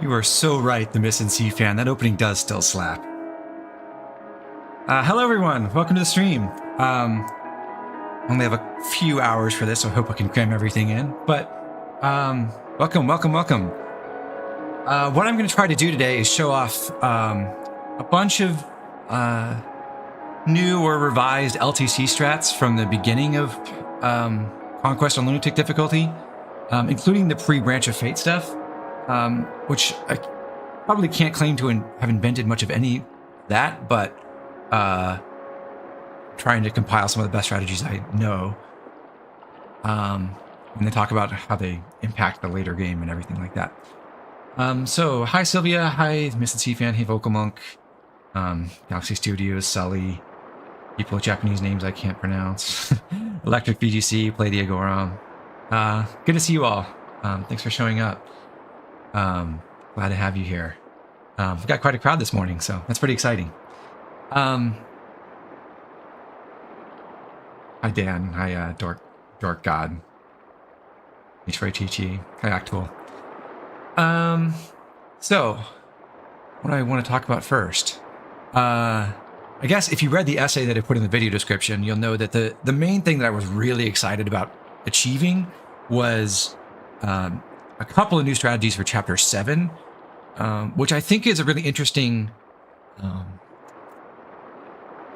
You are so right, the Miss and C fan. That opening does still slap. Hello, everyone. Welcome to the stream. Only have a few hours for this, so I hope I can cram everything in. But welcome. What I'm going to try to do today is show off a bunch of new or revised LTC strats from the beginning of Conquest on Lunatic difficulty, including the pre-Branch of Fate stuff. Which I probably can't claim to have invented much of any of that, but trying to compile some of the best strategies I know. When they talk about how they impact the later game and everything like that. So, hi Sylvia, hi Miss and C fan, hey Vocal Monk, Galaxy Studios, Sully, people with Japanese names I can't pronounce, Electric VGC, Play the Agoram. Good to see you all. Thanks for showing up. Glad to have you here. We've got quite a crowd this morning, so that's pretty exciting. Hi Dan, hi Dork God, H4 Chi, hi Actul. So what do I want to talk about first? I guess if you read the essay that I put in the video description, you'll know that the main thing that I was really excited about achieving was a couple of new strategies for Chapter 7, which I think is a really interesting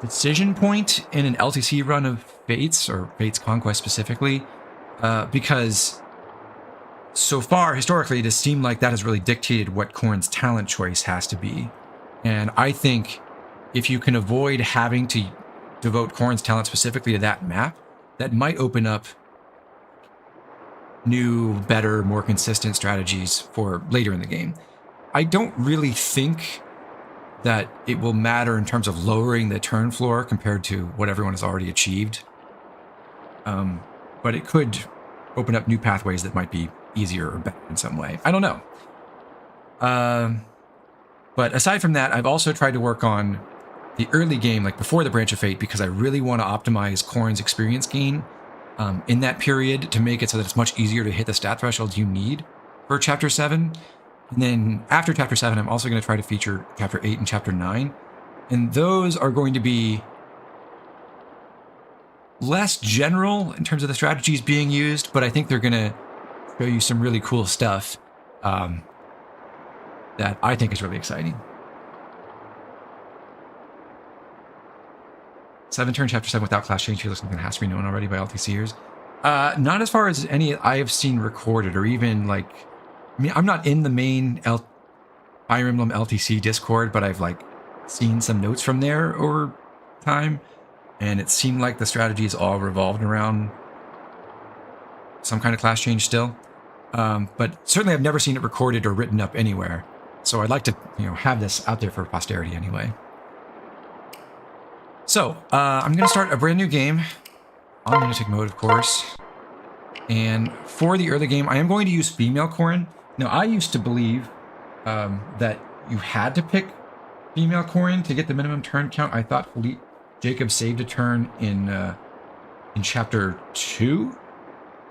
decision point in an LTC run of Fates, or Fates Conquest specifically, because so far, historically, it has seemed like that has really dictated what Corrin's talent choice has to be. And I think if you can avoid having to devote Corrin's talent specifically to that map, that might open up new, better, more consistent strategies for later in the game. I don't really think that it will matter in terms of lowering the turn floor compared to what everyone has already achieved. But it could open up new pathways that might be easier or better in some way. I don't know. But aside from that, I've also tried to work on the early game, like before the Branch of Fate, because I really want to optimize Corrin's experience gain in that period to make it so that it's much easier to hit the stat thresholds you need for Chapter 7. And then after Chapter 7, I'm also going to try to feature Chapter 8 and Chapter 9. And those are going to be less general in terms of the strategies being used, but I think they're going to show you some really cool stuff that I think is really exciting. 7-turn Chapter 7 without class change feels something that has to be known already by LTCers. Not as far as any I have seen recorded, or even like, I mean, I'm not in the main Fire Emblem LTC Discord, but I've like seen some notes from there over time, and it seemed like the strategies all revolved around some kind of class change still. But certainly I've never seen it recorded or written up anywhere. So I'd like to, have this out there for posterity anyway. So, I'm going to start a brand new game on Lunatic mode, of course. And for the early game, I am going to use female Corrin. Now, I used to believe that you had to pick female Corrin to get the minimum turn count. I thought Jakob saved a turn in Chapter 2.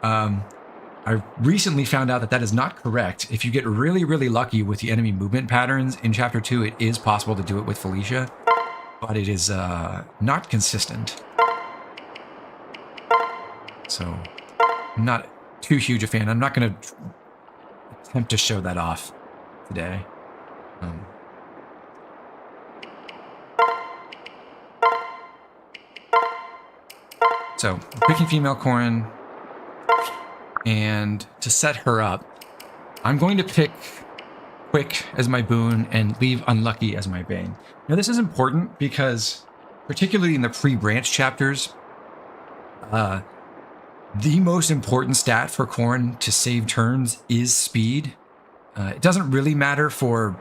I recently found out that that is not correct. If you get really, really lucky with the enemy movement patterns in Chapter 2, it is possible to do it with Felicia, but it is not consistent. So I'm not too huge a fan. I'm not going to attempt to show that off today. So picking female Corrin, and to set her up, I'm going to pick Quick as my boon and leave Unlucky as my bane. Now this is important because, particularly in the pre-branch chapters, the most important stat for Corrin to save turns is speed. It doesn't really matter for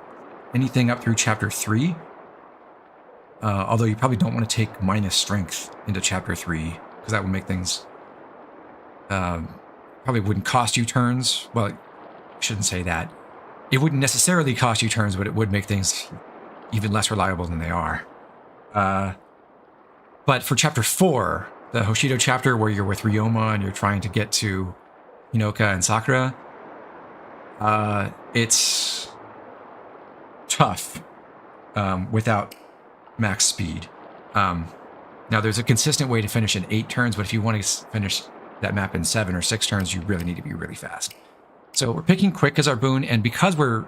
anything up through Chapter 3, although you probably don't want to take minus strength into Chapter 3, because that would make things probably wouldn't cost you turns. Well, I shouldn't say that. It wouldn't necessarily cost you turns, but it would make things even less reliable than they are. But for Chapter 4, the Hoshido chapter where you're with Ryoma and you're trying to get to Hinoka and Sakura, it's tough without max speed. Now, there's a consistent way to finish in 8 turns, but if you want to finish that map in 7 or 6 turns, you really need to be really fast. So we're picking quick as our boon, and because we're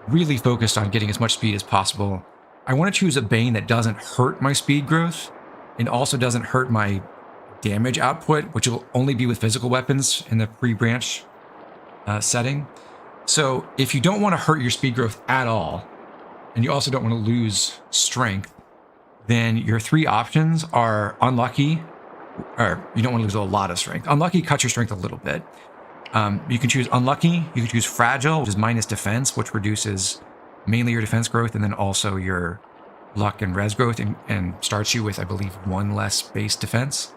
really focused on getting as much speed as possible, I want to choose a Bane that doesn't hurt my speed growth and also doesn't hurt my damage output, which will only be with physical weapons in the pre-branch setting. So if you don't want to hurt your speed growth at all, and you also don't want to lose strength, then your 3 options are Unlucky, or you don't want to lose a lot of strength. Unlucky cuts your strength a little bit. You can choose Unlucky, you can choose Fragile, which is minus defense, which reduces mainly your defense growth, and then also your luck and res growth, and starts you with, I believe, 1 less base defense.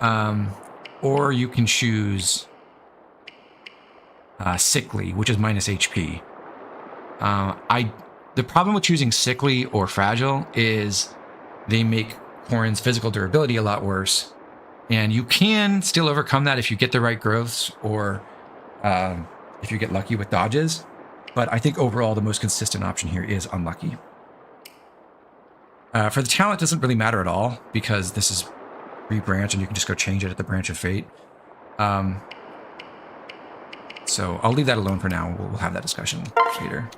Or you can choose Sickly, which is minus HP. The problem with choosing Sickly or Fragile is they make Corrin's physical durability a lot worse, and you can still overcome that if you get the right growths or if you get lucky with dodges. But I think overall the most consistent option here is Unlucky. For the talent, it doesn't really matter at all because this is re-branch and you can just go change it at the Branch of Fate. So I'll leave that alone for now. We'll have that discussion later.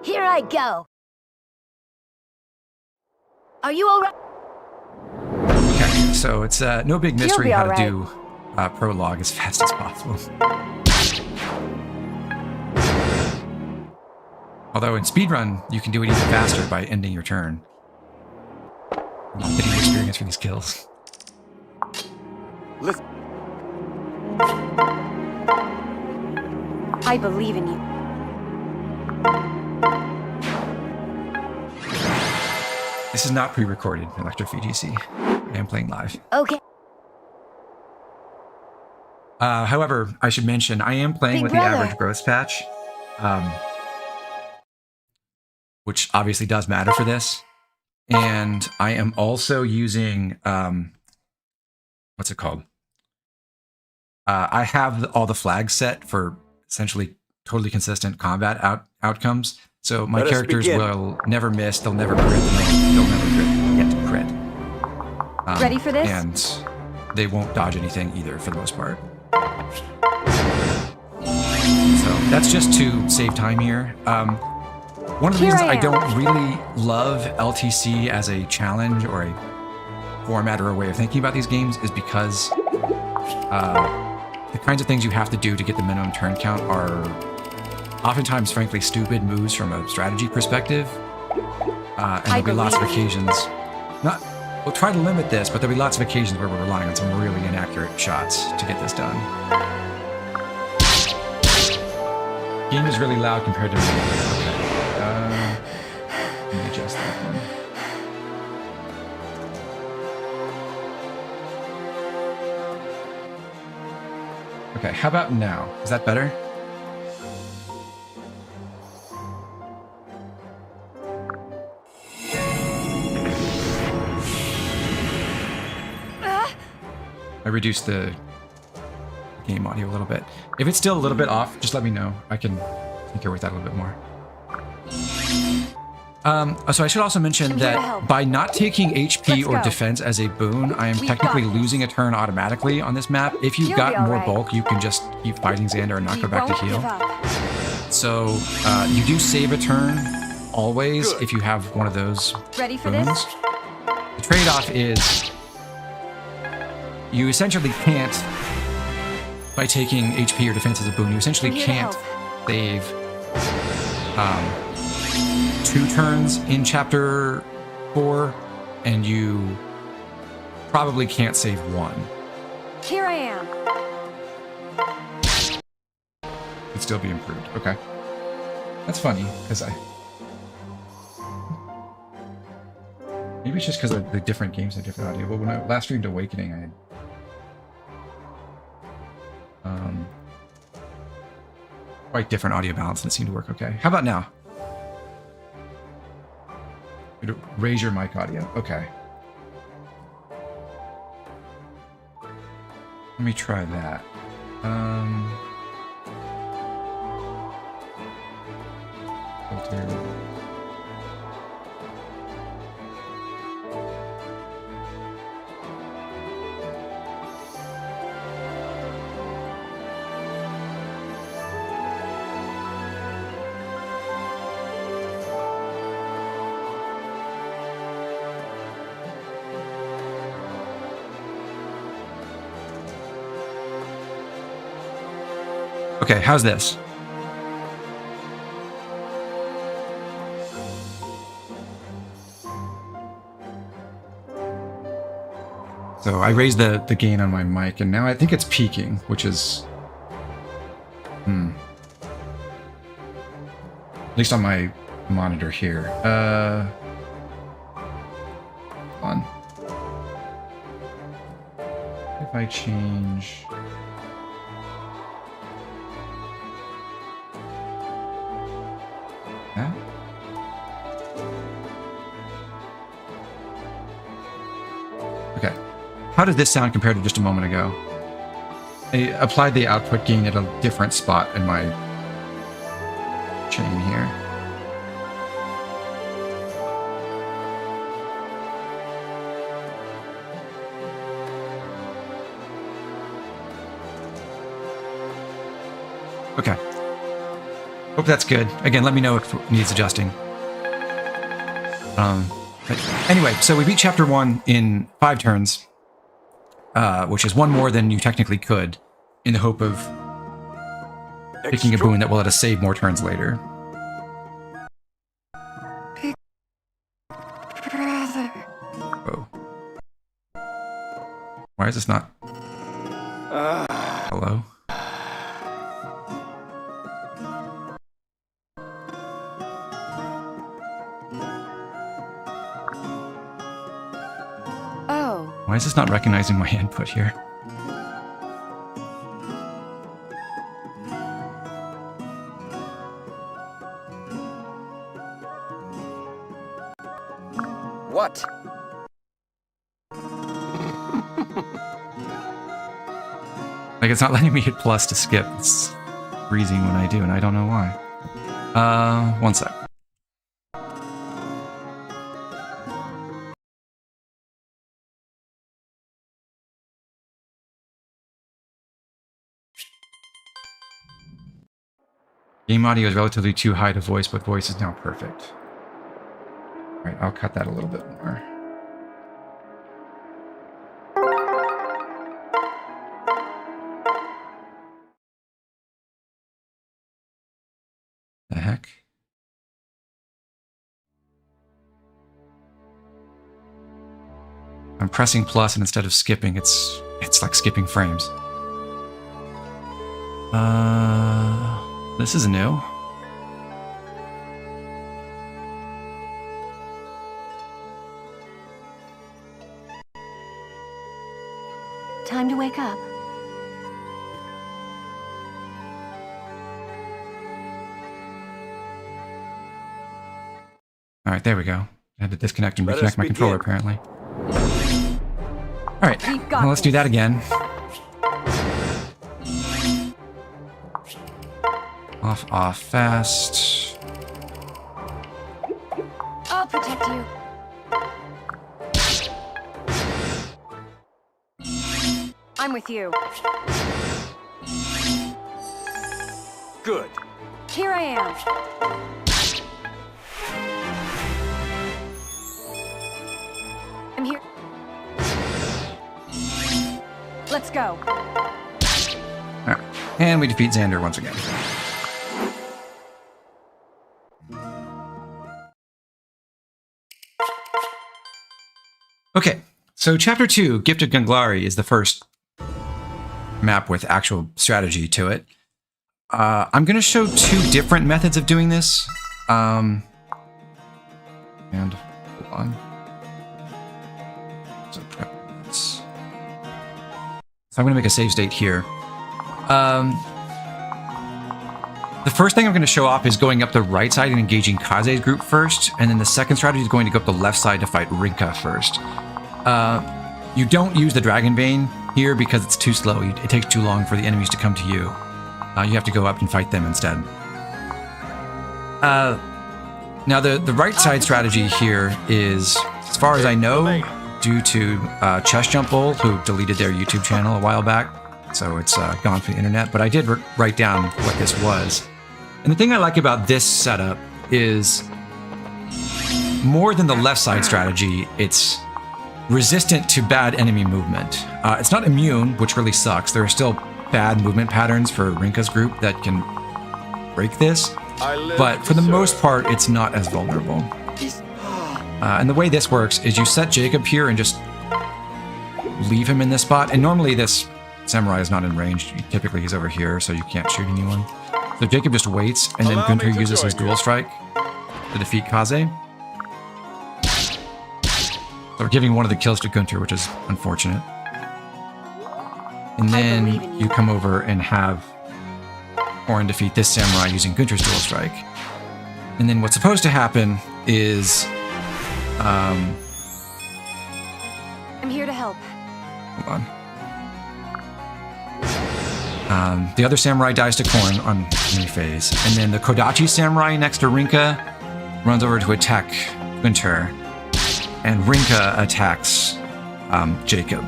Here I go. Are you all right? Okay, so it's no big mystery how to do Prologue as fast as possible. Although in speedrun, you can do it even faster by ending your turn. Getting experience for these kills. Listen. I believe in you. This is not pre-recorded, Electro VGC. I am playing live. Okay. However, I should mention, I am playing with the average growth patch. Which obviously does matter for this. And I am also using, what's it called? I have all the flags set for essentially totally consistent combat outcomes. So my characters will never miss, they'll never crit, they'll never get to crit. Ready for this? And they won't dodge anything either for the most part. So that's just to save time here. One of the reasons I don't really love LTC as a challenge or a format or a way of thinking about these games is because the kinds of things you have to do to get the minimum turn count are oftentimes, frankly, stupid moves from a strategy perspective. And there'll be lots of occasions. We'll try to limit this, but there'll be lots of occasions where we're relying on some really inaccurate shots to get this done. Game is really loud compared to me. Okay. Let me adjust that one. Okay, how about now? Is that better? I reduced the game audio a little bit. If it's still a little bit off, just let me know. I can tinker with that a little bit more. So I should also mention that by not taking HP or defense as a boon, I am technically losing a turn automatically on this map. If you've got more bulk, you can just keep fighting Xander and not go back to heal. So you do save a turn always if you have one of those boons. The trade-off is you essentially can't, by taking HP or defense as a boon, you essentially can't save 2 turns in Chapter 4, and you probably can't save 1. Here I am. It'd still be improved. Okay. That's funny, because maybe it's just because of the different games have different audio. But when I last streamed Awakening, I had quite different audio balance, and it seemed to work okay. How about now? Raise your mic audio. Okay. Let me try that. Filter. Okay, how's this? So I raised the gain on my mic, and now I think it's peaking, which is... At least on my monitor here. Hold on. If I change... that? Okay. How does this sound compared to just a moment ago? I applied the output gain at a different spot in my chain here. Okay. Hope that's good. Again, let me know if it needs adjusting. But anyway, so we beat Chapter 1 in 5 turns, which is one more than you technically could, in the hope of picking a boon that will let us save more turns later. Oh. Why is this not... Hello? Why is this not recognizing my input here? What? Like, it's not letting me hit plus to skip. It's freezing when I do, and I don't know why. One sec. Game audio is relatively too high to voice, but voice is now perfect. Alright, I'll cut that a little bit more. The heck? I'm pressing plus, and instead of skipping, it's like skipping frames. This is new. Time to wake up. Alright, there we go. I had to disconnect and reconnect my controller, apparently. Alright, well, let's do that again. Off, fast. I'll protect you. I'm with you. Good. Here I am. I'm here. Let's go. Alright, and we defeat Xander once again. Okay, so Chapter 2, Gifted Gunglari, is the first map with actual strategy to it. I'm going to show 2 different methods of doing this. And hold on. So I'm going to make a save state here. The first thing I'm going to show off is going up the right side and engaging Kaze's group first, and then the second strategy is going to go up the left side to fight Rinka first. You don't use the Dragon Bane here because it's too slow. It takes too long for the enemies to come to you. You have to go up and fight them instead. Now the right side strategy here is, as far as I know, due to Chess Jump Bowl, who deleted their YouTube channel a while back, so it's gone from the internet, but I did write down what this was. And the thing I like about this setup is, more than the left side strategy, it's resistant to bad enemy movement. It's not immune, which really sucks. There are still bad movement patterns for Rinka's group that can break this, but for the most part, it's not as vulnerable. And the way this works is you set Jakob here and just leave him in this spot. And normally this samurai is not in range. Typically he's over here, so you can't shoot anyone. So Jakob just waits, and then Gunter uses his dual strike to defeat Kaze. So we're giving one of the kills to Gunter, which is unfortunate. And then you come over and have Corrin defeat this samurai using Gunter's dual strike. And then what's supposed to happen is... I'm here to help. Hold on. The other samurai dies to Corrin on any phase. And then the Kodachi samurai next to Rinka runs over to attack Gunter. And Rinka attacks Jakob.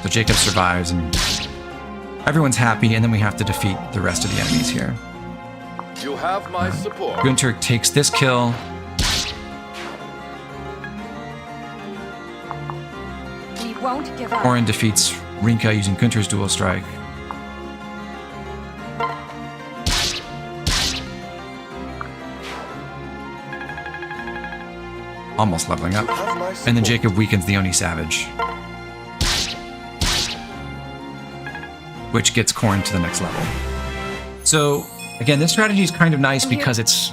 So Jakob survives and everyone's happy, and then we have to defeat the rest of the enemies here. You have my support. Gunter takes this kill. We won't give up. Corrin defeats Rinka using Gunter's dual strike. Almost leveling up. And then Jakob weakens the Oni Savage, which gets Corrin to the next level. So, again, this strategy is kind of nice because it's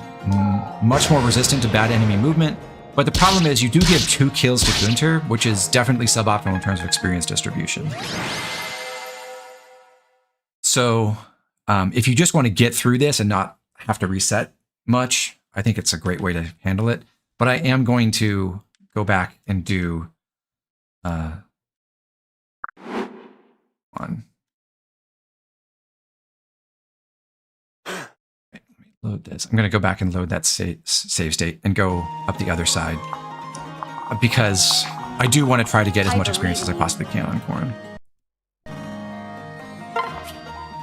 much more resistant to bad enemy movement, but the problem is you do give 2 kills to Gunter, which is definitely suboptimal in terms of experience distribution. So, if you just want to get through this and not have to reset much, I think it's a great way to handle it. But I am going to go back and do one. Let me load this. I'm going to go back and load that save state and go up the other side, because I do want to try to get as much experience as I possibly can on Corrin.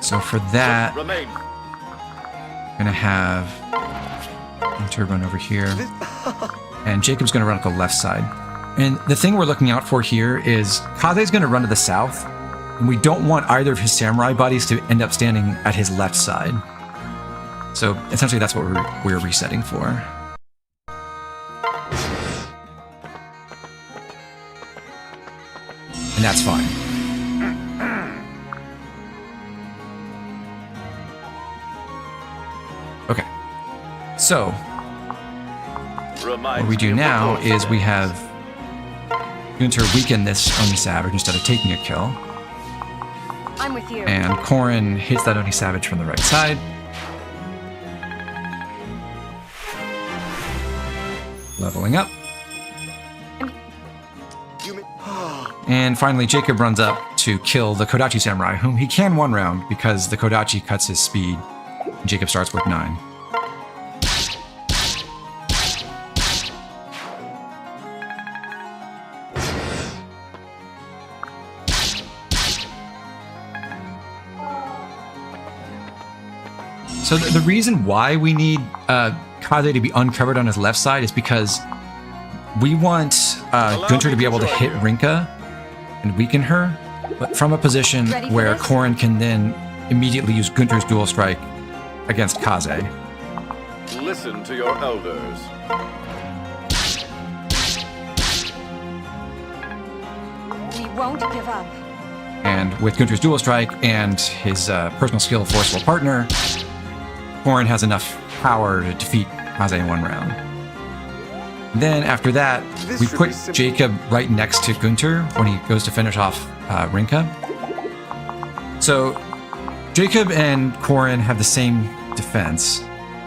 So for that, I'm going to have Gunter run over here, and Jakob's going to run up the left side. And the thing we're looking out for here is Kaze's going to run to the south, and we don't want either of his samurai buddies to end up standing at his left side. So essentially that's what we're resetting for. And that's fine. Okay. So, what we do now is we have Gunter weaken this Oni Savage instead of taking a kill. I'm with you. And Corrin hits that Oni Savage from the right side. Leveling up. And finally, Jakob runs up to kill the Kodachi Samurai, whom he can one round because the Kodachi cuts his speed. And Jakob starts with 9. So the reason why we need Kaze to be uncovered on his left side is because we want Gunter to be able to hit Rinka and weaken her, but from a position where Corrin can then immediately use Gunter's dual strike against Kaze. Listen to your elders. We won't give up. And with Gunter's dual strike and his personal skill, Forceful Partner, Corrin has enough power to defeat Kaze in one round. Then after that, we put Jakob right next to Gunter when he goes to finish off Rinka. So Jakob and Corrin have the same defense.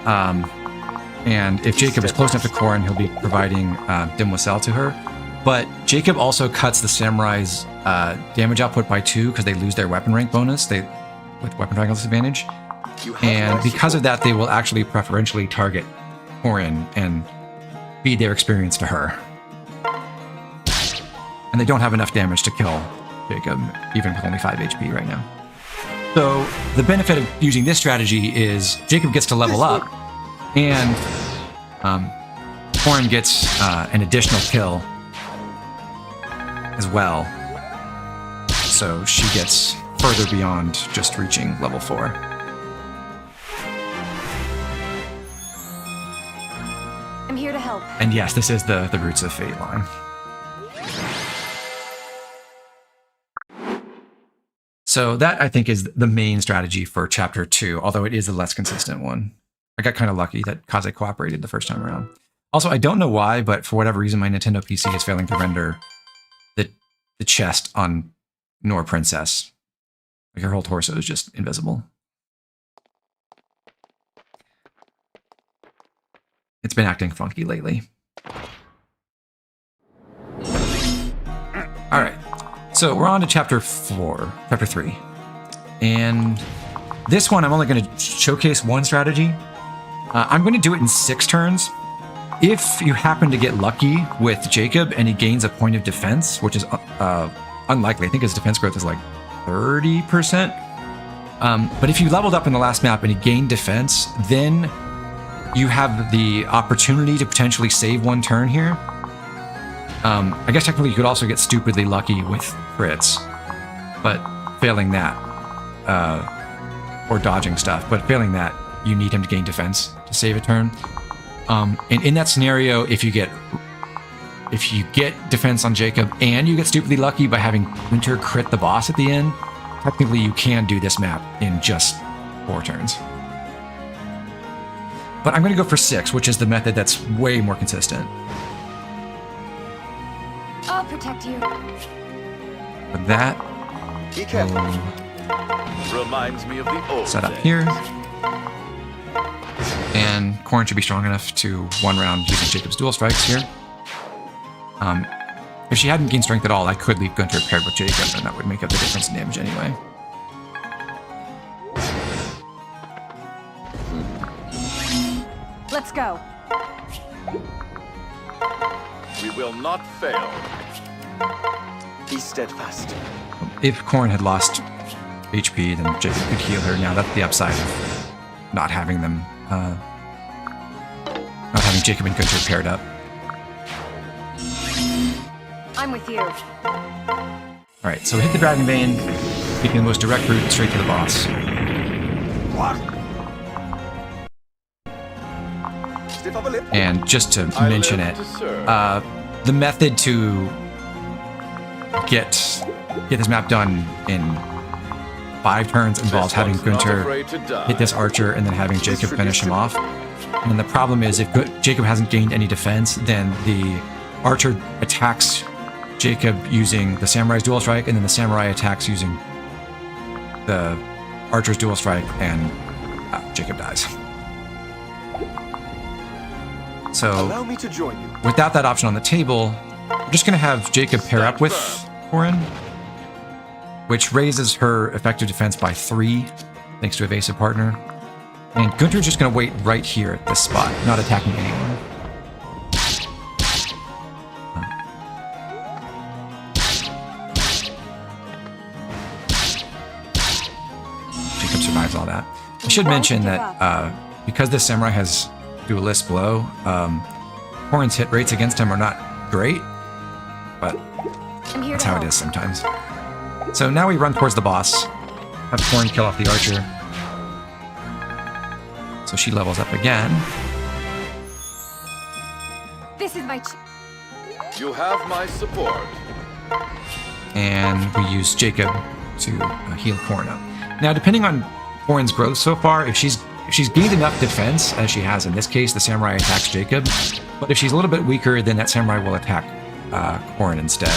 And if Jakob is close enough to Corrin, he'll be providing dim whistle to her. But Jakob also cuts the samurai's damage output by 2 because they lose their weapon rank bonus with weapon triangle disadvantage. And because of that, they will actually preferentially target Corrin and feed their experience to her. And they don't have enough damage to kill Jakob, even with only 5 HP right now. So the benefit of using this strategy is Jakob gets to level up, and Corrin gets an additional kill as well. So she gets further beyond just reaching level 4. I'm here to help. And yes, this is the Roots of Fate line. So that, I think, is the main strategy for Chapter 2, although it is the less consistent one. I got kind of lucky that Kaze cooperated the first time around. Also, I don't know why, but for whatever reason, my Nintendo PC is failing to render the chest on Nor Princess. Like, her whole torso is just invisible. It's been acting funky lately. All right. So we're on to chapter 3. And this one, I'm only going to showcase one strategy. I'm going to do it in 6 turns. If you happen to get lucky with Jakob and he gains a point of defense, which is unlikely. I think his defense growth is like 30%. But if you leveled up in the last map and he gained defense, then you have the opportunity to potentially save 1 turn here. I guess technically you could also get stupidly lucky with crits, but failing that, or dodging stuff, but failing that, you need him to gain defense to save a turn. And in that scenario, if you get defense on Jakob and you get stupidly lucky by having Winter crit the boss at the end, technically you can do this map in just 4 turns. But I'm going to go for 6, which is the method that's way more consistent. I'll protect you. With that, Reminds me of the old set up days. here. And Corrin should be strong enough to 1 round using Jacob's dual strikes here. If she hadn't gained strength at all, I could leave Gunter paired with Jakob, and that would make up the difference in damage anyway. Let's go. We will not fail. Be steadfast. If Corrin had lost HP, then Jakob could heal her. Now that's the upside of not having them, not having Jakob and Gunter paired up. I'm with you. Alright, so we hit the Dragon Bane, taking the most direct route straight to the boss. And just to mention it, the method to get this map done in 5 turns involves having Gunter hit this archer and then having Jakob finish him off. And then the problem is if Jakob hasn't gained any defense, then the archer attacks Jakob using the samurai's dual strike, and then the samurai attacks using the archer's dual strike, and Jakob dies. So, Allow me to join you. without that option on the table, we're just going to have Jakob pair up with Corrin, which raises her effective defense by 3, thanks to evasive partner. And Gunter's just going to wait right here at this spot, not attacking anyone. Jakob survives all that. I should mention that because this samurai has duelist blow, Corrin's hit rates against him are not great, but that's how it is sometimes. So now we run towards the boss, have Corrin kill off the archer. So she levels up again. This is my. You have my support. And we use Jakob to heal Corrin up. Now, depending on Corrin's growth so far, if she's gained enough defense, as she has in this case, the samurai attacks Jakob. But if she's a little bit weaker, then that samurai will attack Corrin instead.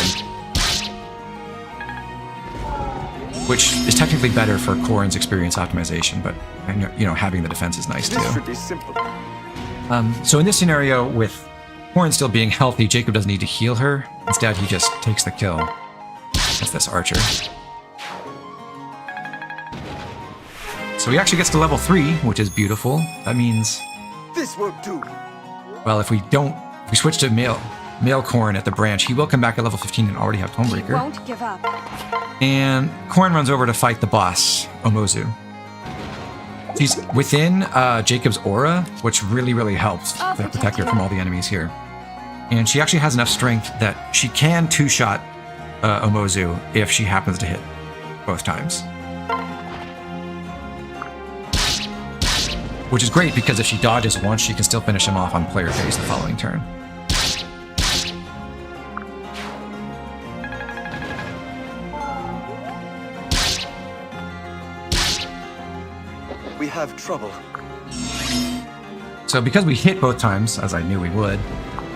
which is technically better for Corrin's experience optimization, but I know, you know, having the defense is nice This too. should be simple. So in this scenario, with Corrin still being healthy, Jakob doesn't need to heal her. Instead, he just takes the kill. That's this archer. So he actually gets to level 3, which is beautiful. That means, This won't do. well, if we switch to male Corrin at the branch, he will come back at level 15 and already have He Tonebreaker. won't give up. And Corrin runs over to fight the boss, Omozu. She's within Jakob's aura, which really, really helps I'll to protect protect her you. from all the enemies here. And she actually has enough strength that she can two-shot Omozu if she happens to hit both times. Which is great because if she dodges once, she can still finish him off on player phase the following turn. We have trouble. So because we hit both times, as I knew we would,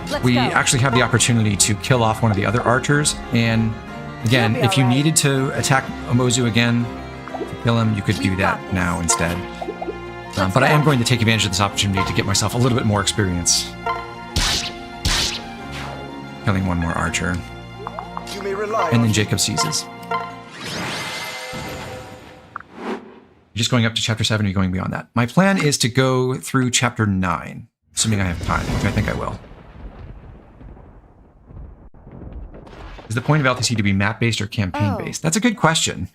Let's we go. actually have the opportunity to kill off one of the other archers. And again, You'll be if you all right. needed to attack Omozu again to kill him, you could do We've that got this. now instead. Let's But I am go. going to take advantage of this opportunity to get myself a little bit more experience. Killing one more archer. You may rely And on then Jakob seizes. You're just going up to chapter 7, or are you going beyond that? My plan is to go through chapter 9, assuming I have time, which I think I will. Is the point of LTC to be map-based or campaign-based? That's a good question.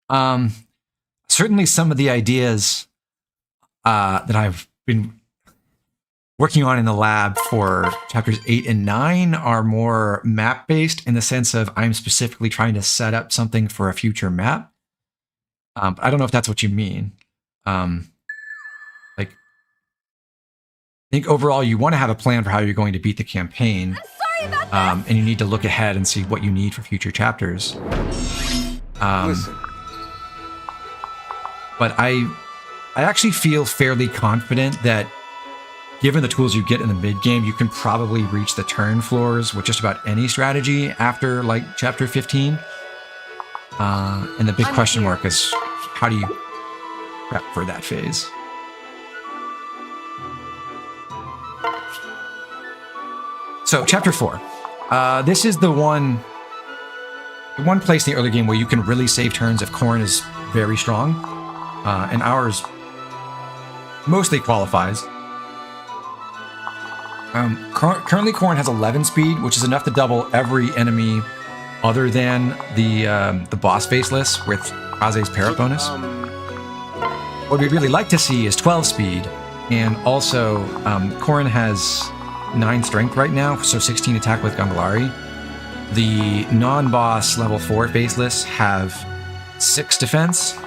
Certainly some of the ideas that I've been working on in the lab for chapters 8 and 9 are more map-based in the sense of I'm specifically trying to set up something for a future map. I don't know if that's what you mean. Like, I think overall you want to have a plan for how you're going to beat the campaign. Sorry about And you need to look ahead and see what you need for future chapters. Listen, But I actually feel fairly confident that given the tools you get in the mid game, you can probably reach the turn floors with just about any strategy after like chapter 15. And the big I'm question here. mark is how do you prep for that phase? So chapter 4. This is the one place in the early game where you can really save turns if Corrin is very strong. And ours mostly qualifies. Currently Corrin has 11 speed, which is enough to double every enemy other than the boss faceless with Kaze's parrot bonus. What we'd really like to see is 12 speed, and also Corrin has 9 strength right now, so 16 attack with Gangalari. The non-boss level 4 faceless have 6 defense,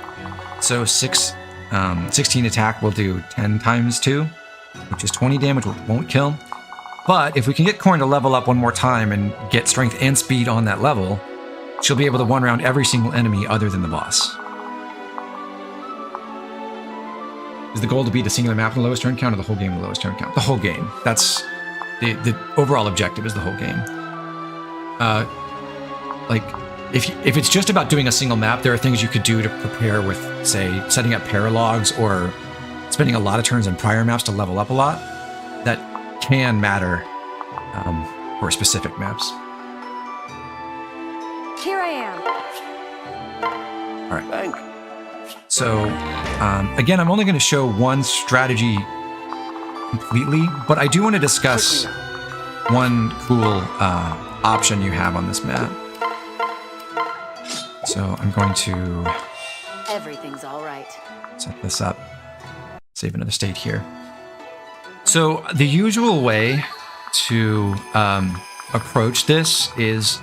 so 16 attack will do 10 times 2, which is 20 damage, which won't kill. But if we can get Corrin to level up one more time and get strength and speed on that level, she'll be able to one-round every single enemy other than the boss. Is the goal to beat a singular map in the lowest turn count, or the whole game in the lowest turn count? The whole game. That's the overall objective, is the whole game. Like, if it's just about doing a single map, there are things you could do to prepare with, say, setting up paralogs or spending a lot of turns on prior maps to level up a lot. That can matter for specific maps. Here I am. All right. thank. So, again, I'm only going to show one strategy completely, but I do want to discuss one cool option you have on this map. So I'm going to Everything's all right. set this up, save another state here. So the usual way to approach this is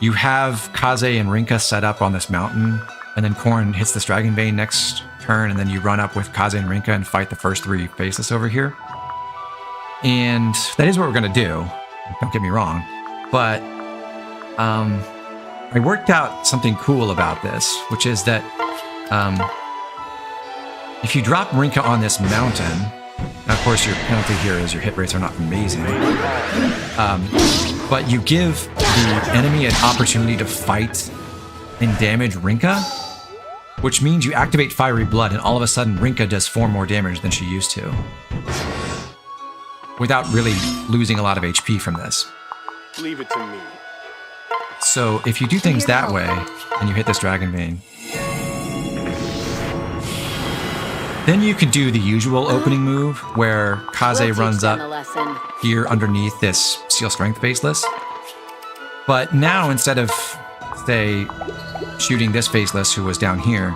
you have Kaze and Rinka set up on this mountain, and then Corrin hits this Dragonbane next turn, and then you run up with Kaze and Rinka and fight the first 3 faceless over here. And that is what we're going to do, don't get me wrong, but I worked out something cool about this, which is that if you drop Rinka on this mountain, now of course your penalty here is your hit rates are not amazing, but you give the enemy an opportunity to fight and damage Rinka which means you activate Fiery Blood, and all of a sudden Rinka does 4 more damage than she used to, without really losing a lot of HP from this. Leave it to me. So if you do things that way, and you hit this Dragon Vein, then you can do the usual opening move, where Kaze We'll runs teach them up a lesson. here underneath this Seal Strength Faceless. But now, instead of, say, shooting this Faceless who was down here,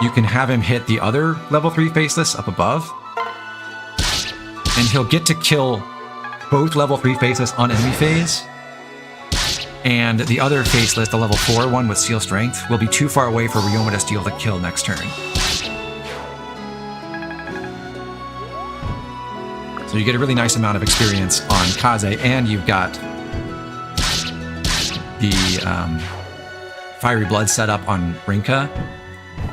you can have him hit the other level 3 Faceless up above, and he'll get to kill both level 3 Faceless on enemy phase, and the other Faceless, the level 4 one with Seal Strength, will be too far away for Ryoma to steal the kill next turn. So you get a really nice amount of experience on Kaze, and you've got the Fiery Blood set up on Rinka,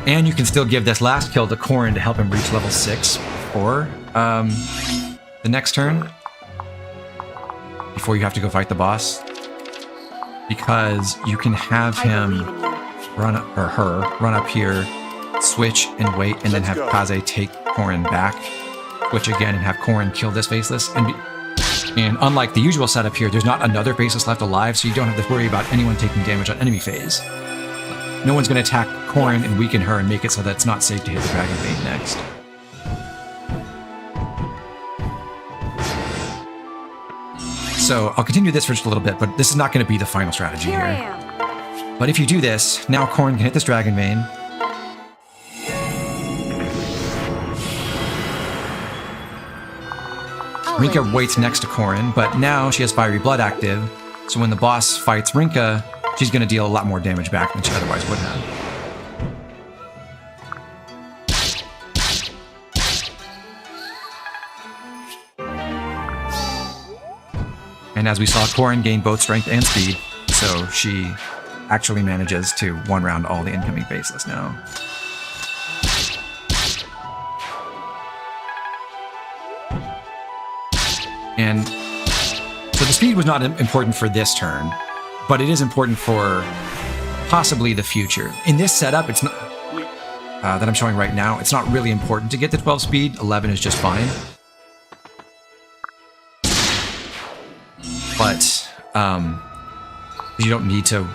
and you can still give this last kill to Corrin to help him reach level 6 for the next turn, before you have to go fight the boss, because you can have him run up, or her run up here, switch and wait, and then have Kaze take Corrin back, switch again, and have Corrin kill this Faceless. And unlike the usual setup here, there's not another Faceless left alive, so you don't have to worry about anyone taking damage on enemy phase. No one's going to attack Corrin and weaken her and make it so that it's not safe to hit the Dragon Vein next. So I'll continue this for just a little bit, but this is not going to be the final strategy Here I here. am. But if you do this, now Corrin can hit this Dragon Vein. Rinka waits next to Corrin, but now she has Fiery Blood active, so when the boss fights Rinka, she's going to deal a lot more damage back than she otherwise would have. And as we saw, Corrin gained both strength and speed, so she actually manages to one-round all the incoming Faceless now. And so the speed was not important for this turn, but it is important for possibly the future. In this setup, it's not that I'm showing right now, it's not really important to get to 12 speed. 11 is just fine. But you don't need to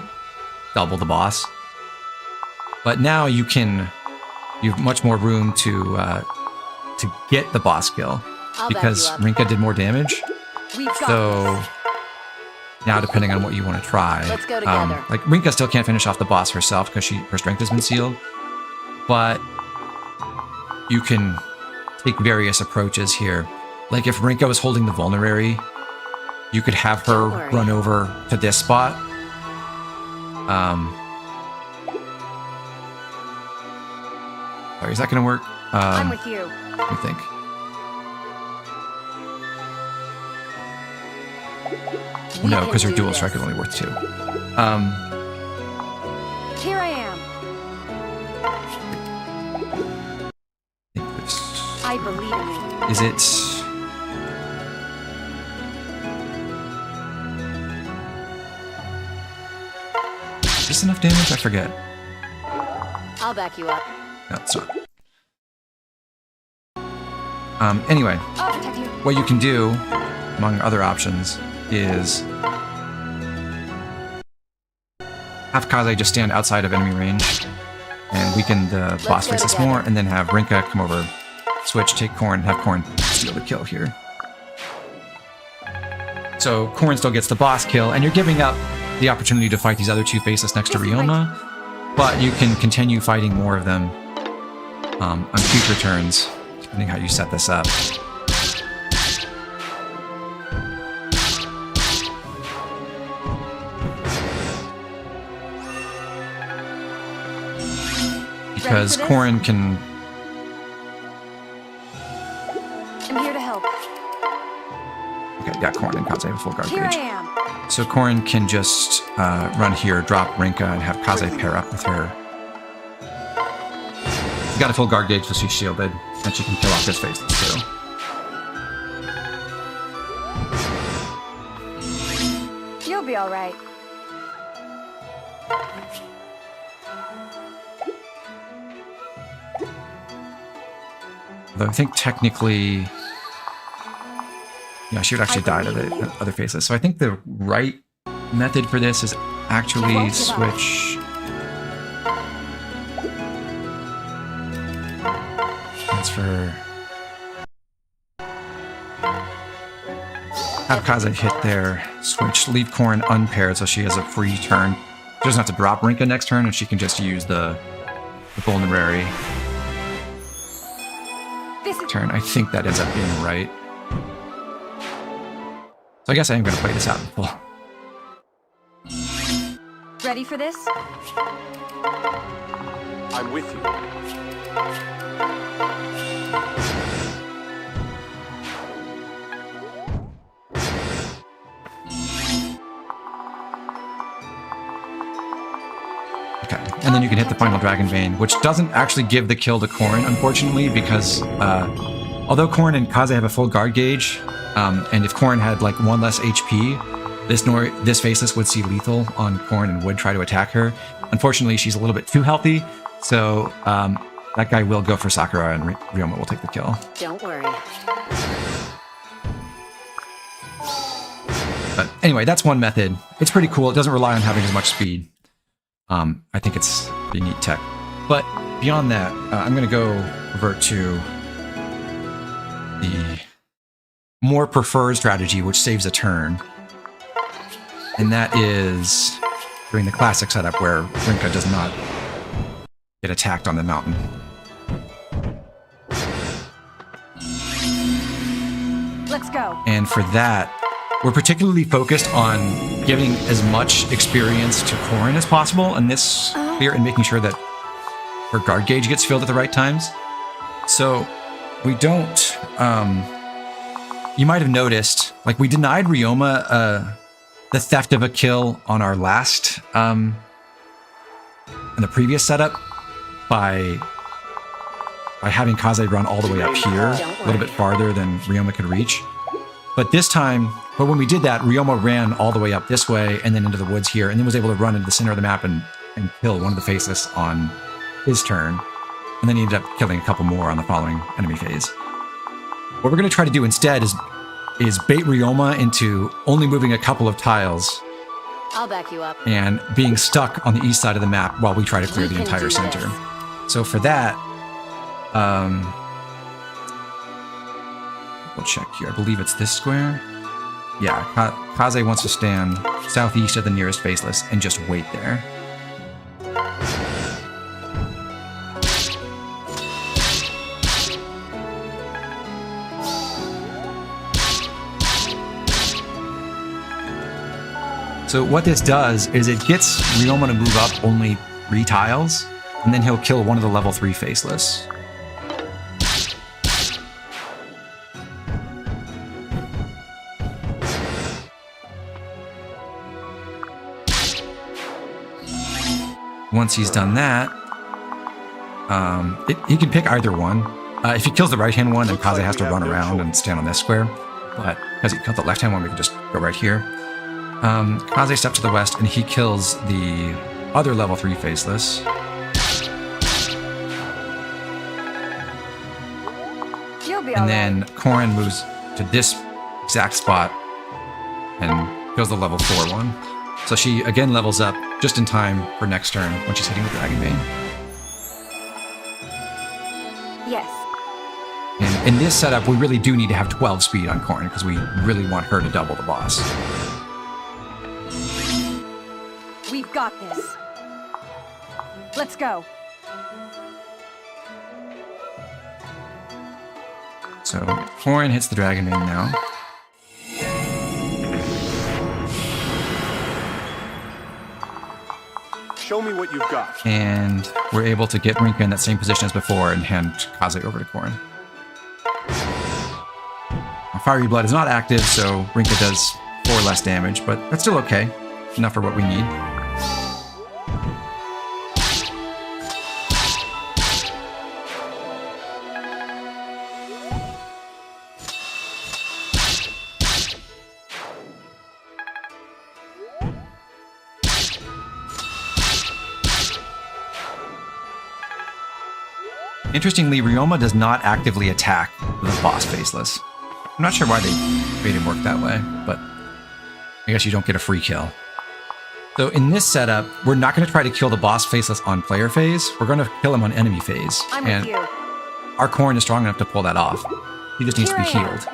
double the boss. But now you have much more room to get the boss kill, because Rinka did more damage. So now, depending on what you want to try, Let's go together. like Rinka still can't finish off the boss herself because her strength has been sealed. But you can take various approaches here. Like if Rinka was holding the vulnerary, you could have her run over to this spot. Sorry, is that going to work? I'm with you. Let me think. No, because her dual strike is only worth 2. Here I am. I believe in you. Is it? Is this enough damage? I forget. I'll back you up. No, it's not. Anyway, I'll protect you. what you can do, among other options, is have Kaze just stand outside of enemy range and weaken the boss Faceless more, and then have Rinka come over, switch, take Corrin, have Corrin steal the kill here. So Corrin still gets the boss kill, and you're giving up the opportunity to fight these other 2 Faceless next to Ryoma, but you can continue fighting more of them on future turns, depending how you set this up. Because Corrin can... I'm here to help. Okay, yeah, Corrin and Kaze have full guard Here I gauge. am. So Corrin can just run here, drop Rinka, and have Kaze pair up with her. She's got a full guard gauge, so she's shielded, and she can kill off his Faceless too. You'll be all right. Although I think technically... Yeah, she would actually die to the other faces. So I think the right method for this is actually switch... Transfer... Have Kaze hit there, switch, leave Corrin unpaired so she has a free turn. She doesn't have to drop Rinka next turn, and she can just use the Vulnerary turn. I think that ends up being right. So I guess I am going to play this out in full. Ready for this? I'm with you. Okay, and then you can hit the final Dragon Vein, which doesn't actually give the kill to Corrin, unfortunately, because although Corrin and Kaze have a full guard gauge, and if Corrin had like 1 less HP, this Faceless would see lethal on Corrin and would try to attack her. Unfortunately, she's a little bit too healthy, so that guy will go for Sakura, and Ryoma will take the kill. Don't worry. But anyway, that's one method. It's pretty cool. It doesn't rely on having as much speed. I think it's pretty neat tech. But beyond that, I'm going to go revert to the more preferred strategy, which saves a turn. And that is doing the classic setup where Rinka does not get attacked on the mountain. Let's go. And for that, we're particularly focused on giving as much experience to Corrin as possible in this clear and making sure that her guard gauge gets filled at the right times. So we don't... you might have noticed, like, we denied Ryoma the theft of a kill on our last... in the previous setup by having Kaze run all the way up here, a little bit farther than Ryoma could reach. But this time, but when we did that, Ryoma ran all the way up this way and then into the woods here, and then was able to run into the center of the map and kill one of the Faceless on his turn. And then he ended up killing a couple more on the following enemy phase. What we're going to try to do instead is bait Ryoma into only moving a couple of tiles I'll back you up. and being stuck on the east side of the map while we try to clear the entire center. So for that, we'll check here. I believe it's this square. Yeah, Kaze wants to stand southeast of the nearest Faceless and just wait there. So what this does is it gets Ryoma to move up only 3 tiles, and then he'll kill one of the level 3 Faceless. Once he's done that, he can pick either one. If he kills the right-hand one, then Kaze has to run around and stand on this square. But because he killed the left-hand one, we can just go right here. Kaze steps to the west, and he kills the other level 3 Faceless. And then Corrin moves to this exact spot and kills the level 4 one. So she again levels up just in time for next turn when she's hitting the Dragon Vein. Yes. And in this setup, we really do need to have 12 speed on Corrin because we really want her to double the boss. We've got this. Let's go. So Corrin hits the Dragon Vein now. Show me what you've got. And we're able to get Rinka in that same position as before and hand Kaze over to Corrin. Fiery Blood is not active, so Rinka does 4 less damage, but that's still okay. Enough for what we need. Interestingly, Ryoma does not actively attack the boss faceless. I'm not sure why they made him work that way, but I guess you don't get a free kill. So in this setup, we're not going to try to kill the boss faceless on player phase. We're going to kill him on enemy phase. I'm and with you. our Corrin is strong enough to pull that off. He just needs to be healed.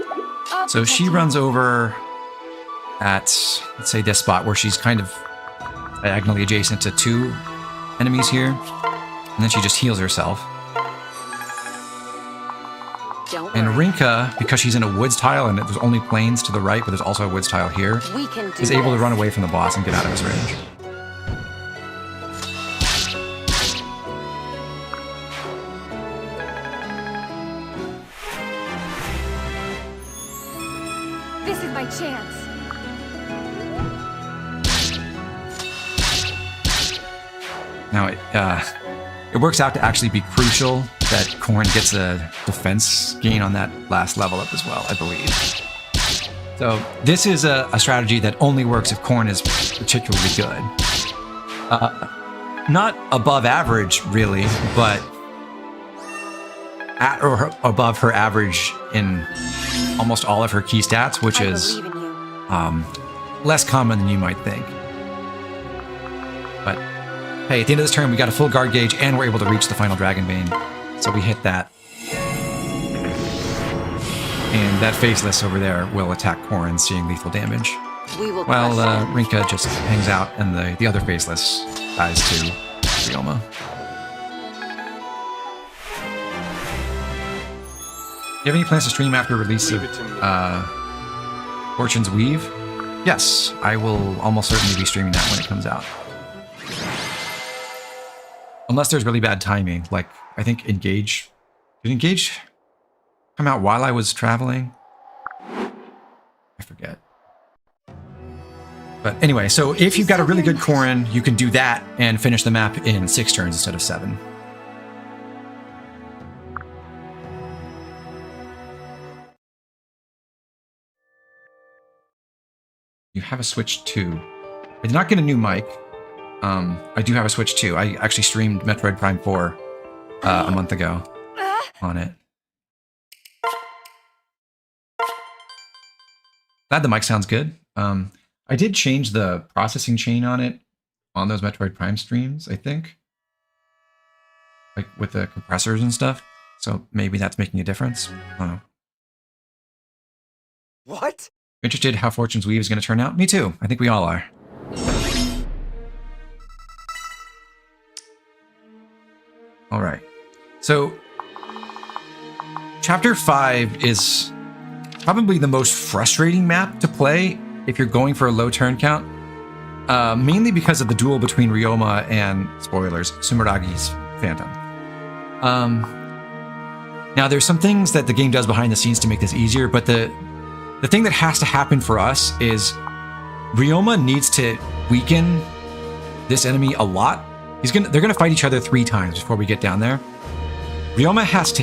So she runs over at, let's say, this spot where she's kind of diagonally adjacent to 2 enemies here. And then she just heals herself. Don't And worry. Rinka, because she's in a woods tile and there's only plains to the right, but there's also a woods tile here, We can do is able to this. run away from the boss and get out of his range. This is my chance. Now, it works out to actually be crucial that Corrin gets a defense gain on that last level up as well, I believe. So this is a strategy that only works if Corrin is particularly good. Not above average, really, but at or above her average in almost all of her key stats, which I is believe in you. less common than you might think. But hey, at the end of this turn, we got a full guard gauge, and we're able to reach the final Dragon Bane. So we hit that. And that faceless over there will attack Corrin, seeing lethal damage. We will While crush them. Rinka just hangs out, and the other faceless dies to Ryoma. Do you have any plans to stream after release Leave of it to me. Fortune's Weave? Yes, I will almost certainly be streaming that when it comes out. Unless there's really bad timing, like I think Engage. Did Engage come out while I was traveling? I forget. But anyway, so if you've got a really good Corrin, you can do that and finish the map in 6 turns instead of 7. You have a Switch 2. I did not get a new mic. I do have a Switch 2. I actually streamed Metroid Prime 4 a month ago on it. Glad the mic sounds good. I did change the processing chain on it on those Metroid Prime streams, I think. Like with the compressors and stuff. So maybe that's making a difference. I don't know. What? Interested how Fortune's Weave is going to turn out? Me too. I think we all are. All right. So, Chapter 5 is probably the most frustrating map to play if you're going for a low turn count. Mainly because of the duel between Ryoma and, spoilers, Sumeragi's Phantom. Now, there's some things that the game does behind the scenes to make this easier, but the thing that has to happen for us is Ryoma needs to weaken this enemy a lot. They're gonna fight each other 3 times before we get down there. Ryoma has to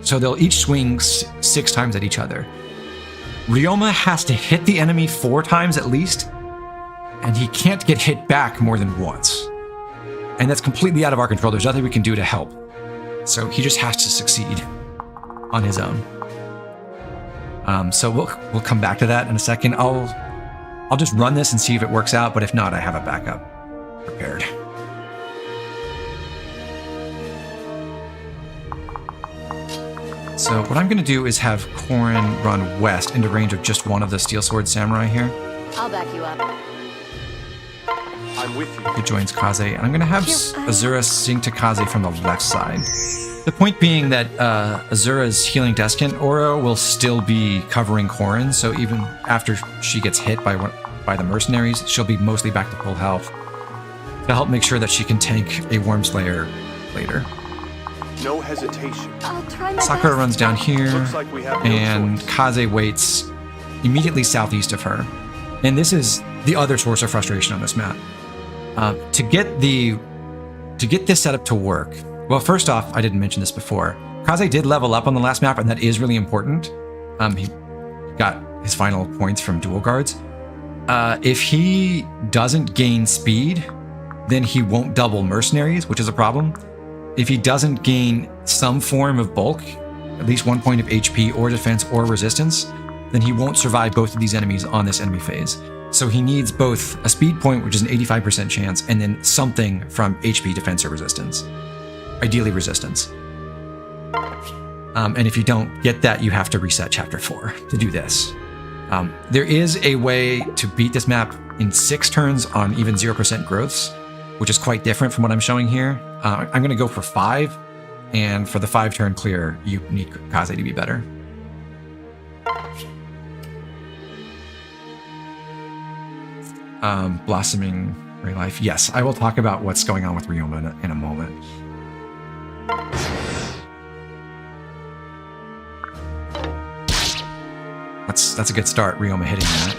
so they'll each swing 6 times at each other. Ryoma has to hit the enemy 4 times at least, and he can't get hit back more than once. And that's completely out of our control. There's nothing we can do to help. So he just has to succeed on his own. So we'll come back to that in a second. I'll just run this and see if it works out, but if not, I have a backup prepared. So what I'm going to do is have Corrin run west into range of just one of the Steel Sword Samurai here. I'll back you up. I'm with you. Who joins Kaze. And I'm going to have Azura sing to Kaze from the left side. The point being that Azura's Healing Descant aura will still be covering Corrin, so even after she gets hit by the mercenaries, she'll be mostly back to full health to help make sure that she can tank a Wormslayer later. No hesitation. I'll try my Sakura best. runs down here, Looks like we have no and choice. Kaze waits immediately southeast of her. And this is the other source of frustration on this map. To get this setup to work, well, first off, I didn't mention this before. Kaze did level up on the last map, and that is really important. He got his final points from dual guards. If he doesn't gain speed, then he won't double mercenaries, which is a problem. if he doesn't gain some form of bulk, at least 1 point of HP or defense or resistance, then he won't survive both of these enemies on this enemy phase. So he needs both a speed point, which is an 85% chance, and then something from HP, defense, or resistance. Ideally resistance. And if you don't get that, you have to reset Chapter 4 to do this. There is a way to beat this map in 6 turns on even 0% growths, which is quite different from what I'm showing here. I'm going to go for 5, and for the 5-turn clear, you need Kaze to be better. Blossoming Ray Life. Yes, I will talk about what's going on with Ryoma in a moment. That's a good start, Ryoma hitting that.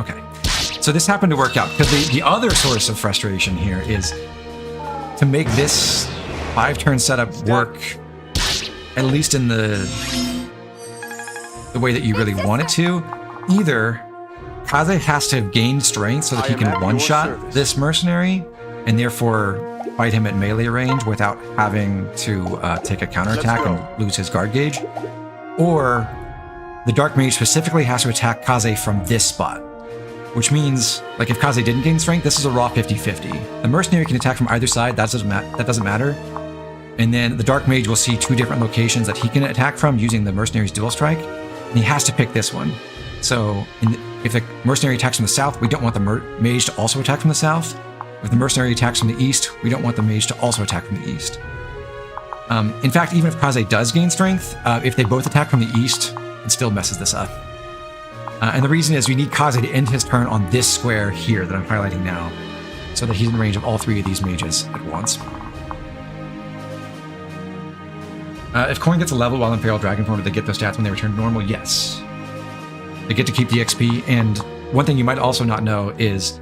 Okay, so this happened to work out because the other source of frustration here is to make this 5-turn setup work, at least in the way that you really want it to. Either Kaze has to gain strength so that he can one-shot this mercenary, and therefore fight him at melee range without having to take a counterattack and lose his guard gauge. Or the Dark Mage specifically has to attack Kaze from this spot, which means, like, if Kaze didn't gain strength, this is a raw 50-50. The mercenary can attack from either side, that doesn't matter. And then the Dark Mage will see 2 different locations that he can attack from using the mercenary's dual strike, and he has to pick this one. So if the mercenary attacks from the south, we don't want the mage to also attack from the south. If the mercenary attacks from the east, we don't want the mage to also attack from the east. In fact, even if Kaze does gain strength, if they both attack from the east, it still messes this up. And the reason is we need Kaze to end his turn on this square here that I'm highlighting now, so that he's in range of all 3 of these mages at once. If Corrin gets a level while in Feral Dragon form, do they get those stats when they return to normal? Yes. They get to keep the XP, and one thing you might also not know is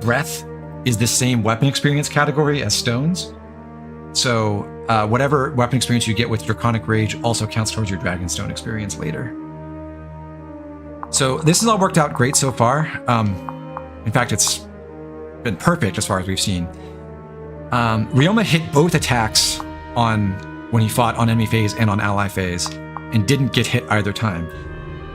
breath is the same weapon experience category as stones. So whatever weapon experience you get with Draconic Rage also counts towards your Dragonstone experience later. So this has all worked out great so far. In fact, it's been perfect as far as we've seen. Ryoma hit both attacks when he fought on enemy phase and on ally phase, and didn't get hit either time.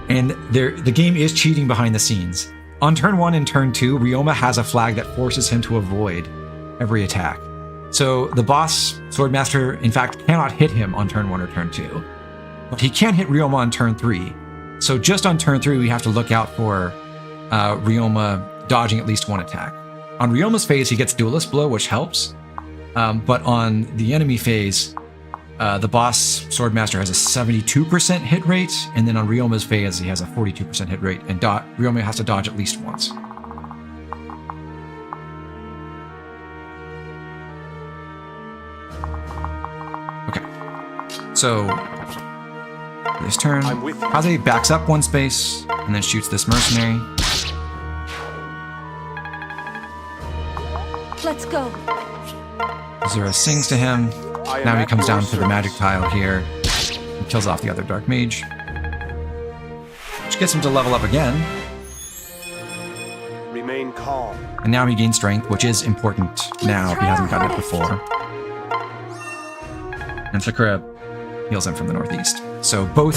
And the game is cheating behind the scenes. On turn 1 and turn 2, Ryoma has a flag that forces him to avoid every attack. So the boss Swordmaster, in fact, cannot hit him on turn 1 or turn 2. But he can hit Ryoma on turn 3. So just on turn 3, we have to look out for Ryoma dodging at least 1 attack. On Ryoma's phase, he gets Duelist Blow, which helps. But on the enemy phase, the boss Swordmaster has a 72% hit rate, and then on Ryoma's phase, he has a 42% hit rate, and Ryoma has to dodge at least once. Okay, so this turn, Kaze backs up 1 space, and then shoots this mercenary. Let's go. Zero sings to him. Now he comes down to the magic tile here and kills off the other Dark Mage, which gets him to level up again. Remain calm. And now he gains strength, which is important now if he hasn't gotten it before. And Sakura heals him from the northeast. So both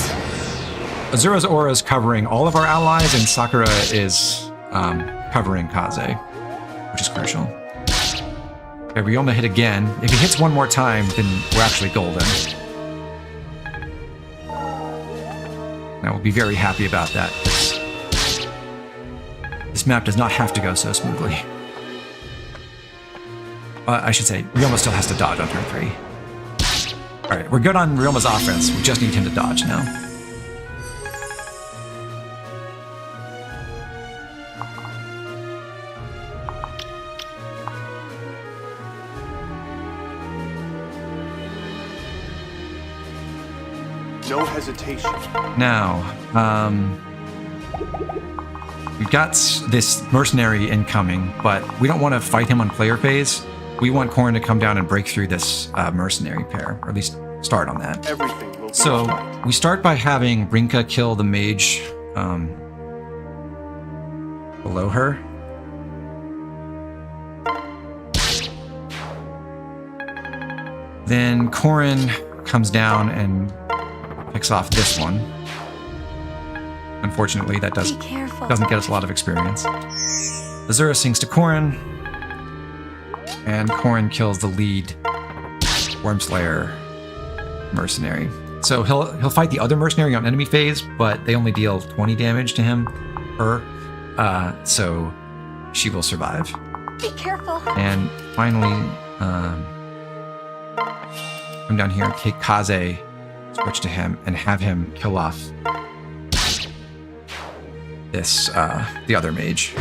Azura's aura is covering all of our allies, and Sakura is covering Kaze, which is crucial. Okay, Ryoma hit again. If he hits 1 more time, then we're actually golden. And I will be very happy about that. This map does not have to go so smoothly. I should say, Ryoma still has to dodge on turn 3. Alright, we're good on Ryoma's offense. We just need him to dodge now. No hesitation. Now, we've got this mercenary incoming, but we don't want to fight him on player phase. We want Corrin to come down and break through this mercenary pair, or at least start on that. Everything will be So alright. we start by having Brinka kill the mage below her. Then Corrin comes down and picks off this one. Unfortunately, that Be careful. doesn't get us a lot of experience. Azura sings to Corrin, and Corrin kills the lead Wormslayer mercenary. So he'll fight the other mercenary on enemy phase, but they only deal 20 damage to her. So she will survive. Be careful. And finally, come down here and take Kaze, switch to him, and have him kill off this the other mage.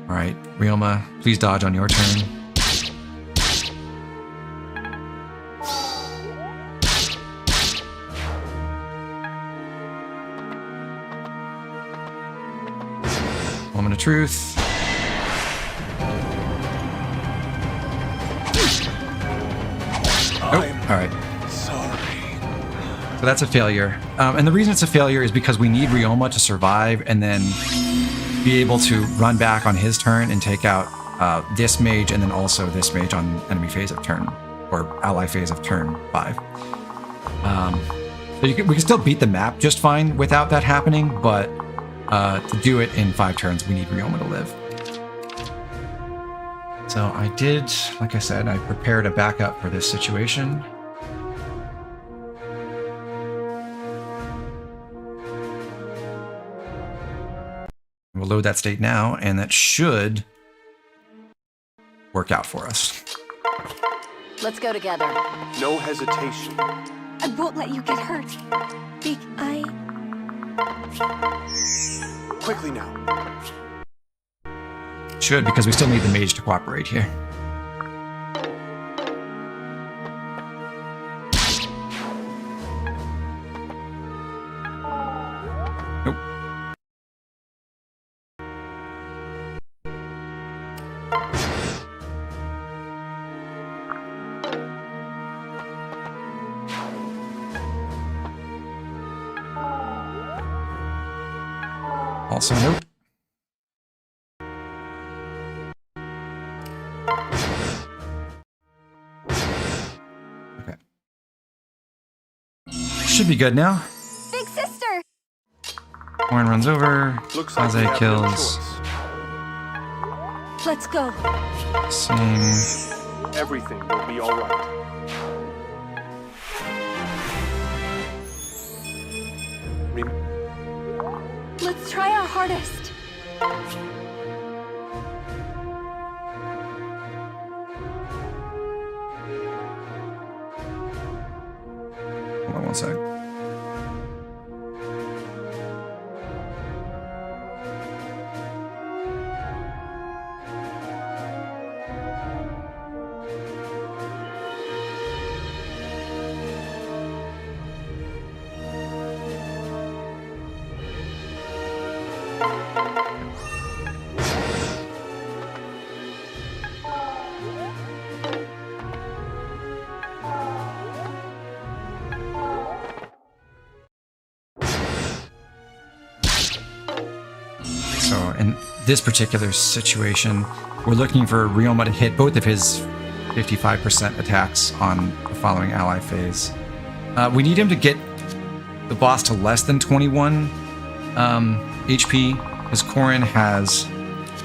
All right, Ryoma, please dodge on your turn. Moment of truth. Oh, all right. Sorry. So that's a failure. And the reason it's a failure is because we need Ryoma to survive and then be able to run back on his turn and take out this mage and then also this mage on enemy phase of turn, or ally phase of turn 5. So we can still beat the map just fine without that happening, but to do it in 5 turns, we need Ryoma to live. So I did, like I said, I prepared a backup for this situation. We'll load that state now, and that should work out for us. Let's go together. No hesitation. I won't let you get hurt. Quickly now. Should, because we still need the mage to cooperate here. Nope. Also nope. Okay. Should be good now. Big sister! Corrin runs over. Looks like we Kaze have no kills. choice. Let's go. Same. Everything will be alright. Let's try our hardest. Hold on one sec. So in this particular situation, we're looking for Ryoma to hit both of his 55% attacks on the following ally phase. We need him to get the boss to less than 21 HP, because Corrin has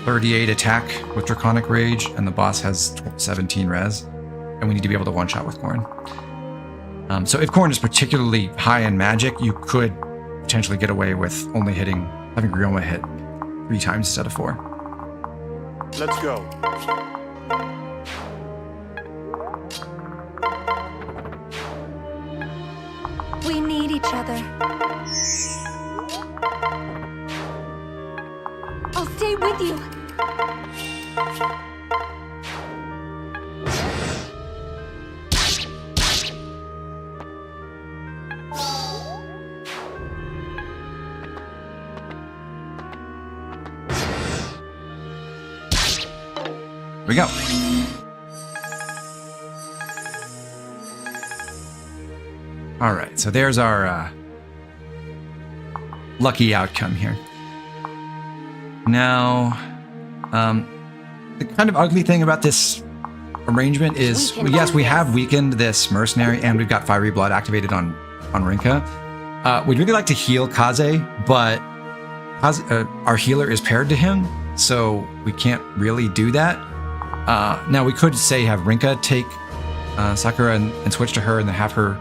38 attack with Draconic Rage, and the boss has 17 res, and we need to be able to one-shot with Corrin. So if Corrin is particularly high in magic, you could potentially get away with only having Ryoma hit 3 times instead of 4. Let's go. We need each other. I'll stay with you. Here we go. All right, so there's our lucky outcome here. Now, the kind of ugly thing about this arrangement is, We can yes, do we this. have weakened this mercenary, and we've got Fiery Blood activated on Rinka. We'd really like to heal Kaze, but our healer is paired to him, so we can't really do that. Now, we could say have Rinka take Sakura and switch to her and then have her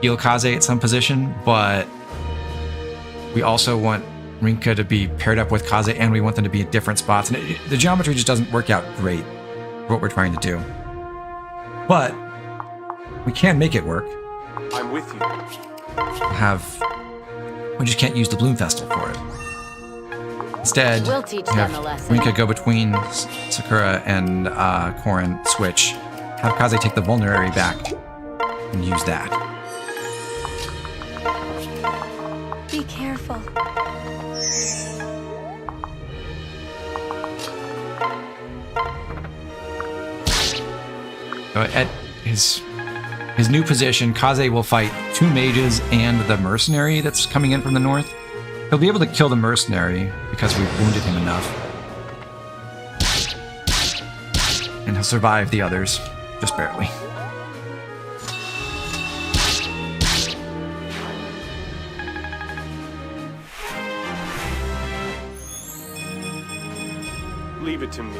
heal Kaze at some position, but we also want Rinka to be paired up with Kaze, and we want them to be at different spots. And the geometry just doesn't work out great for what we're trying to do. But we can make it work. I'm with you. We just can't use the Bloom Festal for it. Instead, We'll teach we have them a lesson. Rinka go between Sakura and Corrin, switch, have Kaze take the Vulnerary back, and use that. Be careful. So at his new position, Kaze will fight 2 mages and the mercenary that's coming in from the north. He'll be able to kill the mercenary because we've wounded him enough. And he'll survive the others, just barely. Leave it to me.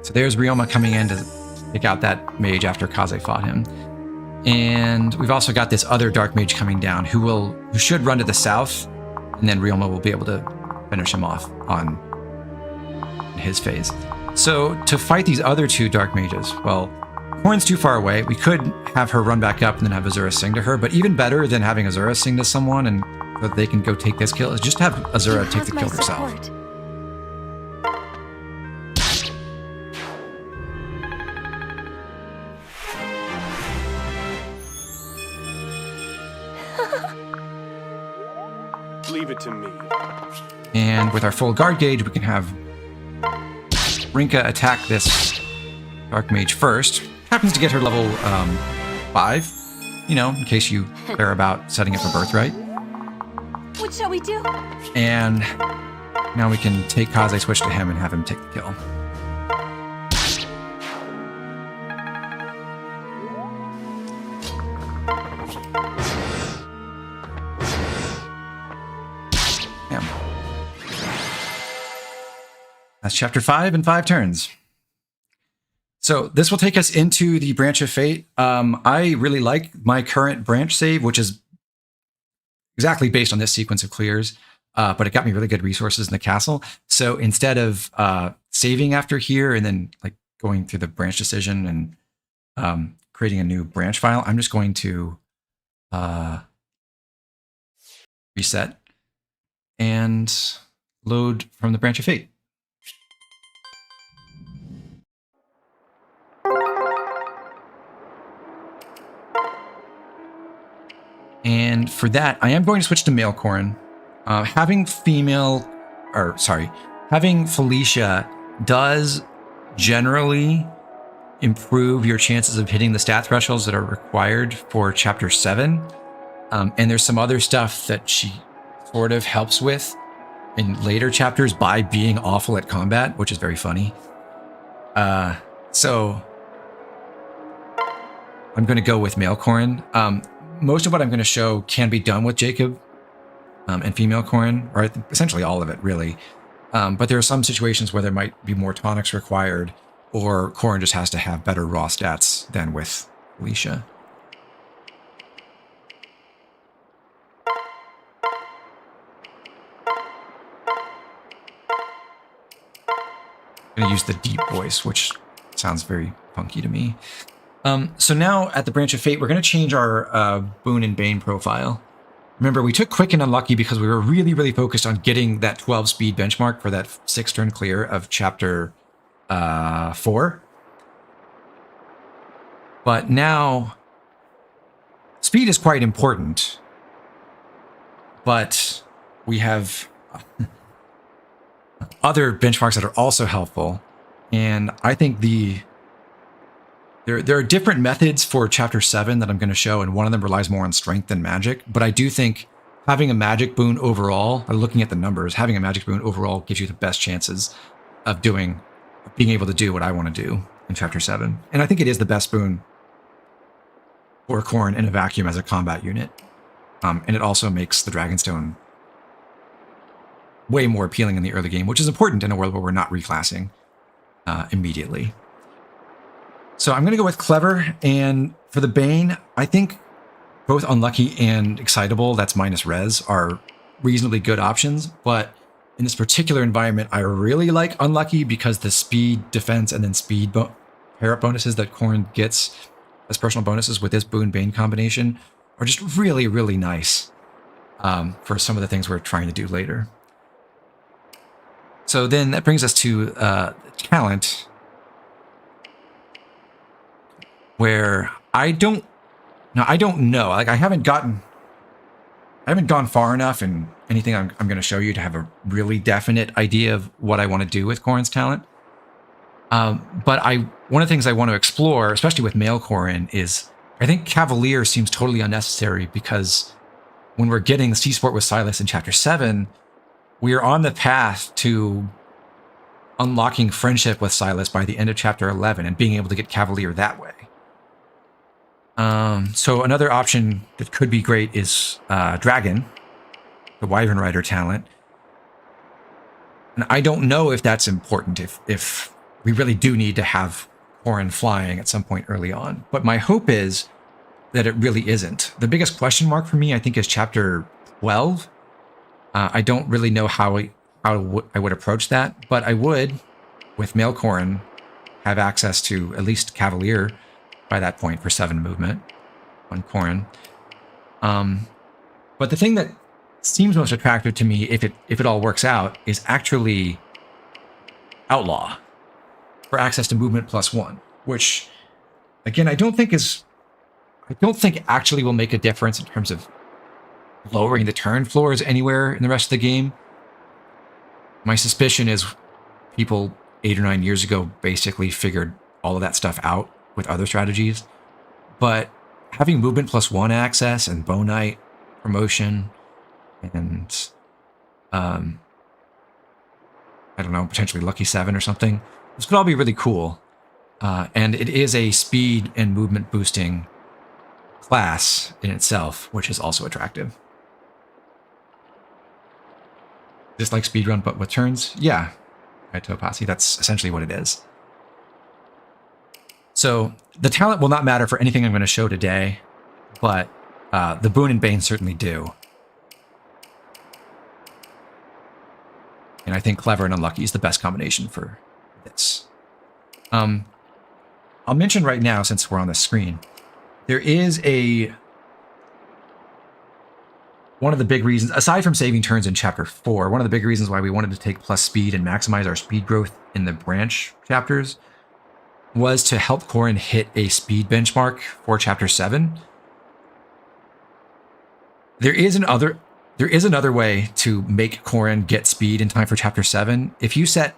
So there's Ryoma coming in to take out that mage after Kaze fought him. And we've also got this other dark mage coming down who should run to the south, and then Ryoma will be able to finish him off on his phase. So to fight these other 2 dark mages, well, Corrin's too far away. We could have her run back up and then have Azura sing to her, but even better than having Azura sing to someone and so that they can go take this kill is just have Azura You take have the my kill herself. support. Leave it to me. And with our full guard gauge, we can have Rinka attack this Dark Mage first. Happens to get her level 5, you know, in case you care about setting up a birthright. What shall we do? And now we can take Kaze, switch to him, and have him take the kill. Yeah. That's chapter 5 in 5 turns. So this will take us into the Branch of Fate. I really like my current branch save, which is exactly based on this sequence of clears, but it got me really good resources in the castle. So instead of saving after here and then like going through the branch decision and creating a new branch file, I'm just going to reset and load from the Branch of Fate. And for that, I am going to switch to male Corrin. Having Felicia does generally improve your chances of hitting the stat thresholds that are required for chapter 7. And there's some other stuff that she sort of helps with in later chapters by being awful at combat, which is very funny. So I'm going to go with male Corrin. Most of what I'm going to show can be done with Jakob and female Corrin, or essentially all of it, really. But there are some situations where there might be more tonics required, or Corrin just has to have better raw stats than with Felicia. I'm going to use the deep voice, which sounds very funky to me. So now at the Branch of Fate, we're going to change our Boon and Bane profile. Remember, we took Quick and Unlucky because we were really, really focused on getting that 12 speed benchmark for that 6-turn clear of chapter 4. But now, speed is quite important. but we have other benchmarks that are also helpful. And I think there are different methods for Chapter 7 that I'm going to show, and one of them relies more on strength than magic. But I do think having a magic boon overall, looking at the numbers, having a magic boon overall gives you the best chances of being able to do what I want to do in Chapter 7. And I think it is the best boon for Corrin in a vacuum as a combat unit. And it also makes the Dragonstone way more appealing in the early game, which is important in a world where we're not reclassing immediately. So I'm going to go with Clever, and for the Bane, I think both Unlucky and Excitable, that's minus res, are reasonably good options, but in this particular environment, I really like Unlucky because the speed, defense, and then speed pair-up bonuses that Corrin gets as personal bonuses with this Boon Bane combination are just really, really nice for some of the things we're trying to do later. So then that brings us to talent, where I don't know. Like I haven't gone far enough in anything I'm going to show you to have a really definite idea of what I want to do with Corrin's talent. But one of the things I want to explore, especially with male Corrin, is I think Cavalier seems totally unnecessary, because when we're getting Sea Sport with Silas in Chapter 7, we are on the path to unlocking friendship with Silas by the end of Chapter 11 and being able to get Cavalier that way. So another option that could be great is Dragon, the Wyvern Rider talent. And I don't know if that's important, if we really do need to have Corrin flying at some point early on. But my hope is that it really isn't. The biggest question mark for me, I think, is Chapter 12. I don't really know how I would approach that, but I would, with male Corrin, have access to at least Cavalier by that point for 7 movement on Corrin. But the thing that seems most attractive to me, if it all works out, is actually Outlaw for access to movement +1, which again I don't think actually will make a difference in terms of lowering the turn floors anywhere in the rest of the game. My suspicion is people 8 or 9 years ago basically figured all of that stuff out with other strategies. But having movement +1 access and Bow Knight promotion and I don't know, potentially Lucky 7 or something, this could all be really cool. And it is a speed and movement boosting class in itself, which is also attractive. Just like speedrun, but with turns? Yeah. Yato Posse, that's essentially what it is. So the talent will not matter for anything I'm going to show today, but the Boon and Bane certainly do. And I think Clever and Unlucky is the best combination for this. I'll mention right now, since we're on the screen, there is one of the big reasons, aside from saving turns in Chapter 4, one of the big reasons why we wanted to take plus speed and maximize our speed growth in the branch chapters was to help Corrin hit a speed benchmark for Chapter 7. There is another way to make Corrin get speed in time for Chapter 7. If you set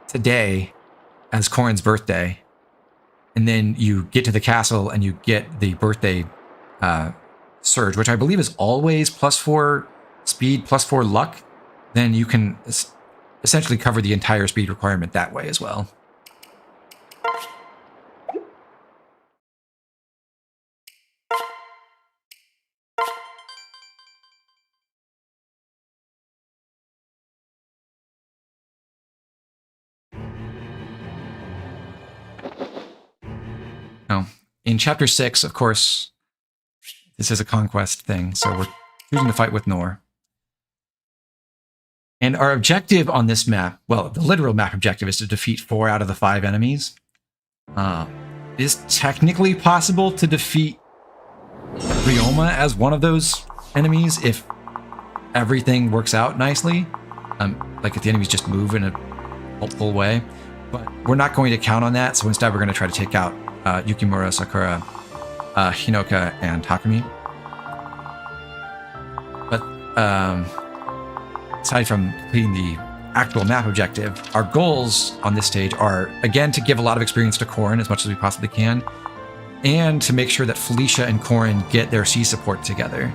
today as Corrin's birthday, and then you get to the castle and you get the birthday surge, which I believe is always +4 speed, +4 luck, then you can essentially cover the entire speed requirement that way as well. Now, in Chapter 6, of course, this is a conquest thing, so we're choosing to fight with Nor. And our objective on this map, well, the literal map objective is to defeat 4 out of the 5 enemies. It is technically possible to defeat Ryoma as one of those enemies if everything works out nicely. Like if the enemies just move in a helpful way. But we're not going to count on that, so instead we're going to try to take out Yukimura, Sakura, Hinoka, and Takumi. But aside from completing the actual map objective, our goals on this stage are, again, to give a lot of experience to Corrin as much as we possibly can, and to make sure that Felicia and Corrin get their C support together,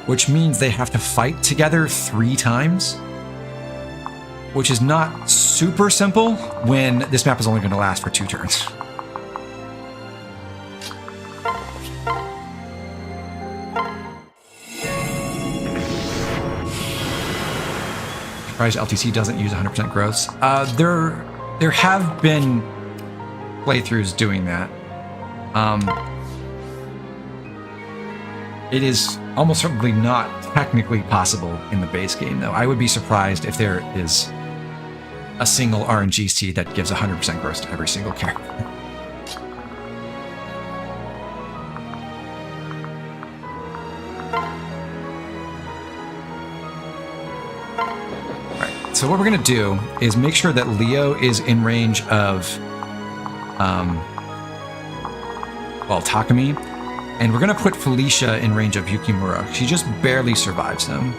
which means they have to fight together 3 times, which is not super simple when this map is only going to last for 2 turns. Surprised LTC doesn't use 100% growths. There have been playthroughs doing that. It is almost certainly not technically possible in the base game, though. I would be surprised if there is a single RNG seed that gives 100% growth to every single character. Alright, so what we're going to do is make sure that Leo is in range of, Takumi. And we're going to put Felicia in range of Yukimura. She just barely survives him.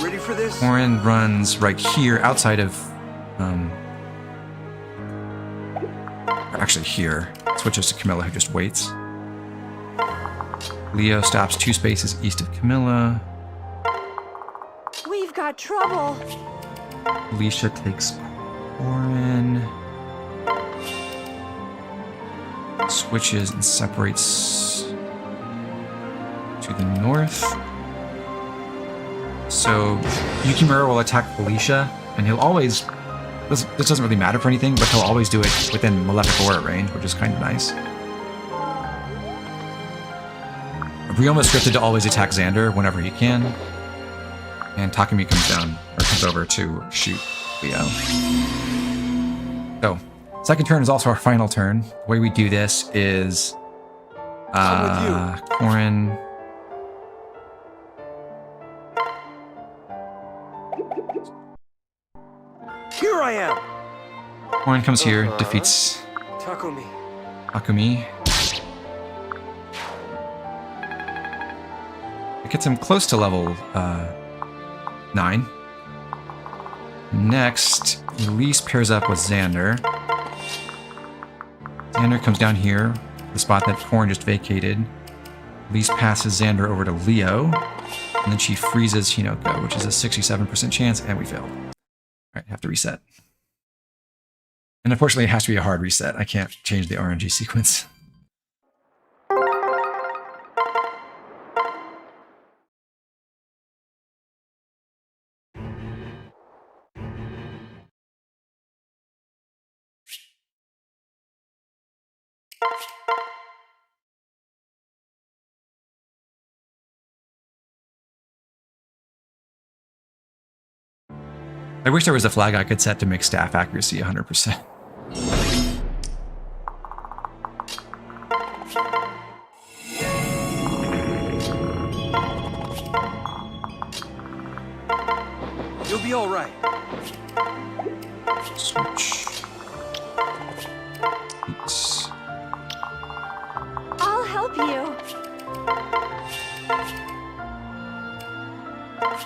Ready for this? Corrin runs right here outside of... actually here. Switches to Camilla, who just waits. Leo stops 2 spaces east of Camilla. We've got trouble. Felicia takes Corrin. Switches and separates to the north. So Yukimura will attack Felicia, and he'll always... This doesn't really matter for anything, but he'll always do it within Malefic Aura range, which is kind of nice. Ryoma is scripted to always attack Xander whenever he can. And Takumi comes over to shoot Leo. So, second turn is also our final turn. The way we do this is Corrin. Here I am. Corrin comes here, defeats Takumi. It gets him close to level 9. Next, Elise pairs up with Xander. Xander comes down here, the spot that Corrin just vacated. Elise passes Xander over to Leo, and then she freezes Hinoko, which is a 67% chance, and we failed. Alright, have to reset. And unfortunately, it has to be a hard reset. I can't change the RNG sequence. I wish there was a flag I could set to make staff accuracy 100%. You'll be all right. Switch. Oops. I'll help you.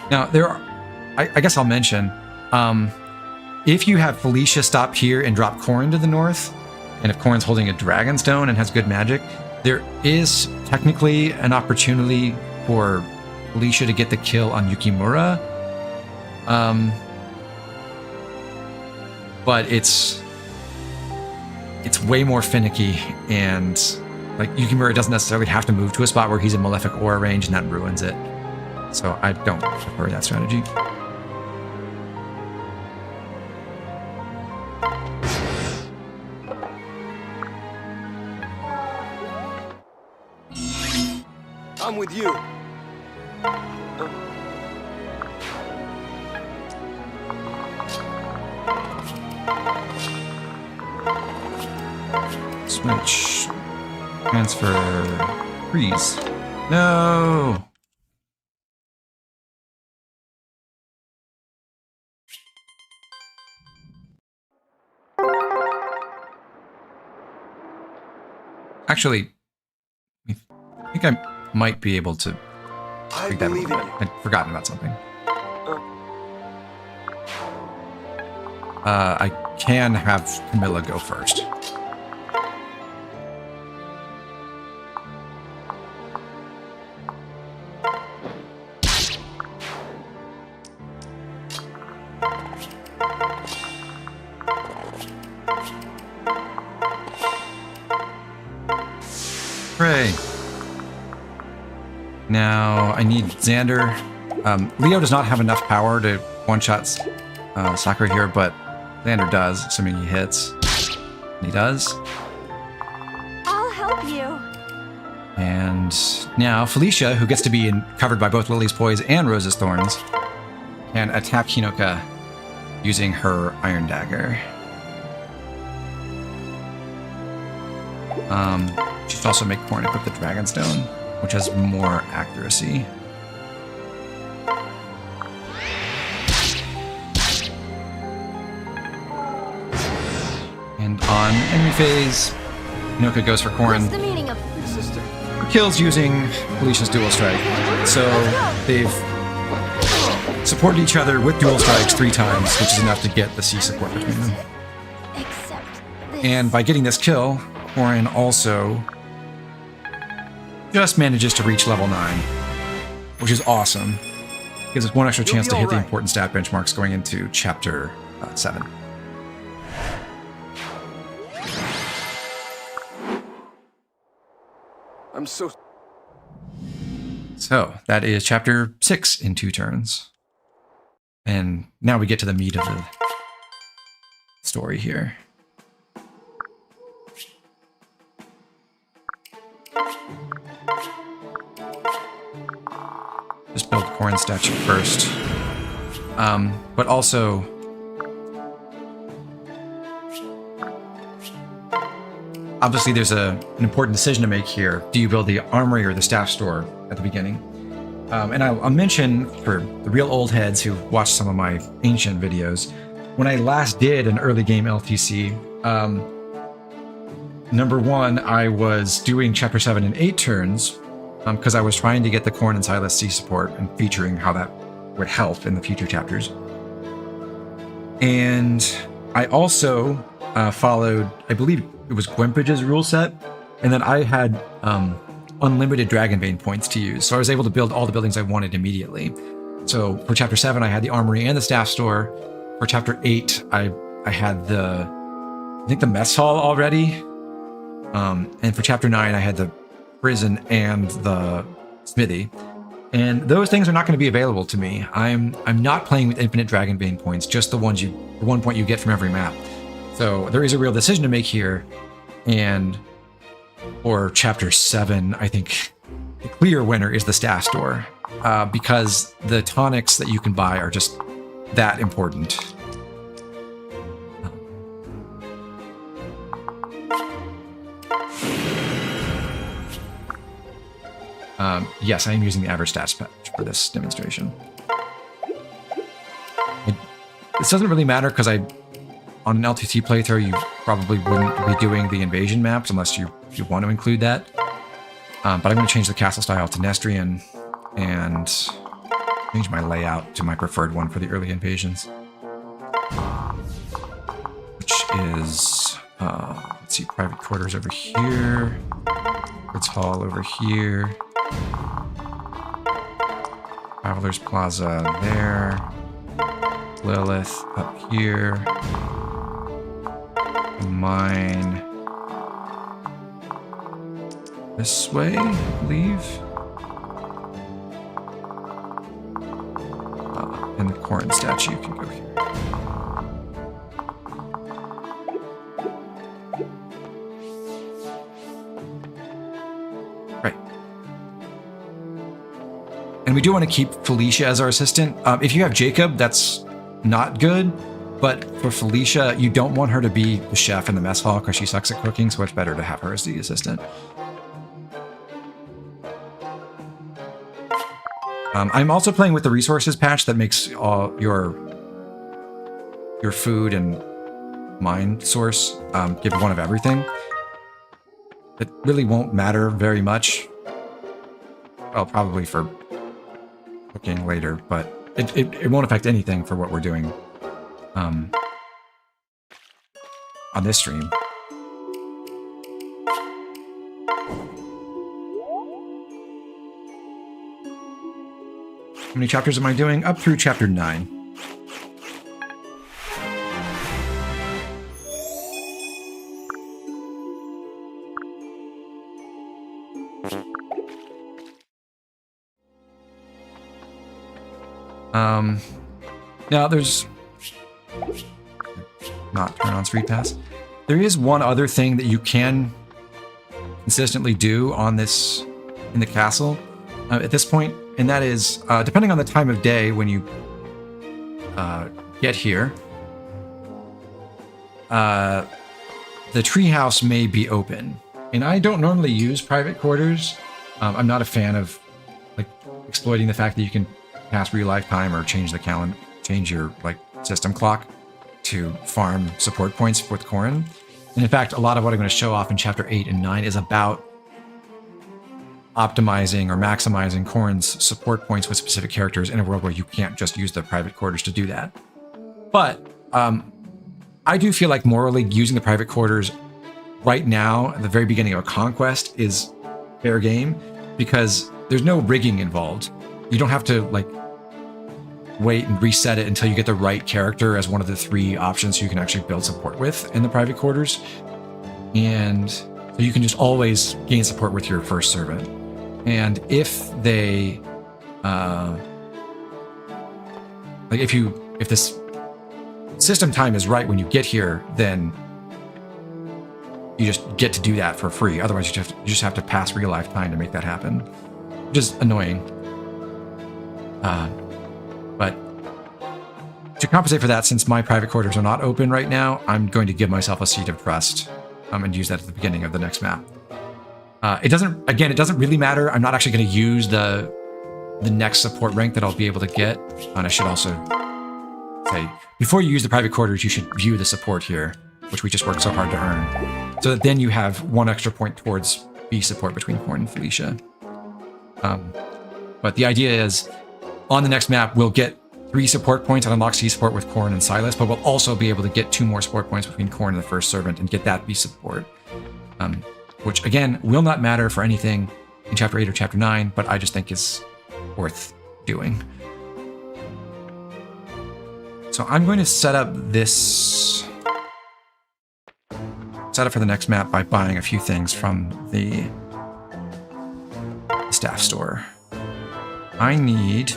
Now, there are... I guess I'll mention... if you have Felicia stop here and drop Corrin to the north, and if Corrin's holding a Dragonstone and has good magic, there is technically an opportunity for Felicia to get the kill on Yukimura. But it's way more finicky, and like Yukimura doesn't necessarily have to move to a spot where he's in Malefic Aura range, and that ruins it. So I don't prefer that strategy. I'm with you. Switch. Transfer. Freeze. No! Actually, I think might be able to I tweak that a believe little in bit. you. I'd forgotten about something. I can have Camilla go first. Hooray. Now I need Xander. Leo does not have enough power to one-shot Sakura here, but Xander does, assuming he hits. And he does. I'll help you. And now Felicia, who gets to be covered by both Lily's Poise and Rose's Thorns, can attack Hinoka using her Iron Dagger. She should also make Corrin equip the Dragonstone, which has more accuracy. And on enemy phase, Hinoka goes for Corrin. What's the meaning of Sister. Kills using Felicia's Dual Strike. So they've supported each other with Dual Strikes 3 times, which is enough to get the C support between them. except this? And by getting this kill, Corrin also just manages to reach level 9, which is awesome. Gives us 1 extra chance to hit the important stat benchmarks going into chapter 7. I'm so... So that is chapter 6 in 2 turns. And now we get to the meat of the story here. Just build Corrin's statue first. But also... obviously there's an important decision to make here. Do you build the armory or the staff store at the beginning? And I'll mention for the real old heads who watched some of my ancient videos, when I last did an early game LTC, number 1, I was doing chapter 7 in 8 turns, because I was trying to get the Corrin and Silas C support and featuring how that would help in the future chapters. And I also followed, I believe it was Gwimpage's rule set, and then I had unlimited Dragonbane points to use, so I was able to build all the buildings I wanted immediately. So for chapter 7, I had the armory and the staff store. For chapter 8, I had I think the mess hall already. And for chapter 9, I had the prison and the smithy. And those things are not going to be available to me. I'm not playing with infinite Dragonbane points, just the 1 point you get from every map. So there is a real decision to make here. And for chapter 7, I think the clear winner is the staff store, because the tonics that you can buy are just that important. Yes, I am using the average stats patch for this demonstration. This doesn't really matter because on an LTC playthrough, you probably wouldn't be doing the invasion maps unless you want to include that. But I'm going to change the castle style to Nestrian and change my layout to my preferred one for the early invasions. Which is, let's see, private quarters over here, Woods Hall over here, Traveler's Plaza there, Lilith up here, mine this way, I believe. And the Corrin statue can go here. Right. And we do want to keep Felicia as our assistant. If you have Jakob, that's not good. But for Felicia, you don't want her to be the chef in the mess hall because she sucks at cooking, so it's better to have her as the assistant. I'm also playing with the resources patch that makes all your food and mine source give 1 of everything. It really won't matter very much well, probably for cooking later, but it won't affect anything for what we're doing on this stream. How many chapters am I doing? Up through chapter 9. Now there's not turn on street pass. There is one other thing that you can consistently do on this in the castle at this point, and that is depending on the time of day when you get here, the treehouse may be open. And I don't normally use private quarters. I'm not a fan of like exploiting the fact that you can pass real life time or change the calendar, change your like system clock to farm support points with Corrin. And in fact, a lot of what I'm going to show off in chapter 8 and 9 is about optimizing or maximizing Corrin's support points with specific characters in a world where you can't just use the private quarters to do that. But I do feel like morally using the private quarters right now at the very beginning of a conquest is fair game because there's no rigging involved. You don't have to like wait and reset it until you get the right character as one of the 3 options you can actually build support with in the private quarters. And so you can just always gain support with your first servant. And if they like if this system time is right when you get here, then you just get to do that for free. Otherwise you just have to pass real life time to make that happen, which is annoying. But to compensate for that, since my private quarters are not open right now, I'm going to give myself a seat of trust and use that at the beginning of the next map. It doesn't really matter. I'm not actually going to use the next support rank that I'll be able to get. And I should also say, before you use the private quarters, you should view the support here, which we just worked so hard to earn. So that then you have 1 extra point towards B support between Corrin and Felicia. But the idea is, on the next map, we'll get 3 support points and unlock C support with Corrin and Silas, but we'll also be able to get 2 more support points between Corrin and the first servant and get that B support. Which, again, will not matter for anything in Chapter 8 or Chapter 9, but I just think is worth doing. So I'm going to set up for the next map by buying a few things from the staff store. I need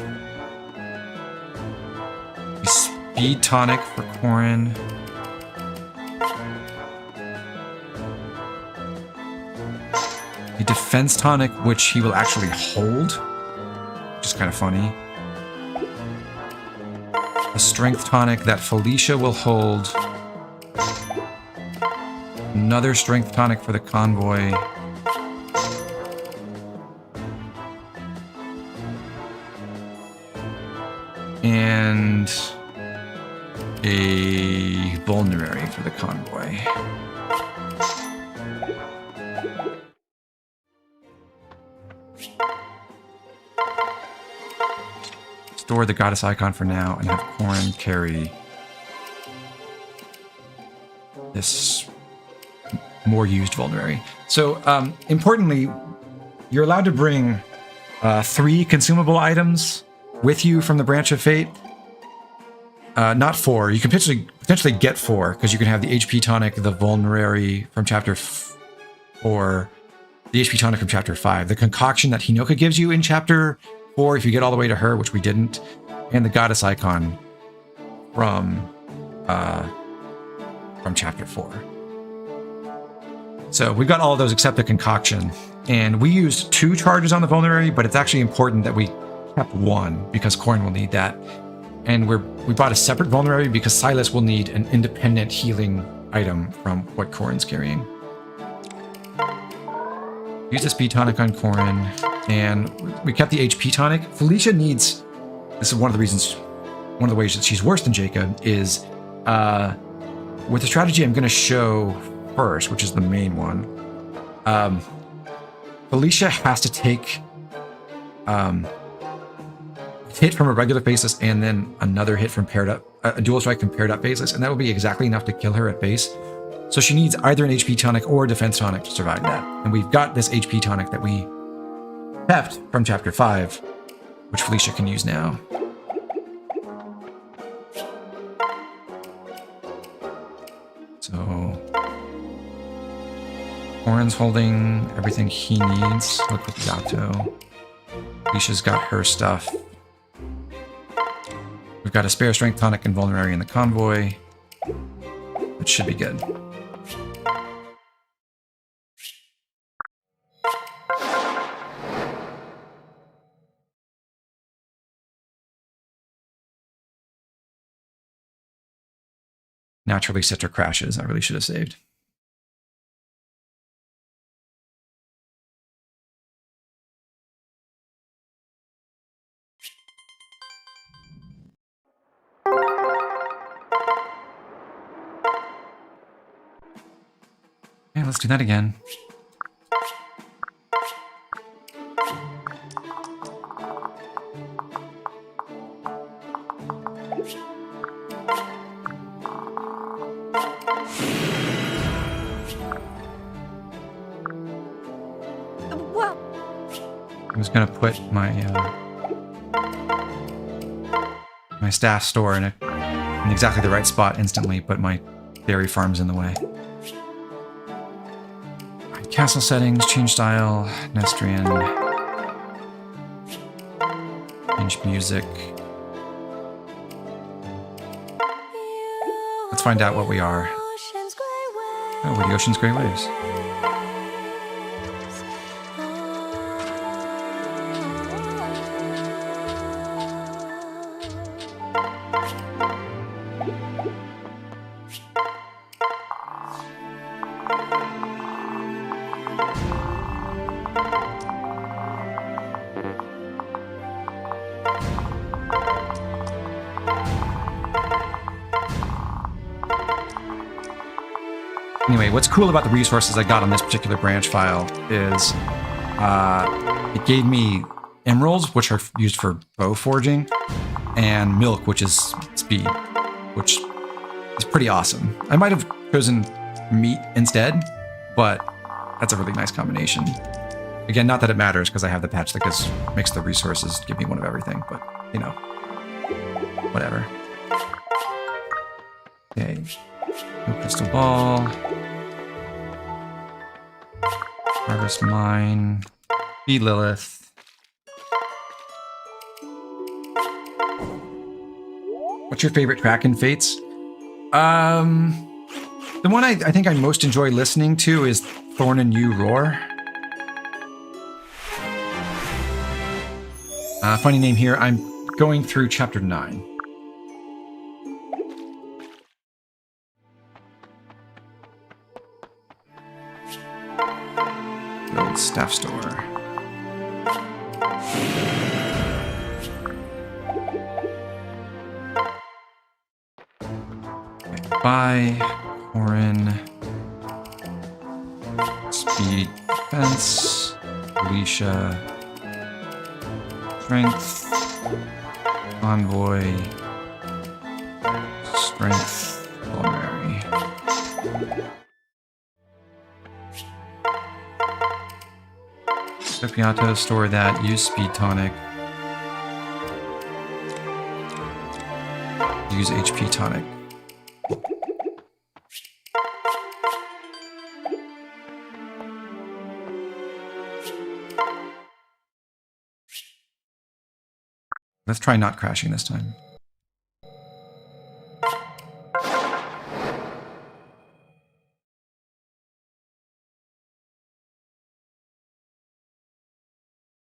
a speed tonic for Corrin. A defense tonic, which he will actually hold, which is kind of funny. A strength tonic that Felicia will hold. Another strength tonic for the convoy. And a vulnerary for the convoy. Store the goddess icon for now and have Corrin carry this more used vulnerary. So importantly, you're allowed to bring 3 consumable items with you from the Branch of Fate. Not 4. You can potentially get 4 because you can have the HP tonic, the vulnerary from chapter 4, the HP tonic from chapter 5, the concoction that Hinoka gives you in chapter 4 if you get all the way to her, which we didn't, and the goddess icon from chapter 4. So we've got all of those except the concoction, and we used 2 charges on the vulnerary, but it's actually important that we kept 1 because Corrin will need that. And we bought a separate vulnerary because Silas will need an independent healing item from what Corrin's carrying. Use the speed tonic on Corrin, and we kept the HP tonic. Felicia needs, this is one of the ways that she's worse than Jacob, is with the strategy I'm going to show first, which is the main one. Felicia has to take hit from a regular basis and then another hit from paired up, a dual strike from paired up basis, and that will be exactly enough to kill her at base. So she needs either an HP tonic or a defense tonic to survive that. And we've got this HP tonic that we kept from Chapter 5, which Felicia can use now. So Corrin's holding everything he needs. Look with Yato. Felicia's got her stuff. We've got a spare strength tonic and vulnerary in the convoy. It should be good. Naturally, Citra crashes. I really should have saved. Yeah, let's do that again. I was gonna put my my staff store in exactly the right spot instantly, but my dairy farm's in the way. Right, castle settings, change style, Nestrian, change music. Let's find out what we are. Oh, we're the ocean's gray waves. Anyway, what's cool about the resources I got on this particular branch file is it gave me emeralds, which are used for bow forging, and milk, which is speed, which is pretty awesome. I might have chosen meat instead, but that's a really nice combination. Again, not that it matters because I have the patch that makes the resources give me one of everything, but you know, whatever. Okay, no crystal ball. Harvest mine. Be Lilith. What's your favorite track in Fates? The one I think I most enjoy listening to is Thorn and You Roar. Funny name here. I'm going through chapter 9. Build staff store. Okay, buy Corrin. Speed defense. Felicia. Strength. Envoy. Strength. Vulnerary. Yato, store that, use speed tonic. Use HP tonic. Let's try not crashing this time.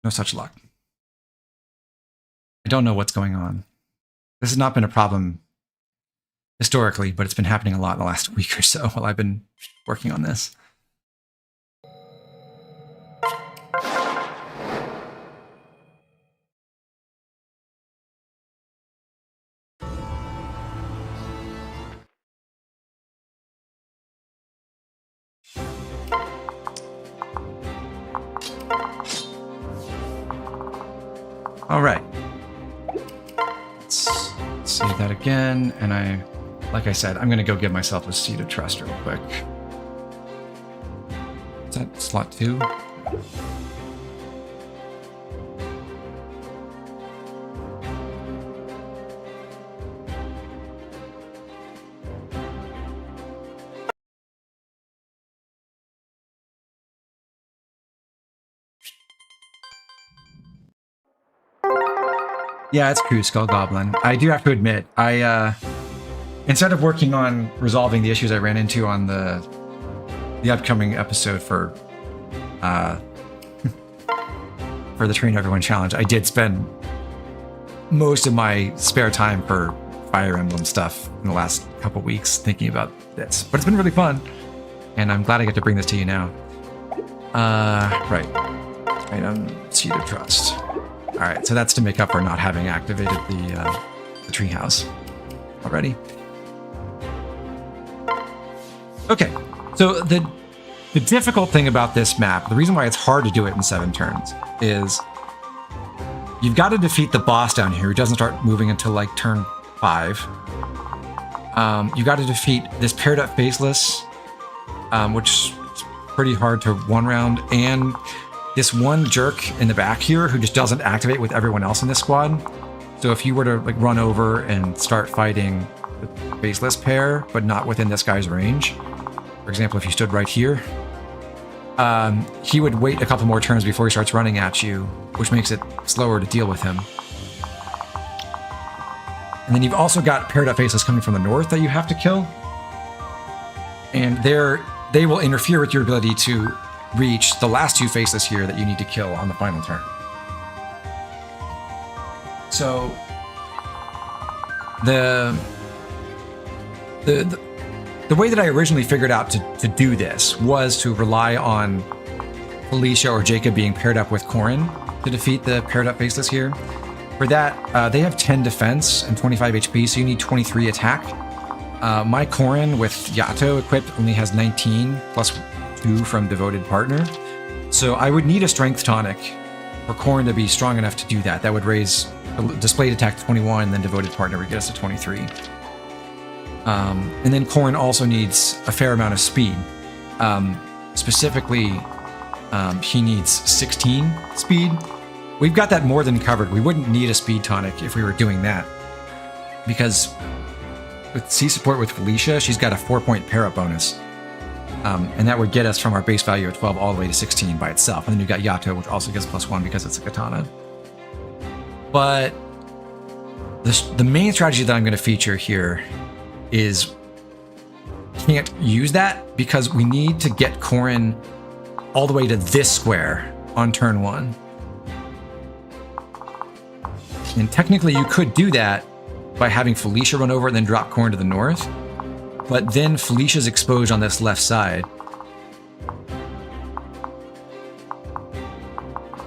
No such luck. I don't know what's going on. This has not been a problem historically, but it's been happening a lot in the last week or so while I've been working on this. All right. Let's save that again. And like I said, I'm going to go give myself a seat of trust real quick. Is that slot 2? Yeah, it's Crew Skull Goblin. I do have to admit, instead of working on resolving the issues I ran into on the upcoming episode for the Train Everyone Challenge, I did spend most of my spare time for Fire Emblem stuff in the last couple weeks thinking about this. But it's been really fun, and I'm glad I get to bring this to you now. Right. Item, Seat of Trust. All right, so that's to make up for not having activated the treehouse already. Okay, so the difficult thing about this map, the reason why it's hard to do it in 7 turns, is you've got to defeat the boss down here who doesn't start moving until like turn 5. You got to defeat this paired up faceless, which is pretty hard to one round, and this one jerk in the back here who just doesn't activate with everyone else in this squad. So if you were to like run over and start fighting the faceless pair, but not within this guy's range, for example, if you stood right here, he would wait a couple more turns before he starts running at you, which makes it slower to deal with him. And then you've also got paired up faceless coming from the north that you have to kill. And they will interfere with your ability to reach the last 2 faceless here that you need to kill on the final turn. So the way that I originally figured out to do this was to rely on Felicia or Jakob being paired up with Corrin to defeat the paired up faceless here. For that, they have 10 defense and 25 HP, so you need 23 attack. My Corrin with Yato equipped only has 19 plus 2 from Devoted Partner. So I would need a Strength Tonic for Corrin to be strong enough to do that. That would raise displayed attack to 21, and then Devoted Partner would get us to 23. And then Corrin also needs a fair amount of speed. Specifically, he needs 16 speed. We've got that more than covered. We wouldn't need a speed tonic if we were doing that, because with C support with Felicia, she's got a 4-point para bonus. And that would get us from our base value of 12 all the way to 16 by itself. And then you've got Yato, which also gets +1 because it's a katana. But the main strategy that I'm going to feature here is can't use that because we need to get Corrin all the way to this square on turn 1. And technically you could do that by having Felicia run over and then drop Corrin to the north. But then Felicia's exposed on this left side.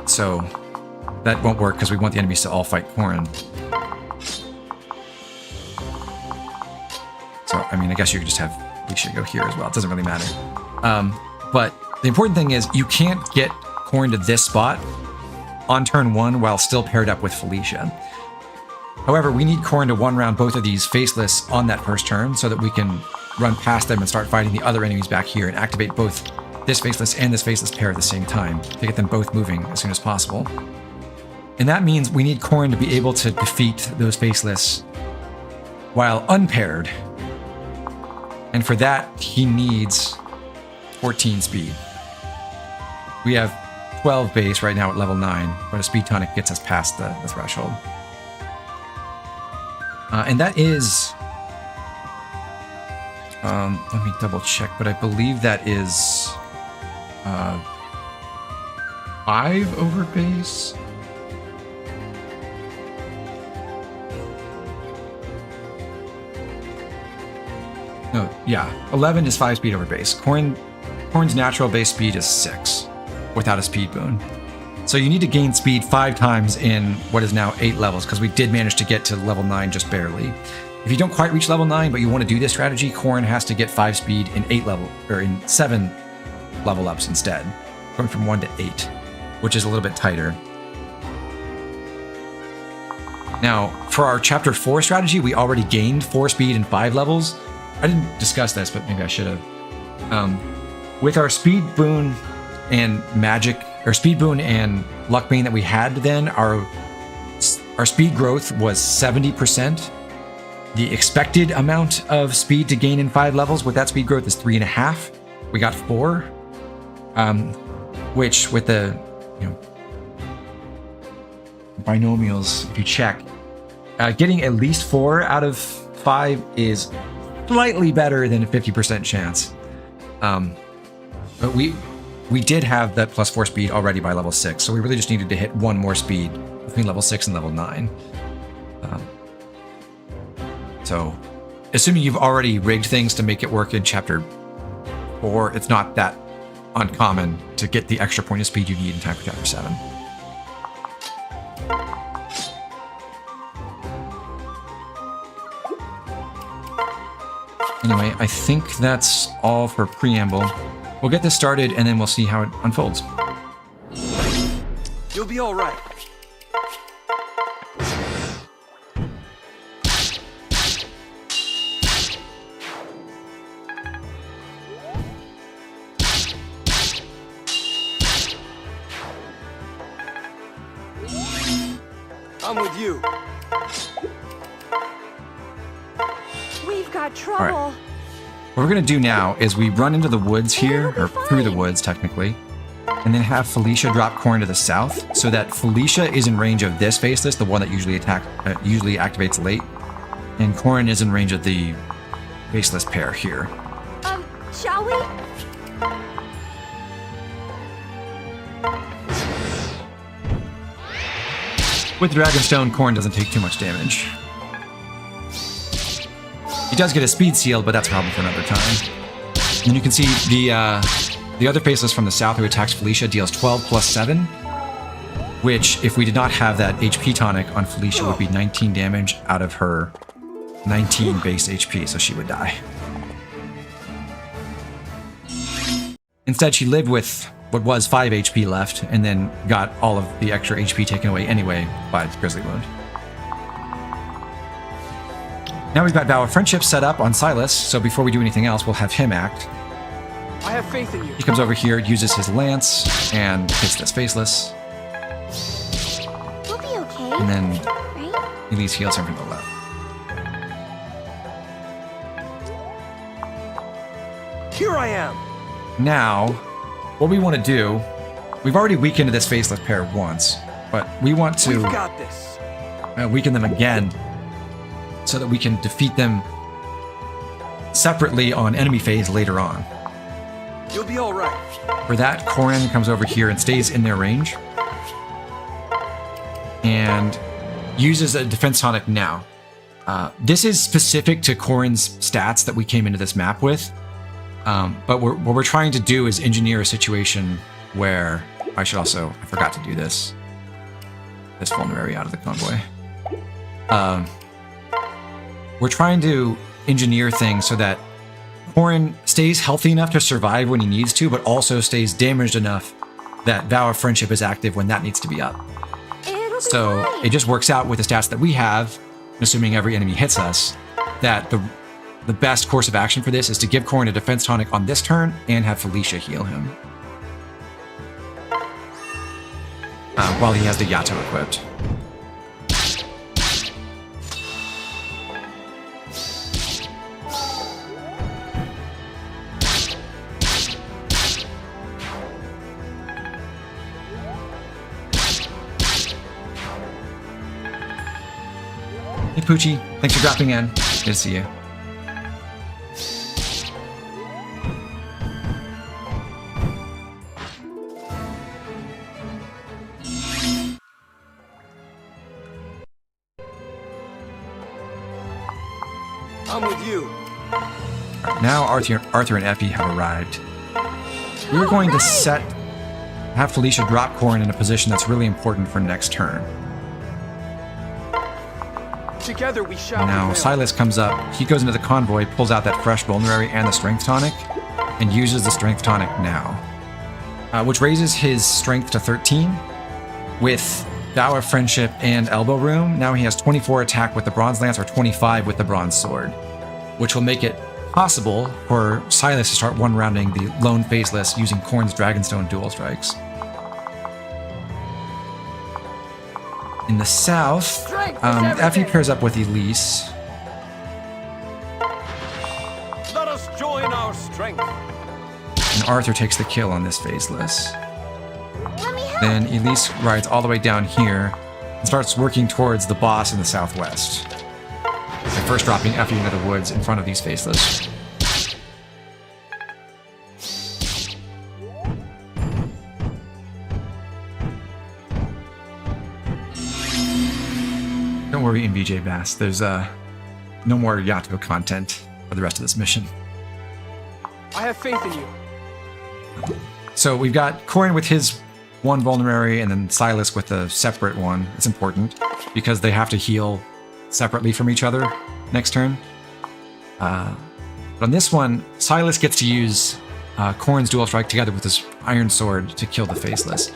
So that won't work because we want the enemies to all fight Corrin. So, I mean, I guess you could just have Felicia go here as well. It doesn't really matter. But the important thing is you can't get Corrin to this spot on turn 1 while still paired up with Felicia. However, we need Corrin to one round both of these faceless on that first turn so that we can run past them and start fighting the other enemies back here and activate both this faceless and this faceless pair at the same time to get them both moving as soon as possible. And that means we need Corrin to be able to defeat those faceless while unpaired. And for that, he needs 14 speed. We have 12 base right now at level 9, but a speed tonic gets us past the threshold. And that is, let me double check, but I believe that is 5 over base. No, yeah, 11 is 5 speed over base. Corrin's natural base speed is 6 without a speed boon. So you need to gain speed 5 times in what is now 8 levels, because we did manage to get to level 9 just barely. If you don't quite reach level 9, but you want to do this strategy, Corrin has to get 5 speed in 7 level ups instead, going from 1 to 8, which is a little bit tighter. Now, for our Chapter 4 strategy, we already gained 4 speed and 5 levels. I didn't discuss this, but maybe I should have. With our speed boon and magic, or speed boon and luck bane that we had then, our speed growth was 70%. The expected amount of speed to gain in 5 levels with that speed growth is 3.5. We got 4, which with the binomials, if you check, getting at least 4 out of 5 is slightly better than a 50% chance. But we did have that +4 speed already by level 6, so we really just needed to hit 1 more speed between level 6 and level 9. So, assuming you've already rigged things to make it work in Chapter 4, it's not that uncommon to get the extra point of speed you need in time for Chapter 7. Anyway, I think that's all for preamble. We'll get this started and then we'll see how it unfolds. You'll be all right. I'm with you. We've got trouble. All right. What we're going to do now is we run into the woods here, or through the woods technically, and then have Felicia drop Corrin to the south so that Felicia is in range of this faceless, the one that usually activates late, and Corrin is in range of the faceless pair here. Shall we? With Dragonstone, Corrin doesn't take too much damage. He does get a speed seal, but that's a problem for another time. And you can see the other faceless from the south who attacks Felicia deals 12 plus 7, which, if we did not have that HP tonic on Felicia, would be 19 damage out of her 19 base HP, so she would die. Instead, she lived with what was 5 HP left, and then got all of the extra HP taken away anyway by the Grizzly Wound. Now we've got Vow of Friendship set up on Silas, so before we do anything else, we'll have him act. I have faith in you. He comes over here, uses his lance, and hits this faceless. We'll be okay. And then right? he leaves heals him from the left. Here I am. Now, what we want to do, we've already weakened this faceless pair once, but we want to We've got this. weaken them again so that we can defeat them separately on enemy phase later on. You'll be all right. For that, Corrin comes over here and stays in their range and uses a defense tonic now. This is specific to Corrin's stats that we came into this map with, but what we're trying to do is engineer a situation where I forgot to do this vulnerary out of the convoy. We're trying to engineer things so that Corrin stays healthy enough to survive when he needs to, but also stays damaged enough that Vow of Friendship is active when that needs to be up. It'll be So fine. it just works out with the stats that we have, assuming every enemy hits us, that the best course of action for this is to give Corrin a defense tonic on this turn and have Felicia heal him. While he has the Yato equipped. Hey Poochie, thanks for dropping in. Good to see you. I'm with you. Now Arthur and Effie have arrived. We're going to have Felicia drop Corrin in a position that's really important for next turn. Together we shall Now prevail. Silas comes up, he goes into the convoy, pulls out that fresh vulnerary and the strength tonic, and uses the strength tonic now. Which raises his strength to 13, with Vow of Friendship and Elbow Room. Now he has 24 attack with the Bronze Lance or 25 with the Bronze Sword, which will make it possible for Silas to start one-rounding the Lone Faceless using Corrin's Dragonstone dual strikes. In the south, Effie pairs up with Elise. Let us join our strength. And Arthur takes the kill on this Faceless. Let me help. Then Elise rides all the way down here and starts working towards the boss in the southwest. By first dropping Effie into the woods in front of these Faceless. Don't worry, MVJ Bass. There's no more Yato content for the rest of this mission. I have faith in you. So we've got Corrin with his one vulnerary and then Silas with a separate one. It's important because they have to heal separately from each other next turn. But on this one, Silas gets to use Corrin's dual strike together with his iron sword to kill the Faceless.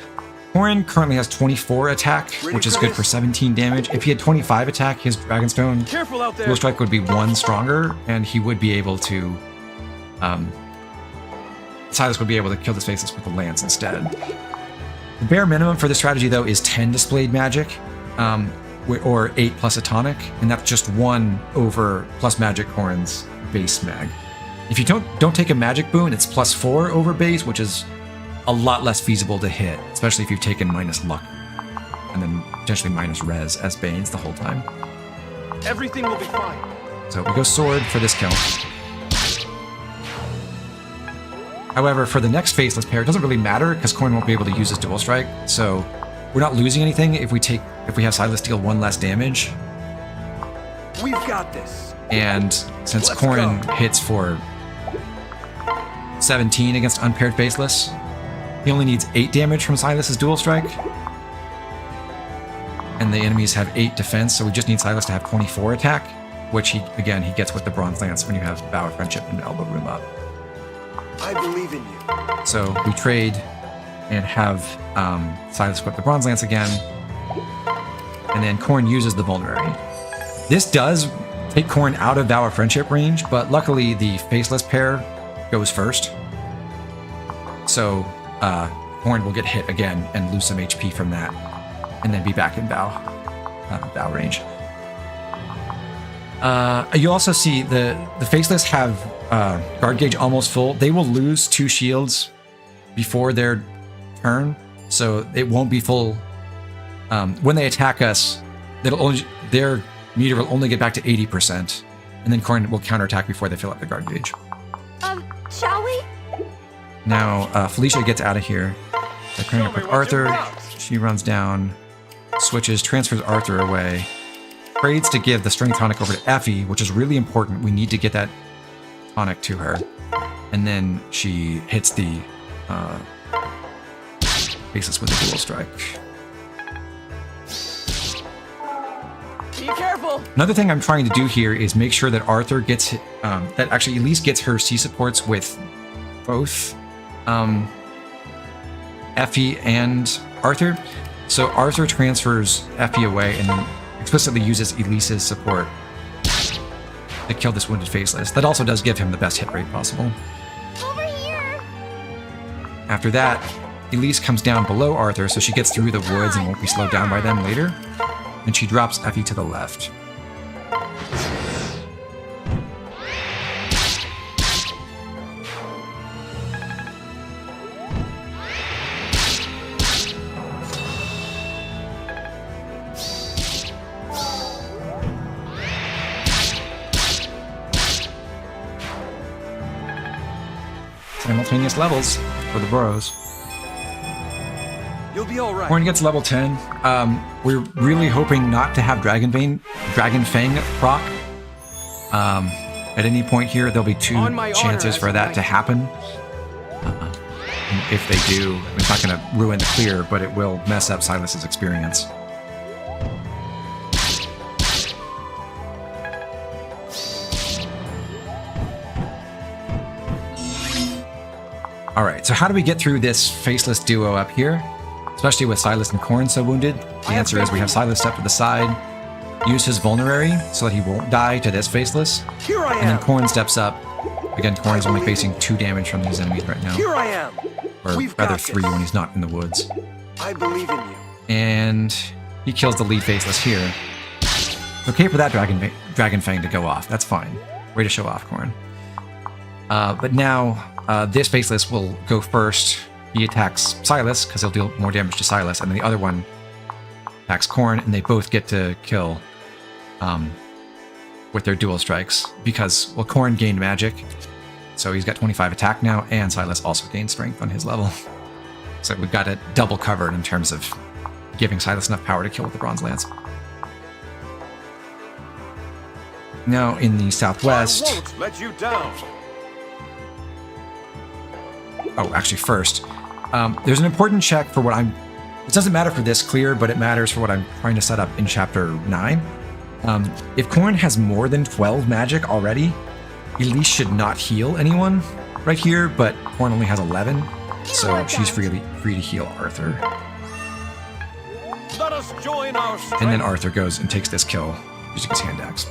Corrin currently has 24 attack, which is good for 17 damage. If he had 25 attack, his Dragonstone Careful out there. dual strike would be 1 stronger, and he would be able to... Silas would be able to kill this Faceless with a lance instead. The bare minimum for this strategy, though, is 10 displayed magic, or 8 plus a tonic, and that's just 1 over plus magic Corrin's base mag. If you don't take a magic boon, it's plus 4 over base, which is a lot less feasible to hit, especially if you've taken minus luck, and then potentially minus res as Banes the whole time. Everything will be fine. So we go sword for this kill. However, for the next Faceless pair, it doesn't really matter because Corrin won't be able to use his dual strike, so we're not losing anything if we have Silas deal 1 less damage. We've got this. And since Let's Corrin go. hits for 17 against unpaired Faceless, he only needs 8 damage from Silas's dual strike. And the enemies have 8 defense, so we just need Silas to have 24 attack, which he gets with the Bronze Lance when you have Vow of Friendship and Elbow Room up. I believe in you. So we trade and have Silas equip the Bronze Lance again. And then Corrin uses the Vulnerary. This does take Corrin out of Vow of Friendship range, but luckily the Faceless pair goes first. So Corrin will get hit again and lose some HP from that, and then be back in Vow range. You also see the Faceless have guard gauge almost full. They will lose 2 shields before their turn, so it won't be full. When they attack us, their meter will only get back to 80%, and then Corrin will counterattack before they fill up the guard gauge. Shall we? Now, Felicia gets out of here. They're pairing up with Arthur. She runs down, switches, transfers Arthur away, trades to give the strength tonic over to Effie, which is really important. We need to get that tonic to her. And then she hits the Faceless with a dual strike. Be careful. Another thing I'm trying to do here is make sure that Arthur gets, that actually Elise gets her C supports with both Effie and Arthur. So Arthur transfers Effie away and then explicitly uses Elise's support to kill this wounded Faceless. That also does give him the best hit rate possible. Over here. After that, Elise comes down below Arthur, so she gets through the woods and won't be slowed down by them later. And she drops Effie to the left. Simultaneous levels for the bros. You'll be all right. Corrin gets level 10. We're really hoping not to have Dragon Fang proc. At any point here, there'll be 2 On my honor chances as for a that knight. to happen. And if they do, it's not going to ruin the clear, but it will mess up Silas's experience. All right, so how do we get through this Faceless duo up here? So especially with Silas and Corrin so wounded. The answer is we have Silas step to the side, use his vulnerary so that he won't die to this faceless, Here I am. and then Corrin steps up. Again, Corrin's only facing 2 damage from these enemies right now, Here I am. or We've rather got 3 this. when he's not in the woods. I believe in you. And he kills the lead faceless here. It's okay for that Dragon Fang to go off. That's fine. Way to show off, Corrin. But now, this faceless will go first. He attacks Silas, because he'll deal more damage to Silas, and then the other one attacks Corrin, and they both get to kill with their dual strikes. Because, well, Corrin gained magic, so he's got 25 attack now, and Silas also gained strength on his level. So we've got it double covered in terms of giving Silas enough power to kill with the Bronze Lance. Now in the southwest... I won't let you down. Oh, actually first, there's an important check for what I'm... It doesn't matter for this clear, but it matters for what I'm trying to set up in Chapter 9. If Corrin has more than 12 magic already, Elise should not heal anyone right here, but Corrin only has 11, so she's free to heal Arthur. Let us join our strength. And then Arthur goes and takes this kill using his hand axe.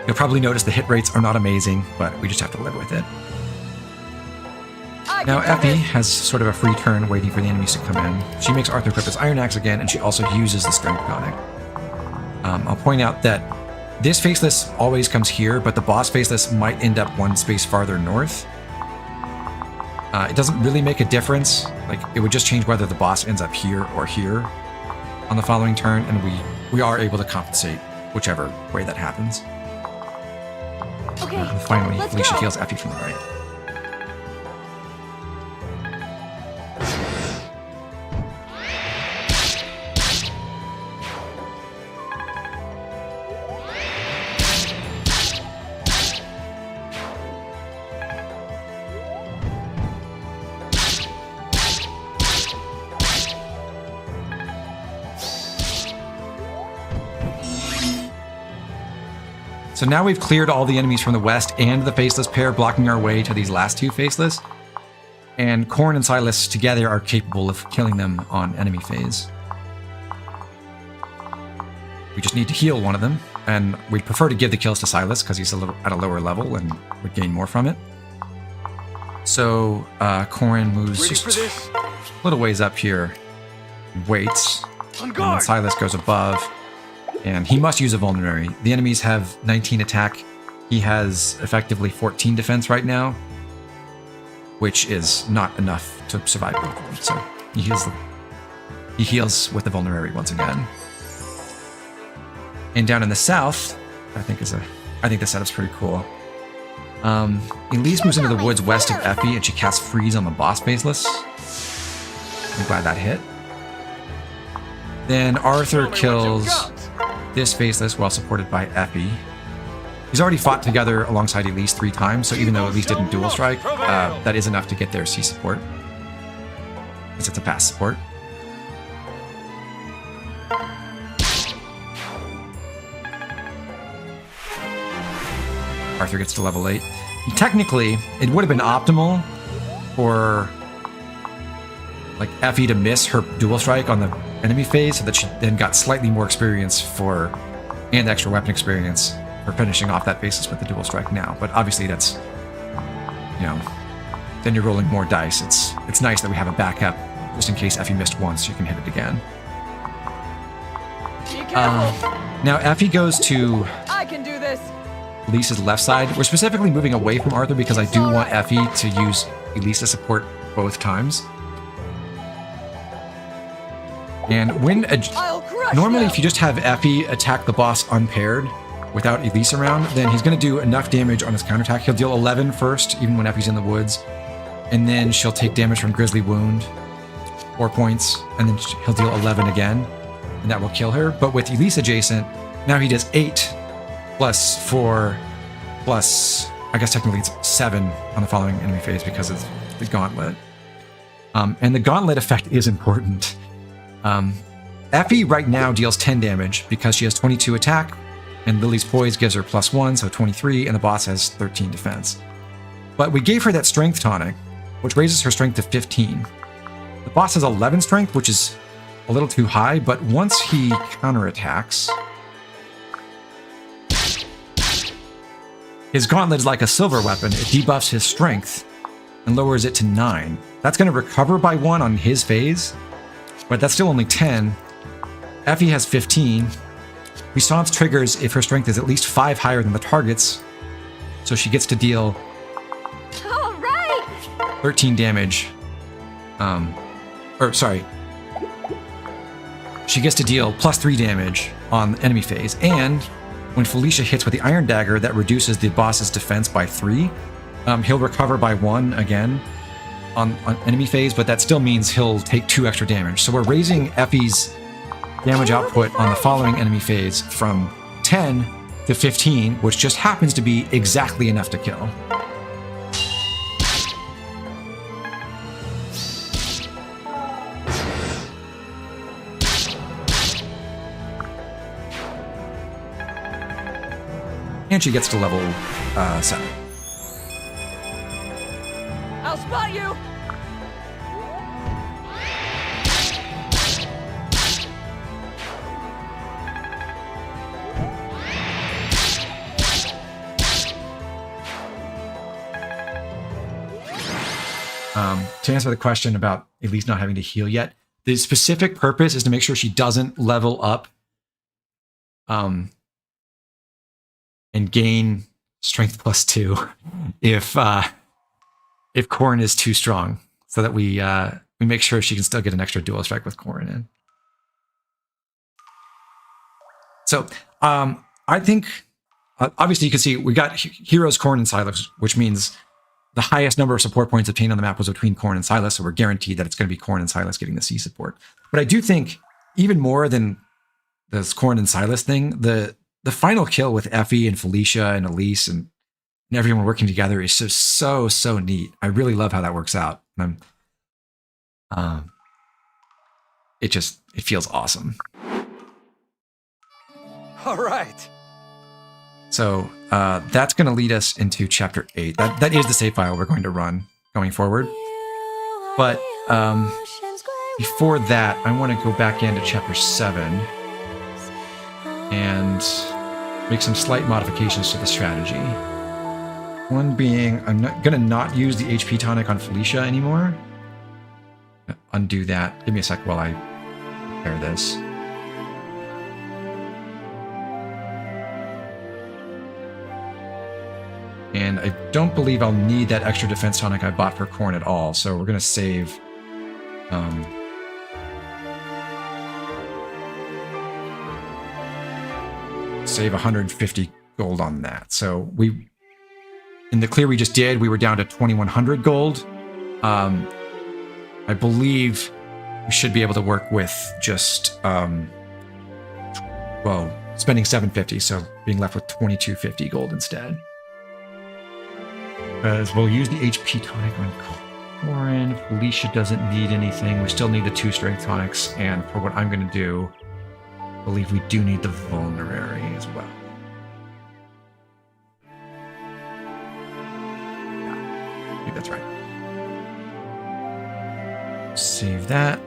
You'll probably notice the hit rates are not amazing, but we just have to live with it. Now Effie has sort of a free turn waiting for the enemies to come in. She makes Arthur equip his Iron Axe again, and she also uses the Strength Tonic. I'll point out that this Faceless always comes here, but the boss Faceless might end up one space farther north. It doesn't really make a difference. Like, it would just change whether the boss ends up here or here on the following turn, and we are able to compensate whichever way that happens. Okay, And finally, let's Felicia go. heals Effie from the right. So now we've cleared all the enemies from the west and the Faceless pair, blocking our way to these last 2 Faceless. And Corrin and Silas together are capable of killing them on enemy phase. We just need to heal one of them, and we'd prefer to give the kills to Silas because he's at a lower level and would gain more from it. So Corrin moves Ready just for this? a little ways up here and waits. On And then guard. Silas goes above, and he must use a vulnerary. The enemies have 19 attack. He has effectively 14 defense right now, which is not enough to survive both of them. So he heals with the vulnerary once again. And down in the south, I think the setup's pretty cool. Elise moves into the woods west of Effie, and she casts Freeze on the boss Faceless. I'm glad that hit. Then Arthur kills this Faceless while supported by Effie. He's already fought together alongside Elise 3 times, so even though Elise didn't dual strike, that is enough to get their C support, because it's a pass support. Arthur gets to level 8. Technically, it would have been optimal for like Effie to miss her dual strike on the enemy phase so that she then got slightly more experience and extra weapon experience for finishing off that basis with the dual strike now. But obviously that's, then you're rolling more dice. It's nice that we have a backup just in case Effie missed once, you can hit it again. Be careful. Now Effie goes to I can do this. Elise's left side. We're specifically moving away from Arthur because I do want Effie to use Elise to support both times. And when I'll crush normally them. if you just have Effie attack the boss unpaired without Elise around, then he's going to do enough damage on his counterattack. He'll deal 11 first, even when Effie's in the woods. And then she'll take damage from Grisly Wound, 4 points, and then he'll deal 11 again, and that will kill her. But with Elise adjacent, now he does 8 plus 4 plus, I guess technically it's 7 on the following enemy phase because of the gauntlet. And the gauntlet effect is important. Effie right now deals 10 damage because she has 22 attack, and Lily's Poise gives her +1, so 23, and the boss has 13 defense. But we gave her that Strength Tonic, which raises her strength to 15. The boss has 11 strength, which is a little too high, but once he counterattacks, his gauntlet is like a silver weapon. It debuffs his strength and lowers it to 9. That's going to recover by 1 on his phase, but that's still only 10. Effie has 15. Response triggers if her strength is at least 5 higher than the target's, so she gets to deal All right. 13 damage. She gets to deal plus 3 damage on enemy phase, and when Felicia hits with the Iron Dagger, that reduces the boss's defense by 3. He'll recover by 1 again on enemy phase, but that still means he'll take 2 extra damage. So we're raising Effie's damage output on the following enemy phase from 10 to 15, which just happens to be exactly enough to kill. And she gets to level 7. I'll spot you! To answer the question about Elise not having to heal yet, the specific purpose is to make sure she doesn't level up and gain strength plus 2 if Corrin is too strong, so that we make sure she can still get an extra dual strike with Corrin in. So I think obviously you can see we got heroes Corrin and Silas, which means the highest number of support points obtained on the map was between Corrin and Silas, so we're guaranteed that it's going to be Corrin and Silas getting the C support. But I do think even more than this Corrin and Silas thing, the final kill with Effie and Felicia and Elise and everyone working together is so neat. I really love how that works out. It feels awesome. All right. So that's going to lead us into chapter 8. That is the save file we're going to run going forward. But before that, I want to go back into chapter 7 and make some slight modifications to the strategy. One being, I'm not going to not use the HP tonic on Felicia anymore. Undo that. Give me a sec while I prepare this. And I don't believe I'll need that extra defense tonic I bought for Corrin at all, so we're going to save... save 150 gold on that. So in the clear we just did, we were down to 2,100 gold. I believe we should be able to work with just, spending 750, so being left with 2,250 gold instead. Because we'll use the HP tonic on Corrin. Felicia doesn't need anything. We still need the 2 strength tonics, and for what I'm going to do, I believe we do need the vulnerary as well. I think that's right. Save that,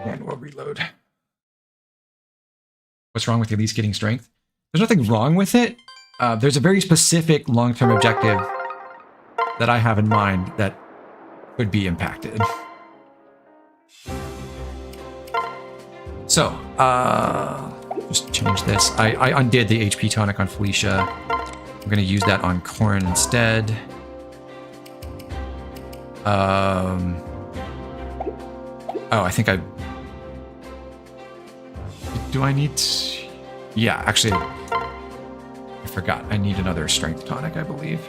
and we'll reload. What's wrong with Elise getting strength? There's nothing wrong with it. There's a very specific long-term objective that I have in mind that could be impacted. So, just change this. I undid the HP tonic on Felicia. I'm going to use that on Corrin instead. I think do I need... Yeah, actually, I forgot. I need another strength tonic, I believe.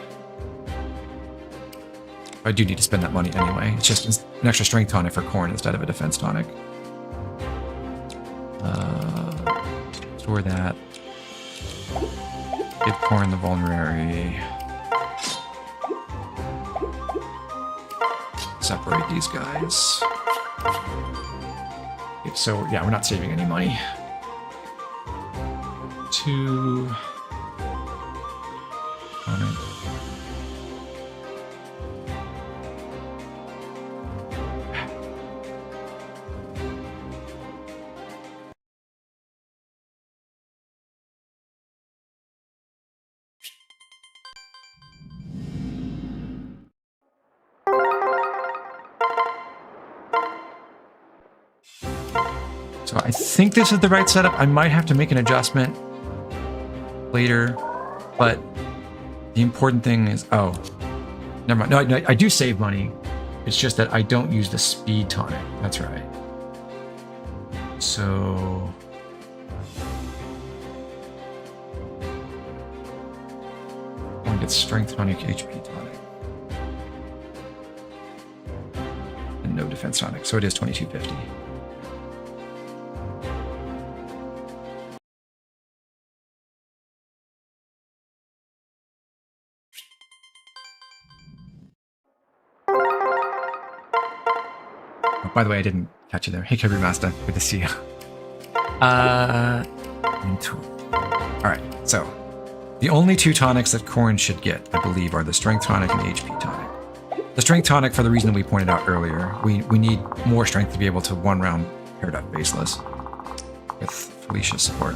I do need to spend that money anyway. It's just an extra strength tonic for Corrin instead of a defense tonic. Store that. Give Corrin the vulnerary. Separate these guys. Okay, so, yeah, we're not saving any money. 2... So I think this is the right setup. I might have to make an adjustment later, but the important thing is, oh, never mind. No, I do save money. It's just that I don't use the speed tonic. That's right. So I want to get strength tonic, HP tonic, and no defense tonic. So it is 2250. Oh, by the way, I didn't catch you there. Hey, Kirby Master, good to see you. All right, so the only two tonics that Corrin should get, I believe, are the strength tonic and the HP tonic. The strength tonic, for the reason that we pointed out earlier, we need more strength to be able to one round paired up faceless with Felicia's support.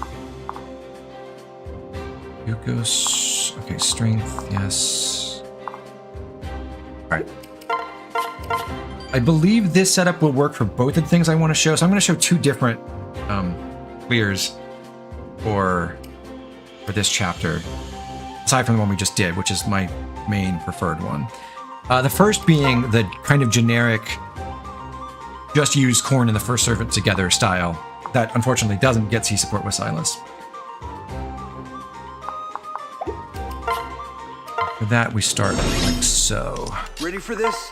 Yukos, okay, strength, yes. All right. I believe this setup will work for both of the things I want to show. So I'm going to show two different clears for this chapter, aside from the one we just did, which is my main preferred one. The first being the kind of generic, just use Corrin and the First Servant together style that unfortunately doesn't get C support with Silas. For that, we start like so. Ready for this?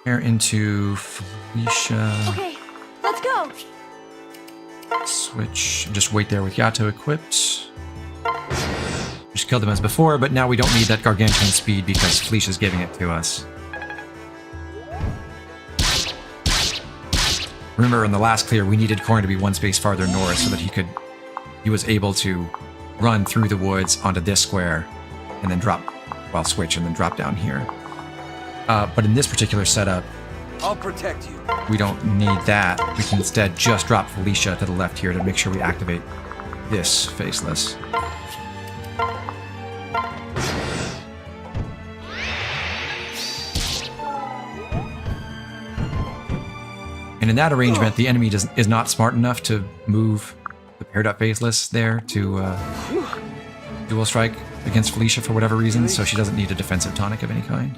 Pair into Felicia. Okay, let's go. Switch. Just wait there with Yato equipped. Just killed him as before, but now we don't need that gargantuan speed because Felicia's giving it to us. Remember, in the last clear, we needed Corrin to be one space farther north so that he was able to run through the woods onto this square and then drop, well, switch and then drop down here. But in this particular setup, I'll protect you. we don't need that. We can instead just drop Felicia to the left here to make sure we activate this faceless. And in that arrangement, the enemy is not smart enough to move the paired up faceless there to dual strike against Felicia for whatever reason, so she doesn't need a defensive tonic of any kind.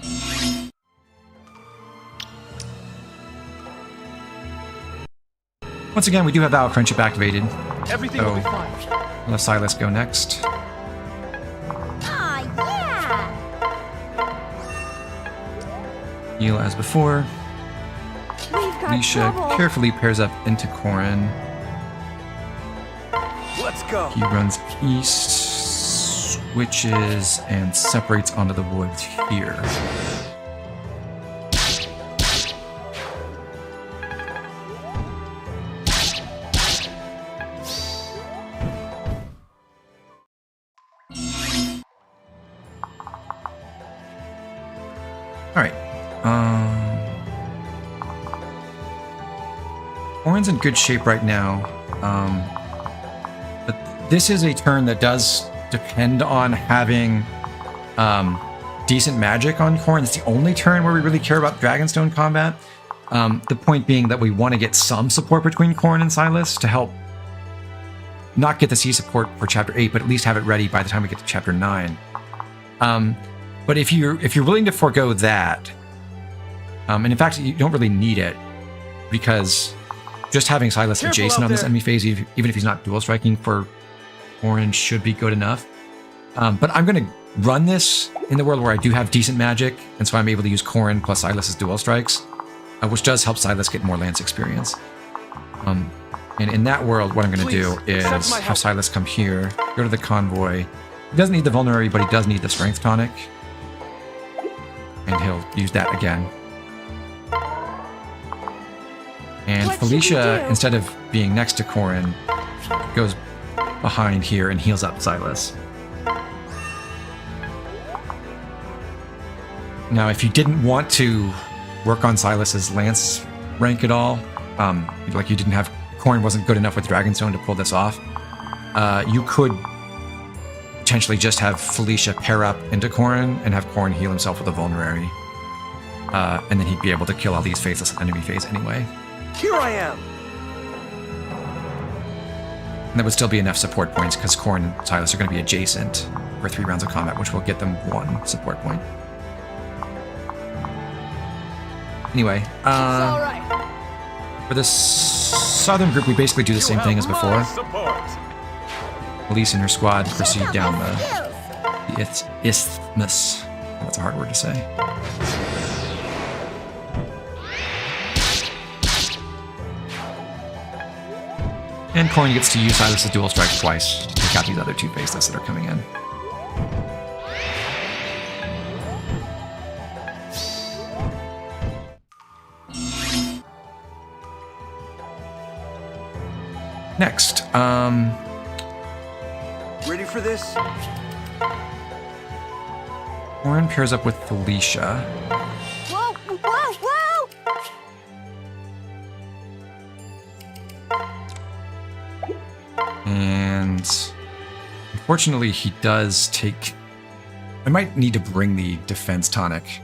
Once again, we do have Vow of Friendship activated. Everything So will be fine. we'll have Silas go next. Ah, yeah. Heal as before. We've got Felicia trouble. carefully pairs up into Corrin. Let's go. He runs east, switches, and separates onto the woods here. Alright. Corrin's in good shape right now. But this is a turn that does depend on having decent magic on Corrin. It's the only turn where we really care about Dragonstone combat. The point being that we want to get some support between Corrin and Silas to help not get the C support for Chapter 8, but at least have it ready by the time we get to Chapter 9. But if you're willing to forego that, and in fact you don't really need it, because just having Silas Careful adjacent out on this there. enemy phase, even if he's not dual striking for Corrin, should be good enough. But I'm going to run this in the world where I do have decent magic, and so I'm able to use Corrin plus Silas's dual strikes, which does help Silas get more lance experience. And in that world, what I'm going to do Please, accept is my have help. Silas come here, go to the convoy. He doesn't need the vulnerability, but he does need the strength tonic. And he'll use that again. And What should we Felicia, do? instead of being next to Corrin, goes behind here and heals up Silas. Now, if you didn't want to work on Silas's lance rank at all, like you didn't have, Corrin wasn't good enough with Dragonstone to pull this off, you could potentially just have Felicia pair up into Corrin and have Corrin heal himself with a vulnerary. And then he'd be able to kill all these faceless enemy phase anyway. Here I am. And that would still be enough support points because Corrin and Silas are going to be adjacent for 3 rounds of combat, which will get them 1 support point. Anyway, It's all right. for this southern group, we basically do the same thing as before. Felicia and her squad proceed down the isthmus. That's a hard word to say. And Corrin gets to use Silas' dual strike twice to take out these other 2 faceless that are coming in. Next, Ready for this? Corrin pairs up with Felicia. Whoa, whoa, whoa! And unfortunately, he does take... I might need to bring the defense tonic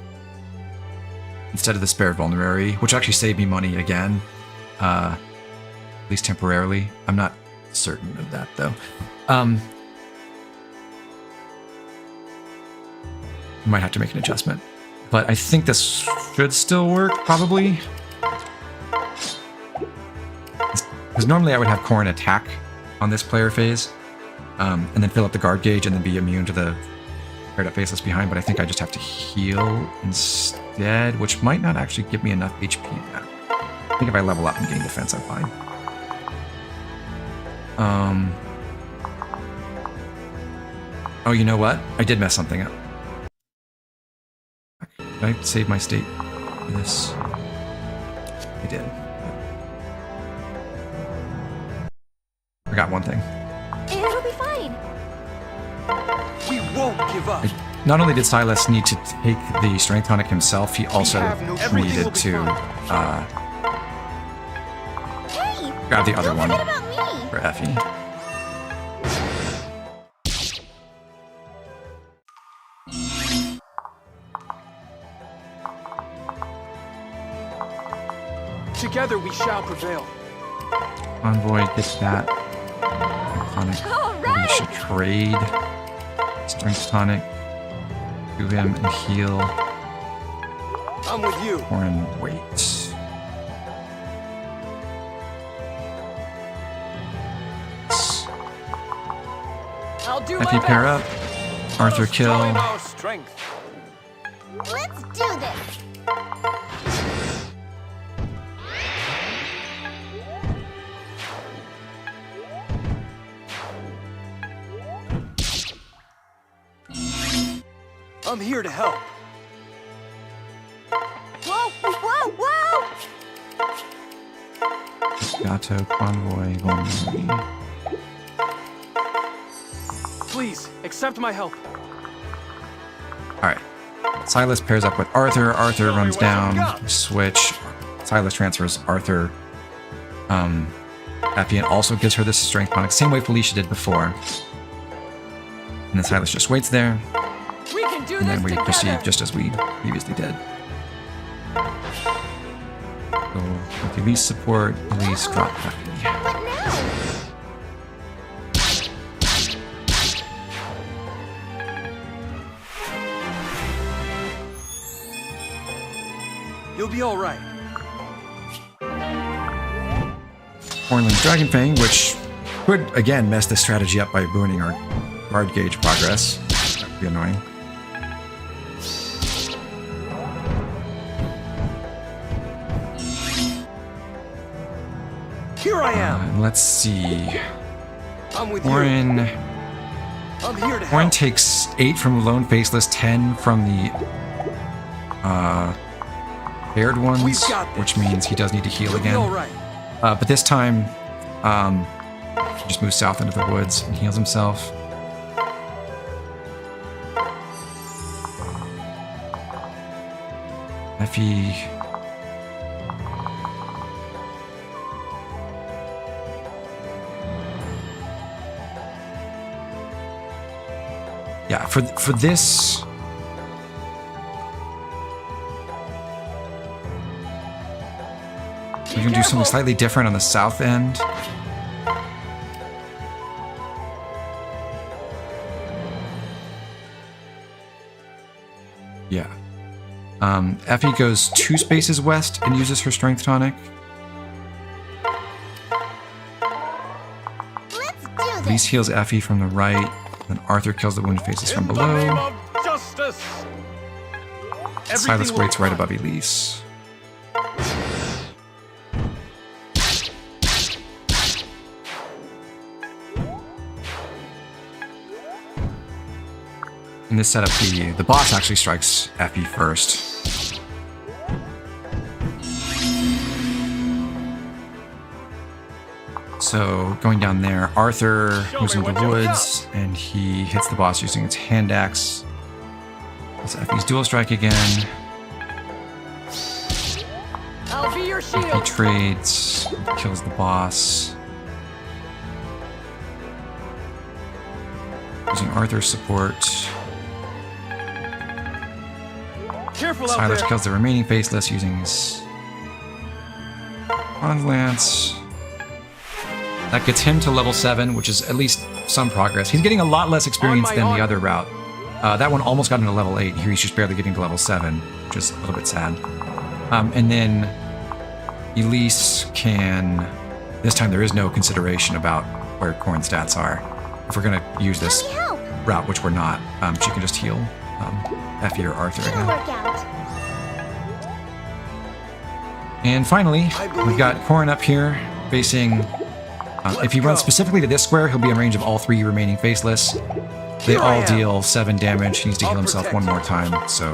instead of the spare vulnerary, which actually saved me money again, at least temporarily. I'm not certain of that, though. Might have to make an adjustment. But I think this should still work, probably. Because normally I would have Corrin attack on this player phase, and then fill up the guard gauge and then be immune to the paired up faceless behind, but I think I just have to heal instead, which might not actually give me enough HP back. I think if I level up and gain defense, I'm fine. Oh, you know what? I did mess something up. Did I save my state for this? I did. Forgot one thing. It'll be fine. We won't give up. Not only did Silas need to take the strength tonic himself, he also needed to Hey! grab the other Don't one forget about me! for Effie. Together we shall prevail. Envoy gets that. Tonic. All We right! should trade strength tonic to him and heal. I'm with you. Corrin, wait. I'll do Effie pair up. Arthur kill. Join our strength. Let's do this! I'm here to help. Whoa, whoa, whoa! Yato, convoy, vulnerability. Please, accept my help. Alright. Silas pairs up with Arthur. Arthur Show me runs what you down. got. Switch. Silas transfers Arthur. Effie and also gives her this strength tonic, same way Felicia did before. And then Silas just waits there. We can do And this then we together! proceed just as we previously did. So, with Elise support, Elise drop Effie. What now? You'll be all right. Cornland's Dragon Fang, which could again mess this strategy up by ruining our guard gauge progress. That would be annoying. Here I am. Let's see. I'm with you. Corrin I'm here to Corrin help. takes 8 from the lone faceless, 10 from the paired ones, We've got this. which means he does need to heal You'll be again. all right. But this time, he just moves south into the woods and heals himself. Effie. Yeah, for this. We're gonna do something slightly different on the south end. Yeah. Effie goes 2 spaces west and uses her strength tonic. Let's do this. Elise heals Effie from the right. Then Arthur kills the wounded faces from In the name below. of justice. Silas will waits be right fine. above Elise. In this setup, the boss actually strikes Effie first. So going down there, Arthur goes into the woods and he hits the boss using its hand axe. That's Effie's dual strike again. I'll be your He shield. trades, kills the boss. Using Arthur's support. Careful out Silas there. kills the remaining faceless using his bronze lance. That gets him to level 7, which is at least some progress. He's getting a lot less experience my than the honor. other route. That one almost got him to level 8. Here he's just barely getting to level 7, which is a little bit sad. And then Elise can... This time there is no consideration about where Corrin's stats are. If we're going to use this Let me help. route, which we're not, she can just heal Effie or Arthur It'll again. work out. And finally, we've got Corrin up here facing... if he runs specifically to this square, he'll be in range of all 3 remaining faceless. They Here I all am. deal 7 damage. He needs to heal I'll himself protect one more you. time, so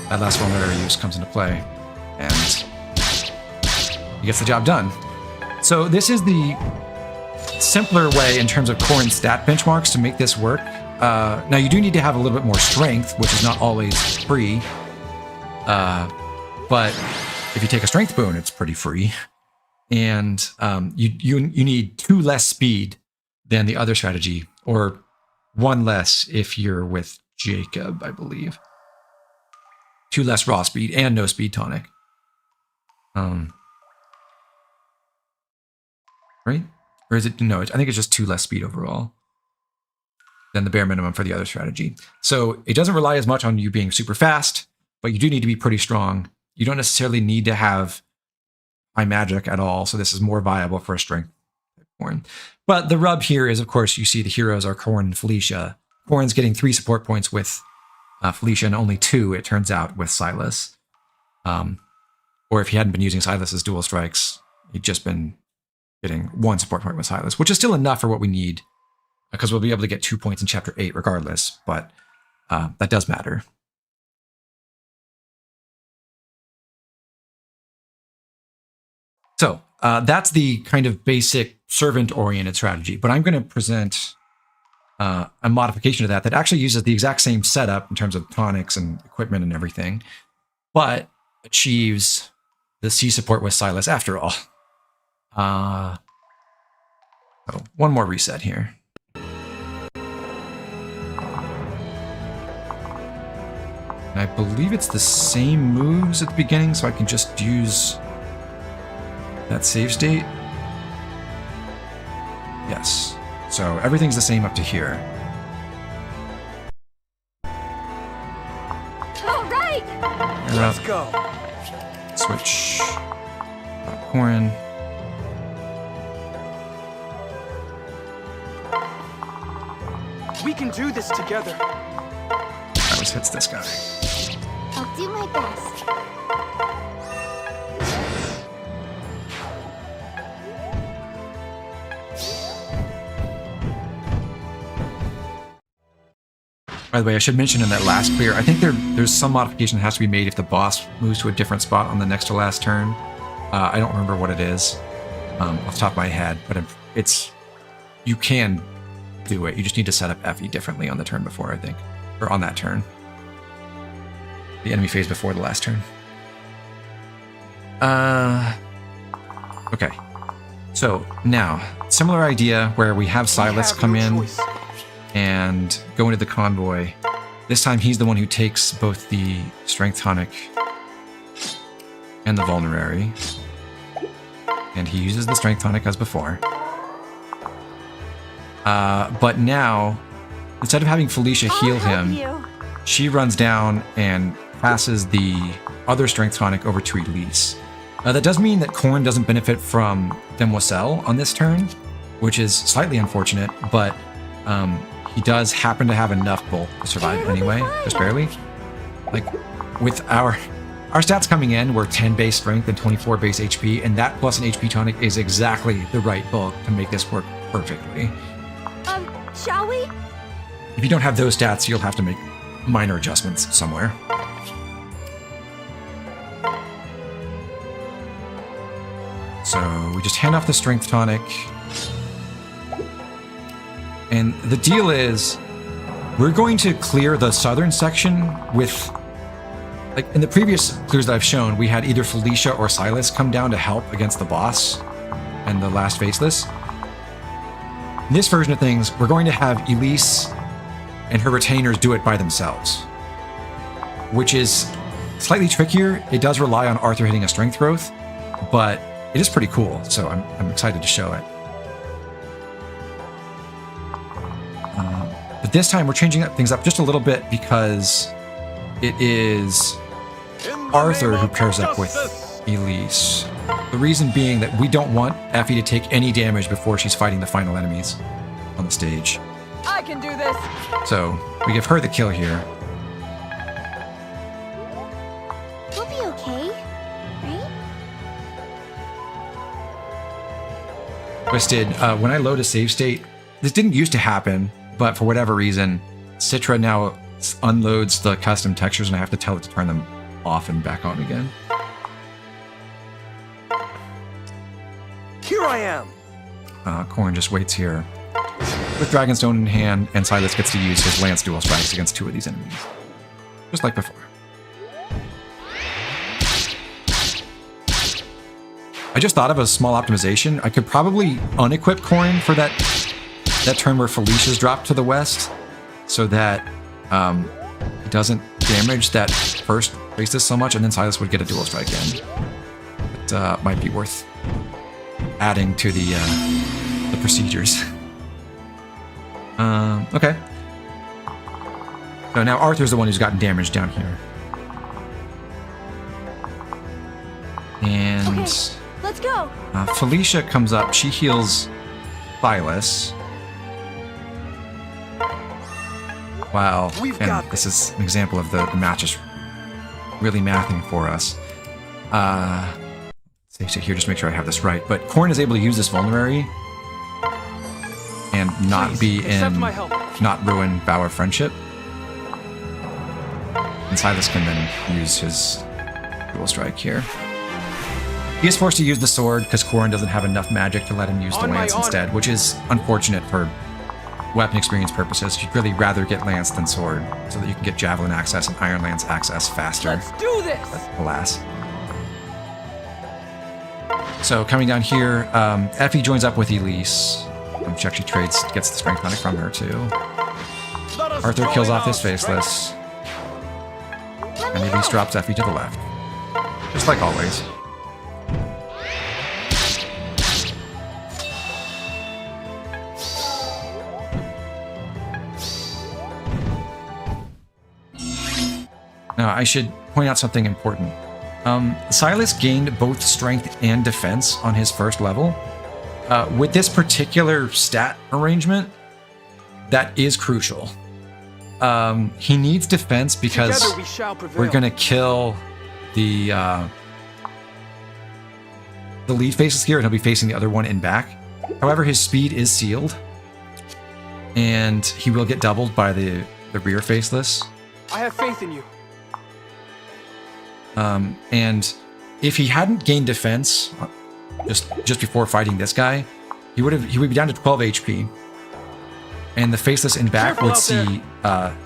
that last vulnerary use comes into play. And he gets the job done. So this is the simpler way in terms of Corrin's stat benchmarks to make this work. Now you do need to have a little bit more strength, which is not always free. But if you take a strength boon, it's pretty free. And you need 2 less speed than the other strategy, or 1 less if you're with Jakob, I believe. 2 less raw speed and no speed tonic. Right? Or is it? No, I think it's just 2 less speed overall than the bare minimum for the other strategy. So it doesn't rely as much on you being super fast, but you do need to be pretty strong. You don't necessarily need to have high magic at all, so this is more viable for a strength Corrin. But the rub here is, of course, you see the heroes are Corrin and Felicia. Corrin's getting 3 support points with Felicia and only 2, it turns out, with Silas. Or if he hadn't been using Silas's dual strikes, he'd just been getting 1 support point with Silas, which is still enough for what we need, because we'll be able to get 2 points in Chapter 8 regardless, but that does matter. So that's the kind of basic servant-oriented strategy, but I'm going to present a modification to that that actually uses the exact same setup in terms of tonics and equipment and everything, but achieves the C support with Silas after all. So one more reset here. And I believe it's the same moves at the beginning, so I can just use that save state. Yes. So everything's the same up to here. All right. And Let's go. switch Corrin. We can do this together. Silas hits this guy. I'll do my best. By the way, I should mention in that last clear, I think there's some modification that has to be made if the boss moves to a different spot on the next to last turn. I don't remember what it is off the top of my head, but you can do it. You just need to set up Effie differently on the turn before, I think. Or on that turn. The enemy phase before the last turn. Okay. So now, similar idea where we have Silas We have come no in choice. and go into the convoy. This time he's the one who takes both the strength tonic and the vulnerary. And he uses the strength tonic as before. But now, instead of having Felicia heal I'll help him, you. she runs down and passes the other strength tonic over to Elise. That does mean that Corrin doesn't benefit from Demoiselle on this turn, which is slightly unfortunate, but he does happen to have enough bulk to survive anyway, just barely. Like, with our stats coming in, we're 10 base strength and 24 base HP, and that plus an HP tonic is exactly the right bulk to make this work perfectly. Shall we? If you don't have those stats, you'll have to make minor adjustments somewhere. So we just hand off the strength tonic. And the deal is, we're going to clear the southern section with, like in the previous clears that I've shown, we had either Felicia or Silas come down to help against the boss and the last faceless. In this version of things, we're going to have Elise and her retainers do it by themselves, which is slightly trickier. It does rely on Arthur hitting a strength growth, but it is pretty cool, so I'm excited to show it. But this time we're changing things up just a little bit because it is Arthur who pairs up with Elise. The reason being that we don't want Effie to take any damage before she's fighting the final enemies on the stage. I can do this. So we give her the kill here. We'll be okay, right? Twisted, when I load a save state, this didn't used to happen, but for whatever reason, Citra now unloads the custom textures and I have to tell it to turn them off and back on again. Here I am. Corrin just waits here with Dragonstone in hand, and Silas gets to use his Lance dual strikes against 2 of these enemies. Just like before. I just thought of a small optimization. I could probably unequip Corrin for that turn where Felicia's dropped to the west, so that it doesn't damage that first faceless so much, and then Silas would get a dual strike in. It might be worth adding to the procedures. Okay. So now Arthur's the one who's gotten damaged down here. And Okay, let's go. Felicia comes up. She heals Silas. Wow. We've And got this is an example of the match is really mathing for us. Save state here, just make sure I have this right. But Corrin is able to use this vulnerary and not Please, be accept in, my help. not ruin Vow of Friendship. And Silas can then use his dual strike here. He is forced to use the sword because Corrin doesn't have enough magic to let him use the On my lance honor. instead, which is unfortunate for weapon experience purposes. You'd really rather get lance than sword so that you can get javelin access and iron lance access faster. Let's do this. Alas. So coming down here, Effie joins up with Elise. She actually gets the strength tonic from her too. Let us Arthur kills join off his our strength. faceless, and Elise drops Effie to the left, just like always. Now, I should point out something important. Silas gained both strength and defense on his first level. With this particular stat arrangement, that is crucial. He needs defense because Together we shall prevail. we're going to kill the lead faceless here, and he'll be facing the other one in back. However, his speed is sealed, and he will get doubled by the rear faceless. I have faith in you. And if he hadn't gained defense just before fighting this guy, he would be down to 12 HP. And the faceless in back Careful would out see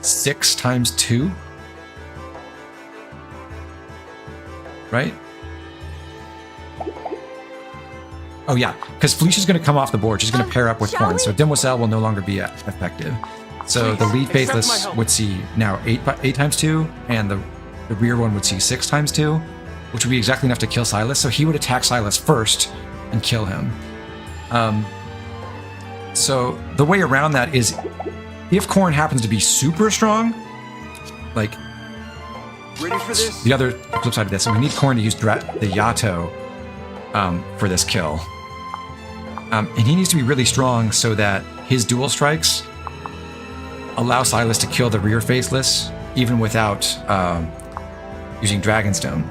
6 times 2. Right? Oh yeah, because Felicia's going to come off the board. She's going to pair up with shall Corrin, so we? Demoiselle will no longer be effective. So the Please, lead accept my faceless help. would see now 8 times 2, and the rear one would see 6 times 2, which would be exactly enough to kill Silas. So he would attack Silas first and kill him. So the way around that is if Corrin happens to be super strong, like Ready for this? the other flip side of this, so we need Corrin to use the Yato for this kill. And he needs to be really strong so that his dual strikes allow Silas to kill the rear faceless, even without using Dragonstone.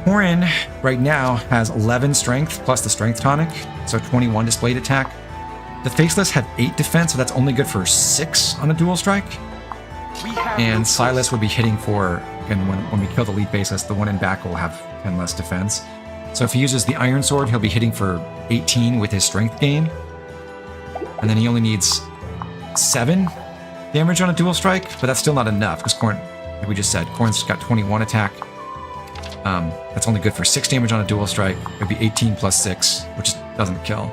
Corrin right now has 11 strength plus the strength tonic, so 21 displayed attack. The faceless have 8 defense, so that's only good for 6 on a dual strike. And Silas would be hitting for, again, when we kill the lead faceless, the one in back will have 10 less defense. So if he uses the Iron Sword, he'll be hitting for 18 with his strength gain. And then he only needs 7 damage on a dual strike, but that's still not enough, because Corrin, like we just said, Corrin's got 21 attack. That's only good for 6 damage on a dual strike. It would be 18 plus 6, which doesn't kill.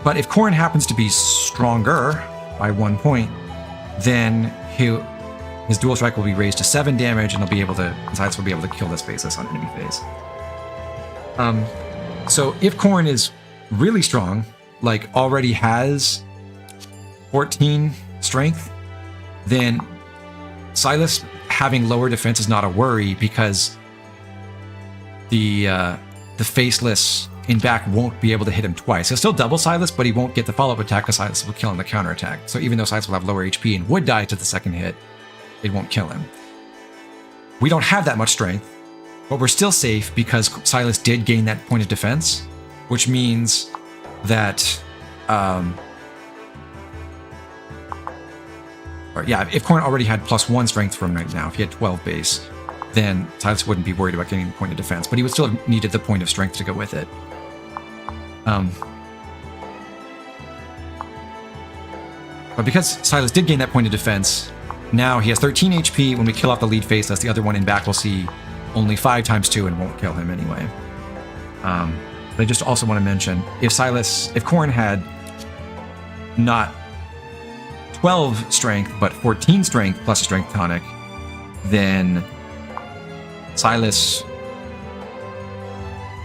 But if Corrin happens to be stronger by 1 point, then his dual strike will be raised to 7 damage, and Silas will be able to kill this faceless on enemy phase. So if Corrin is really strong, like already has 14 strength, then Silas having lower defense is not a worry, because the faceless in back won't be able to hit him twice. He'll still double Silas, but he won't get the follow-up attack because Silas will kill him the counterattack. So even though Silas will have lower HP and would die to the second hit, it won't kill him. We don't have that much strength, but we're still safe because Silas did gain that point of defense, which means that if Corrin already had +1 strength from right now, if he had 12 base, then Silas wouldn't be worried about getting the point of defense, but he would still have needed the point of strength to go with it. But because Silas did gain that point of defense, now he has 13 HP. When we kill off the lead faceless, the other one in back will see only 5 times 2 and won't kill him anyway. But I just also want to mention, if Corrin had not 12 strength, but 14 strength plus a strength tonic, then Silas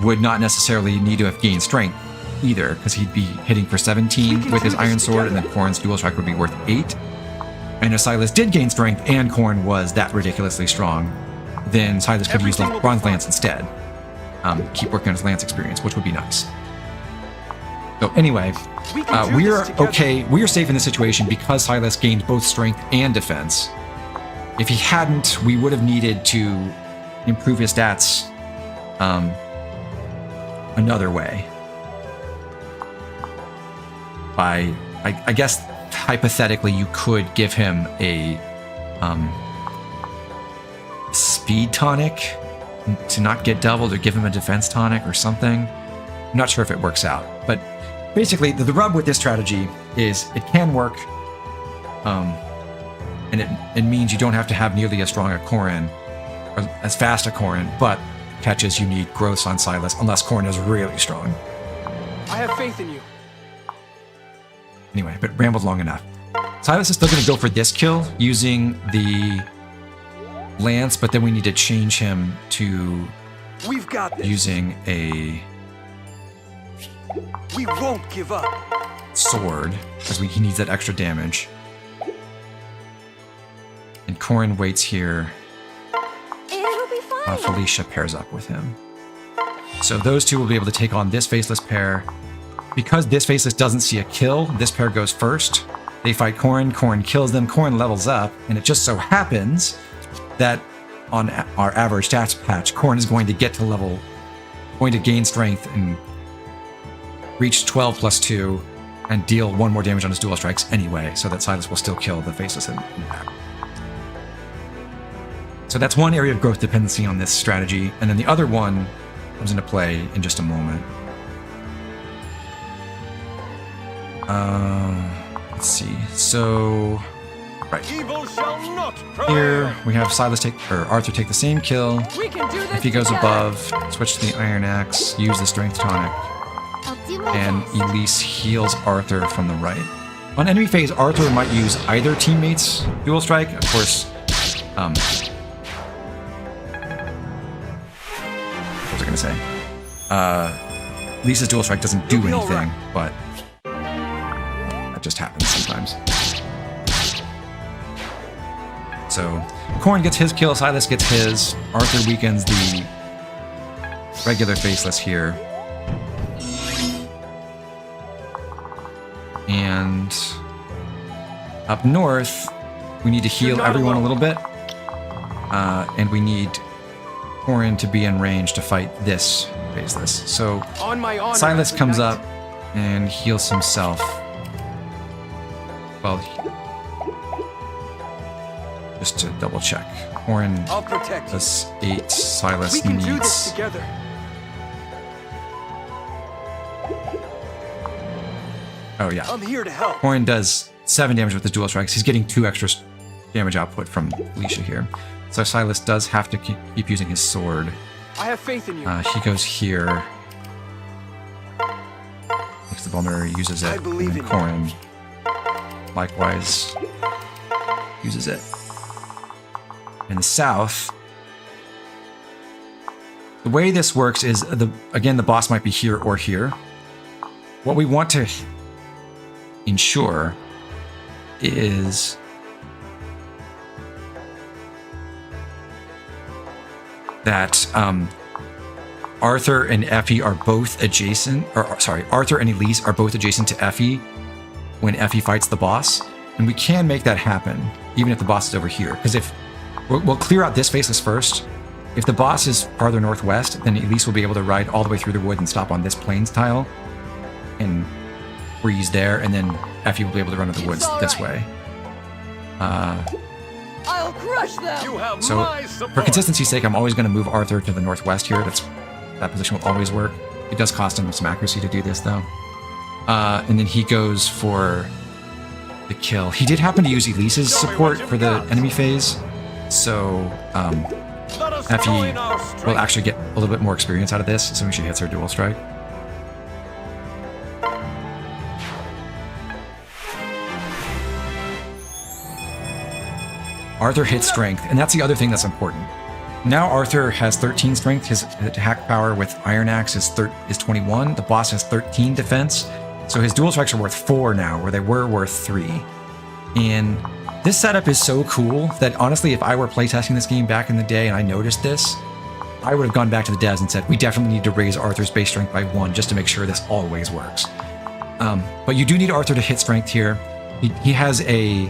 would not necessarily need to have gained strength either, because he'd be hitting for 17 with his Iron Sword, and then Corrin's dual strike would be worth 8. And if Silas did gain strength and Corrin was that ridiculously strong, then Silas could use the Bronze Lance instead. Keep working on his Lance experience, which would be nice. So anyway, we are okay. We are safe in this situation because Silas gained both strength and defense. If he hadn't, we would have needed to improve his stats another way. I guess hypothetically you could give him a speed tonic to not get doubled, or give him a defense tonic or something. I'm not sure if it works out, but basically the rub with this strategy is it can work, and it means you don't have to have nearly as strong a Corrin or as fast a Corrin, but catches you need growths on Silas unless Corrin is really strong. I have faith in you. Anyway, but rambled long enough. Silas is still going to go for this kill using the lance, but then we need to change him to We've got this. using a We won't give up. sword, because he needs that extra damage. And Corrin waits here It'll be while fine. Felicia pairs up with him. So those two will be able to take on this faceless pair. Because this faceless doesn't see a kill, this pair goes first. They fight Corrin, Corrin kills them, Corrin levels up, and it just so happens that on our average stats patch, Corrin is going to gain strength and reach 12 plus 2 and deal 1 more damage on his dual strikes anyway, so that Silas will still kill the faceless in back. So that's one area of growth dependency on this strategy, and then the other one comes into play in just a moment. Let's see. So, right Evil shall not prevail. here we have Arthur take the same kill. We can do this If he goes together. above, switch to the Iron Axe, use the Strength Tonic, I'll do my and best. Elise heals Arthur from the right. On enemy phase, Arthur might use either teammate's dual strike. Of course, what was I gonna say? Lisa's dual strike doesn't do You'll be all anything, but just happens sometimes. So Corrin gets his kill, Silas gets his, Arthur weakens the regular faceless here. And up north, we need to heal everyone a little bit. And we need Corrin to be in range to fight this faceless. So On my honor, Silas Malig comes Knight. up and heals himself. Well, just to double check. Corrin I'll protect you. does 8, Silas We can do this needs... together. Oh yeah. I'm here to help. Corrin does 7 damage with his dual strikes. He's getting 2 extra damage output from Felicia here. So Silas does have to keep using his sword. I have faith in you. He goes here. Takes the vulnerary, uses it. I believe and in you. Corrin likewise uses it. In the south, the way this works is, again, the boss might be here or here. What we want to ensure is that Arthur and Effie are both adjacent, or sorry, Arthur and Elise are both adjacent to Effie when Effie fights the boss. And we can make that happen, even if the boss is over here. Because if we'll clear out this faceless first. If the boss is farther northwest, then Elise will be able to ride all the way through the wood and stop on this plains tile and freeze there, and then Effie will be able to run to the woods this way. I'll crush them! You have So, my for support. consistency's sake, I'm always going to move Arthur to the northwest here. That position will always work. It does cost him some accuracy to do this, though. And then he goes for the kill. He did happen to use Elise's support for the enemy phase, so Let us Effie join our strength. will actually get a little bit more experience out of this as soon as she hits her dual strike. Arthur hits strength, and that's the other thing that's important. Now Arthur has 13 strength. His attack power with Iron Axe is 21. The boss has 13 defense. So his dual strikes are worth 4 now, where they were worth 3. And this setup is so cool that honestly, if I were playtesting this game back in the day and I noticed this, I would have gone back to the devs and said, we definitely need to raise Arthur's base strength by 1 just to make sure this always works. But you do need Arthur to hit strength here. He has a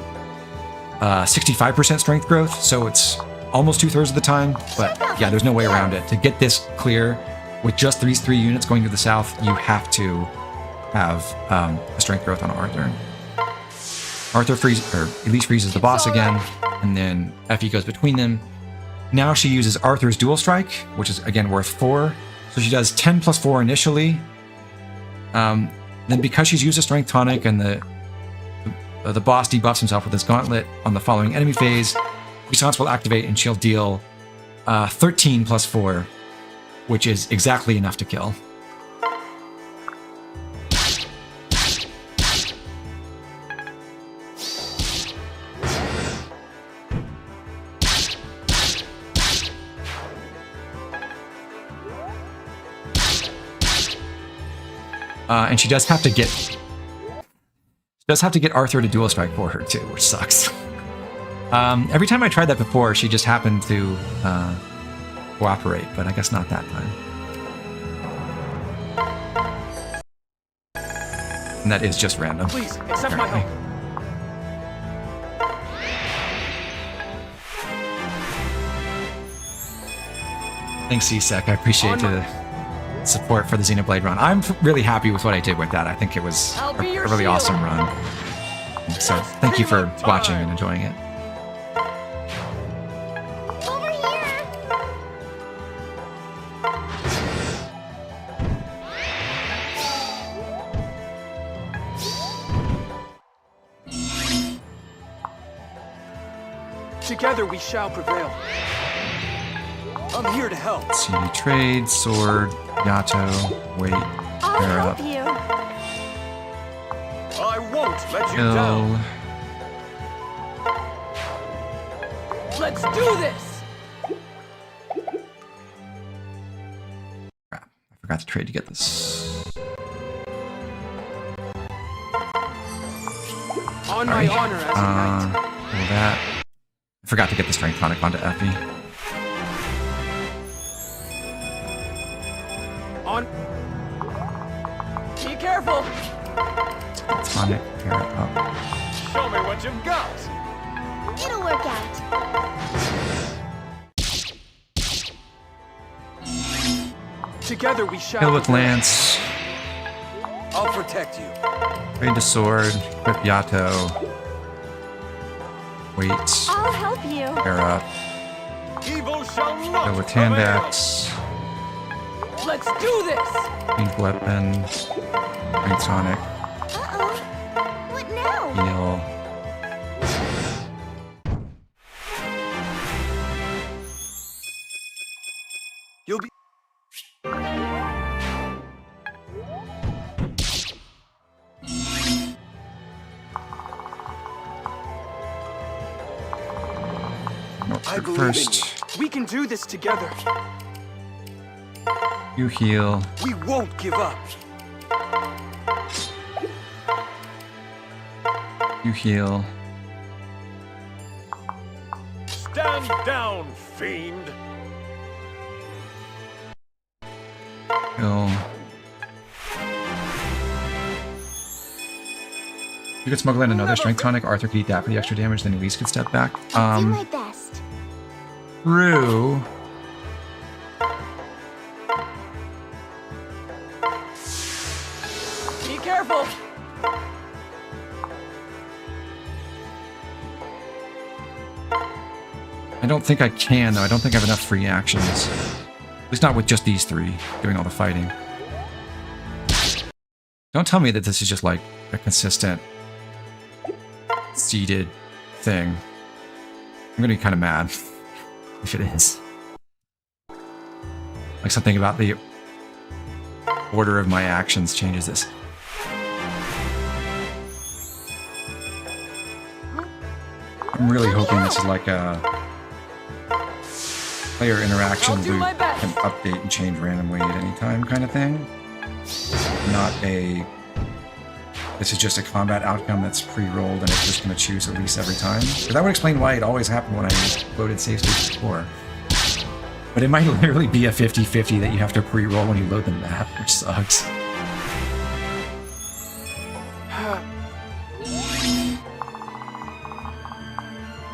65% strength growth, so it's almost 2/3 of the time, but yeah, there's no way around it. To get this clear with just these 3 units going to the south, you have to have a strength growth on Arthur. Arthur Elise freezes the boss again, and then Effie goes between them. Now she uses Arthur's dual strike, which is again worth 4. So she does 10 plus 4 initially. Then because she's used a strength tonic and the boss debuffs himself with his gauntlet on the following enemy phase, response will activate and she'll deal 13 plus 4, which is exactly enough to kill. And she does have to get Arthur to dual strike for her too, which sucks. Every time I tried that before, she just happened to cooperate, but I guess not that time. And that is just random. Please, accept my apparently. help. Thanks, CSEC. I appreciate the support for the Xenoblade run. I'm really happy with what I did with that. I think it was I'll a be your really shield. awesome run. So thank you for watching and enjoying it. Over here! Together we shall prevail. I'm here to help. Let's see, trade, sword, Yato, wait, I'll pair help up, you. I won't let you down. kill. Let's do this! Crap, I forgot to trade to get this. On my honor as a knight. Well, that... I forgot to get the strength tonic onto Effie. On. Be careful. Tonic, pair it up. Show me what you've got. It'll work out. Together we shall. Kill with prevail. Lance. I'll protect you. Trade to sword. Equip Yato. Wait. I'll help you. Pair up. Evil shall not Go with hand prevail. axe. Let's do this. Change weapon. Strength tonic. Uh-oh. What now? Heal. You'll be. I believe First, in you. We can do this together. you heal. We won't give up. You heal. Stand down, fiend. Heal. You could smuggle in another strength tonic. Arthur could eat that for the extra damage, then Elise could step back. Do my best. True. Be careful. I don't think I can, though. I don't think I have enough free actions. At least not with just these three doing all the fighting. Don't tell me that this is just like a consistent seeded thing. I'm gonna be kind of mad if it is. Like something about the order of my actions changes this. I'm really hoping this is like a player interaction I'll do loop my best. can update and change randomly at any time kind of thing. Not a... This is just a combat outcome that's pre-rolled and it's just going to choose at least every time. But that would explain why it always happened when I loaded save states before. But it might literally be a 50-50 that you have to pre-roll when you load the map, which sucks.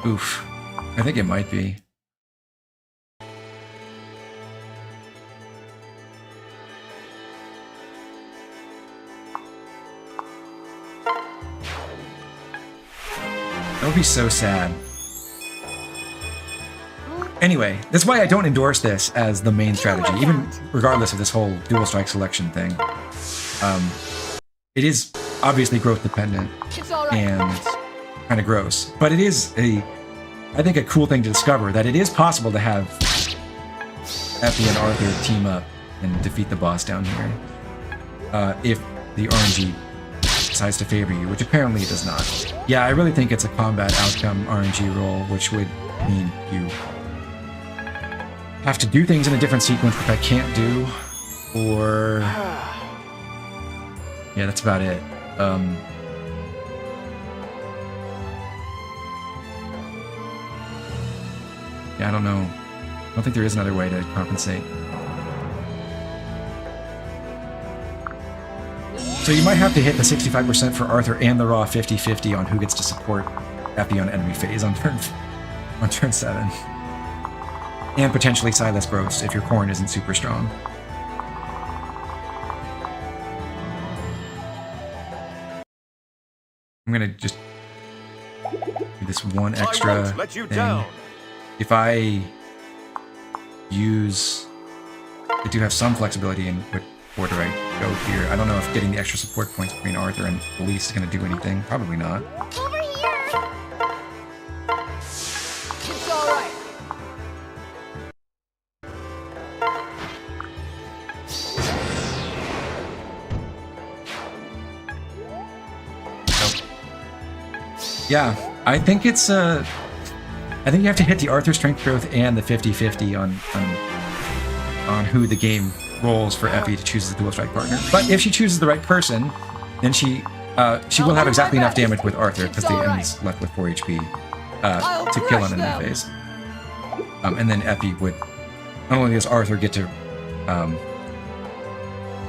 Oof. I think it might be. That would be so sad. Anyway, that's why I don't endorse this as the main strategy, even regardless of this whole dual strike selection thing. It is obviously growth dependent It's all right. and kind of gross, but it is I think a cool thing to discover that it is possible to have Effie and Arthur team up and defeat the boss down here if the RNG decides to favor you, which apparently it does not. Yeah, I really think it's a combat outcome RNG roll, which would mean you have to do things in a different sequence, which I can't do, or... Yeah, that's about it. Yeah, I don't know. I don't think there is another way to compensate. So you might have to hit the 65% for Arthur and the raw 50-50 on who gets to support Effie on enemy phase on turn 7. And potentially Silas Broast if your Corrin isn't super strong. I'm gonna just do this one I extra won't let you thing. down. If I use... I do have some flexibility in what order I go here. I don't know if getting the extra support points between Arthur and Felicia is going to do anything. Probably not. Over here. It's all right. Yeah, I think it's I think you have to hit the Arthur strength growth and the 50-50 on who the game rolls for Effie to choose as a dual strike partner. But if she chooses the right person, then she She will I'll have do exactly my enough best. damage with Arthur It's because the all right. enemy's left with 4 HP I'll to kill crush on enemy them. phase. And then Effie would, not only does Arthur get to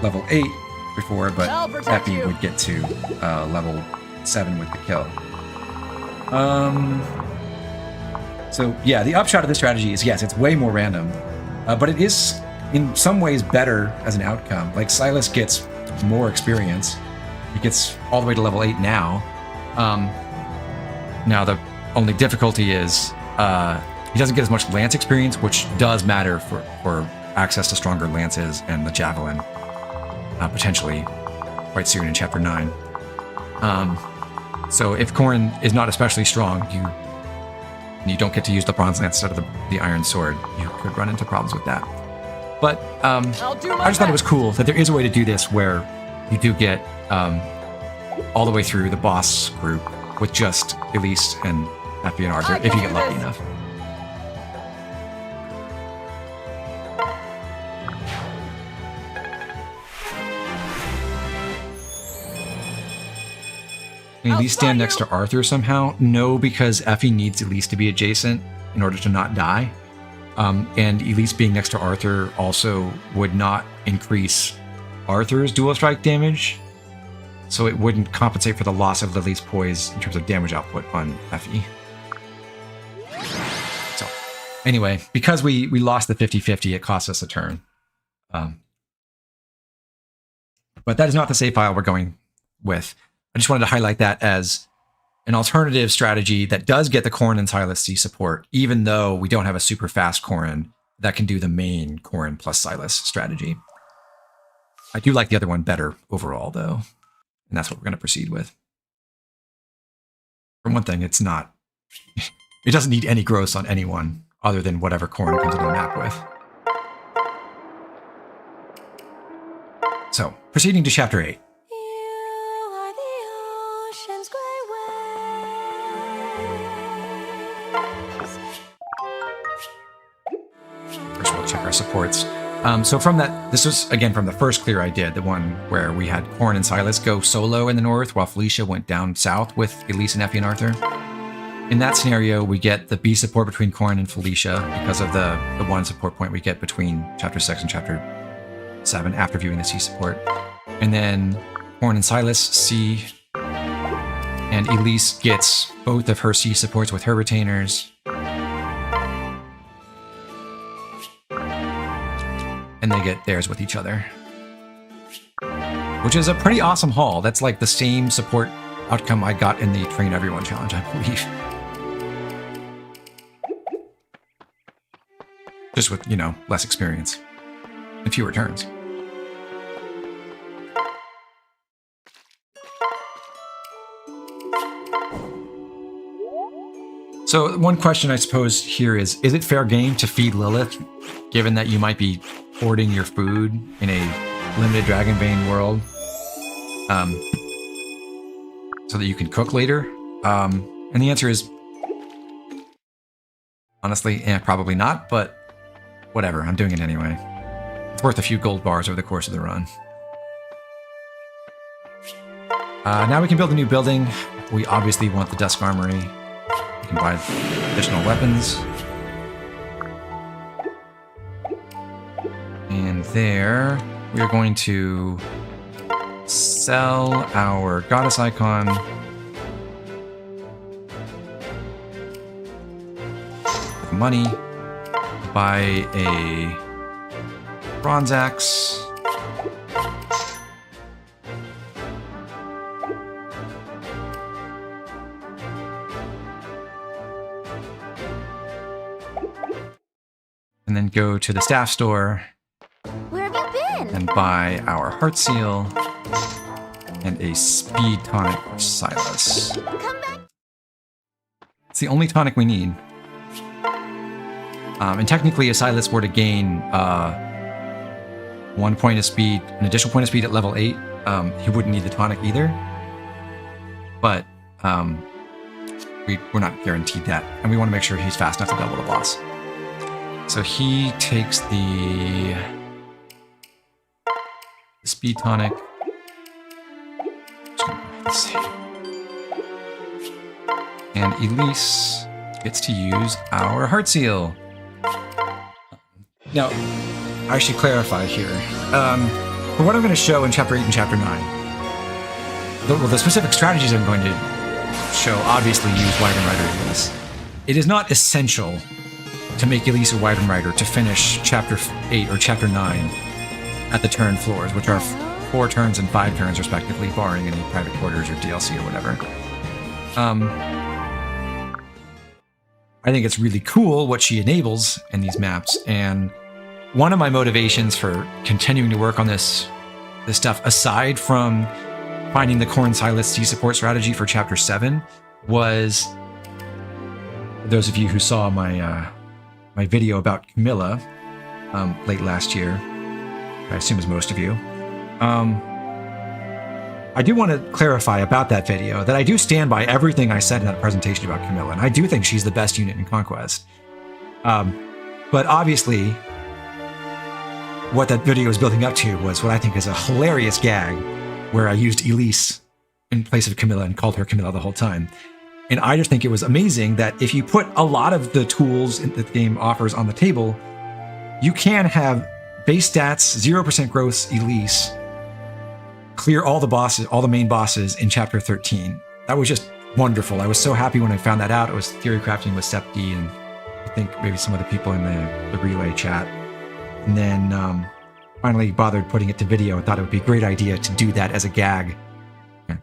level 8 before, but I'll protect Effie you. would get to level 7 with the kill. So yeah, the upshot of this strategy is, yes, it's way more random, but it is in some ways better as an outcome. Like, Silas gets more experience. He gets all the way to level 8 now. Now the only difficulty is he doesn't get as much lance experience, which does matter for access to stronger lances and the javelin, potentially quite soon in chapter 9. So if Corrin is not especially strong, you don't get to use the bronze lance instead of the iron sword. You could run into problems with that. But I'll do my I just thought it was best. cool that there is a way to do this where you do get all the way through the boss group with just Elise and Effie and Arthur, I if you can get do lucky this. enough. Can Elise stand next to Arthur somehow? No, because Effie needs Elise to be adjacent in order to not die. And Elise being next to Arthur also would not increase Arthur's dual strike damage, so it wouldn't compensate for the loss of Lily's poise in terms of damage output on Effie. So, anyway, because we lost the 50-50, it cost us a turn. But that is not the save file we're going with. I just wanted to highlight that as an alternative strategy that does get the Corrin and Silas C support, even though we don't have a super fast Corrin that can do the main Corrin plus Silas strategy. I do like the other one better overall, though, and that's what we're going to proceed with. For one thing, it's not... it doesn't need any gross on anyone other than whatever Corrin comes into the map with. So, proceeding to Chapter 8. You are the ocean's gray waves. First, we'll check our supports. So from that, this was, again, from the first clear I did, the one where we had Corrin and Silas go solo in the north, while Felicia went down south with Elise and Effie and Arthur. In that scenario, we get the B support between Corrin and Felicia because of the one support point we get between Chapter 6 and Chapter 7 after viewing the C support. And then Corrin and Silas C, and Elise gets both of her C supports with her retainers. And they get theirs with each other. Which is a pretty awesome haul. That's like the same support outcome I got in the Train Everyone challenge, I believe. Just with, less experience and fewer turns. So one question I suppose here is it fair game to feed Lilith, given that you might be hoarding your food in a limited Dragonbane world, so that you can cook later? And the answer is, honestly, probably not, but whatever, I'm doing it anyway. It's worth a few gold bars over the course of the run. Now we can build a new building. We obviously want the Dusk Armory. We can buy additional weapons. And there, we are going to sell our goddess icon. With money. Buy a bronze axe. And then go to the staff store Where have you been? and buy our heart seal and a speed tonic for Silas. Come back. It's the only tonic we need. And technically, if Silas were to gain 1 point of speed, an additional point of speed at level 8, he wouldn't need the tonic either. But we're not guaranteed that, and we want to make sure he's fast enough to double the boss. So he takes the speed tonic. Just gonna let's see. And Elise gets to use our Heart Seal. Now, I should clarify here. For what I'm going to show in Chapter 8 and Chapter 9, the specific strategies I'm going to show obviously use Wyvern Rider Elise. It is not essential to make Elise a Wyvern Rider to finish Chapter 8 or Chapter 9 at the turn floors, which are 4 turns and 5 turns respectively, barring any private quarters or DLC or whatever. I think it's really cool what she enables in these maps, and one of my motivations for continuing to work on this stuff, aside from finding the Corrin Silas C support strategy for Chapter 7, was those of you who saw my my video about Camilla late last year. I assume is most of you. I do want to clarify about that video that I do stand by everything I said in that presentation about Camilla, and I do think she's the best unit in Conquest. But obviously, what that video was building up to was what I think is a hilarious gag, where I used Elise in place of Camilla and called her Camilla the whole time. And I just think it was amazing that if you put a lot of the tools that the game offers on the table, you can have base stats, 0% growth Elise, clear all the bosses, all the main bosses in Chapter 13. That was just wonderful. I was so happy when I found that out. I was theory crafting with Septi and I think maybe some of the people in the relay chat. And then finally bothered putting it to video and thought it would be a great idea to do that as a gag,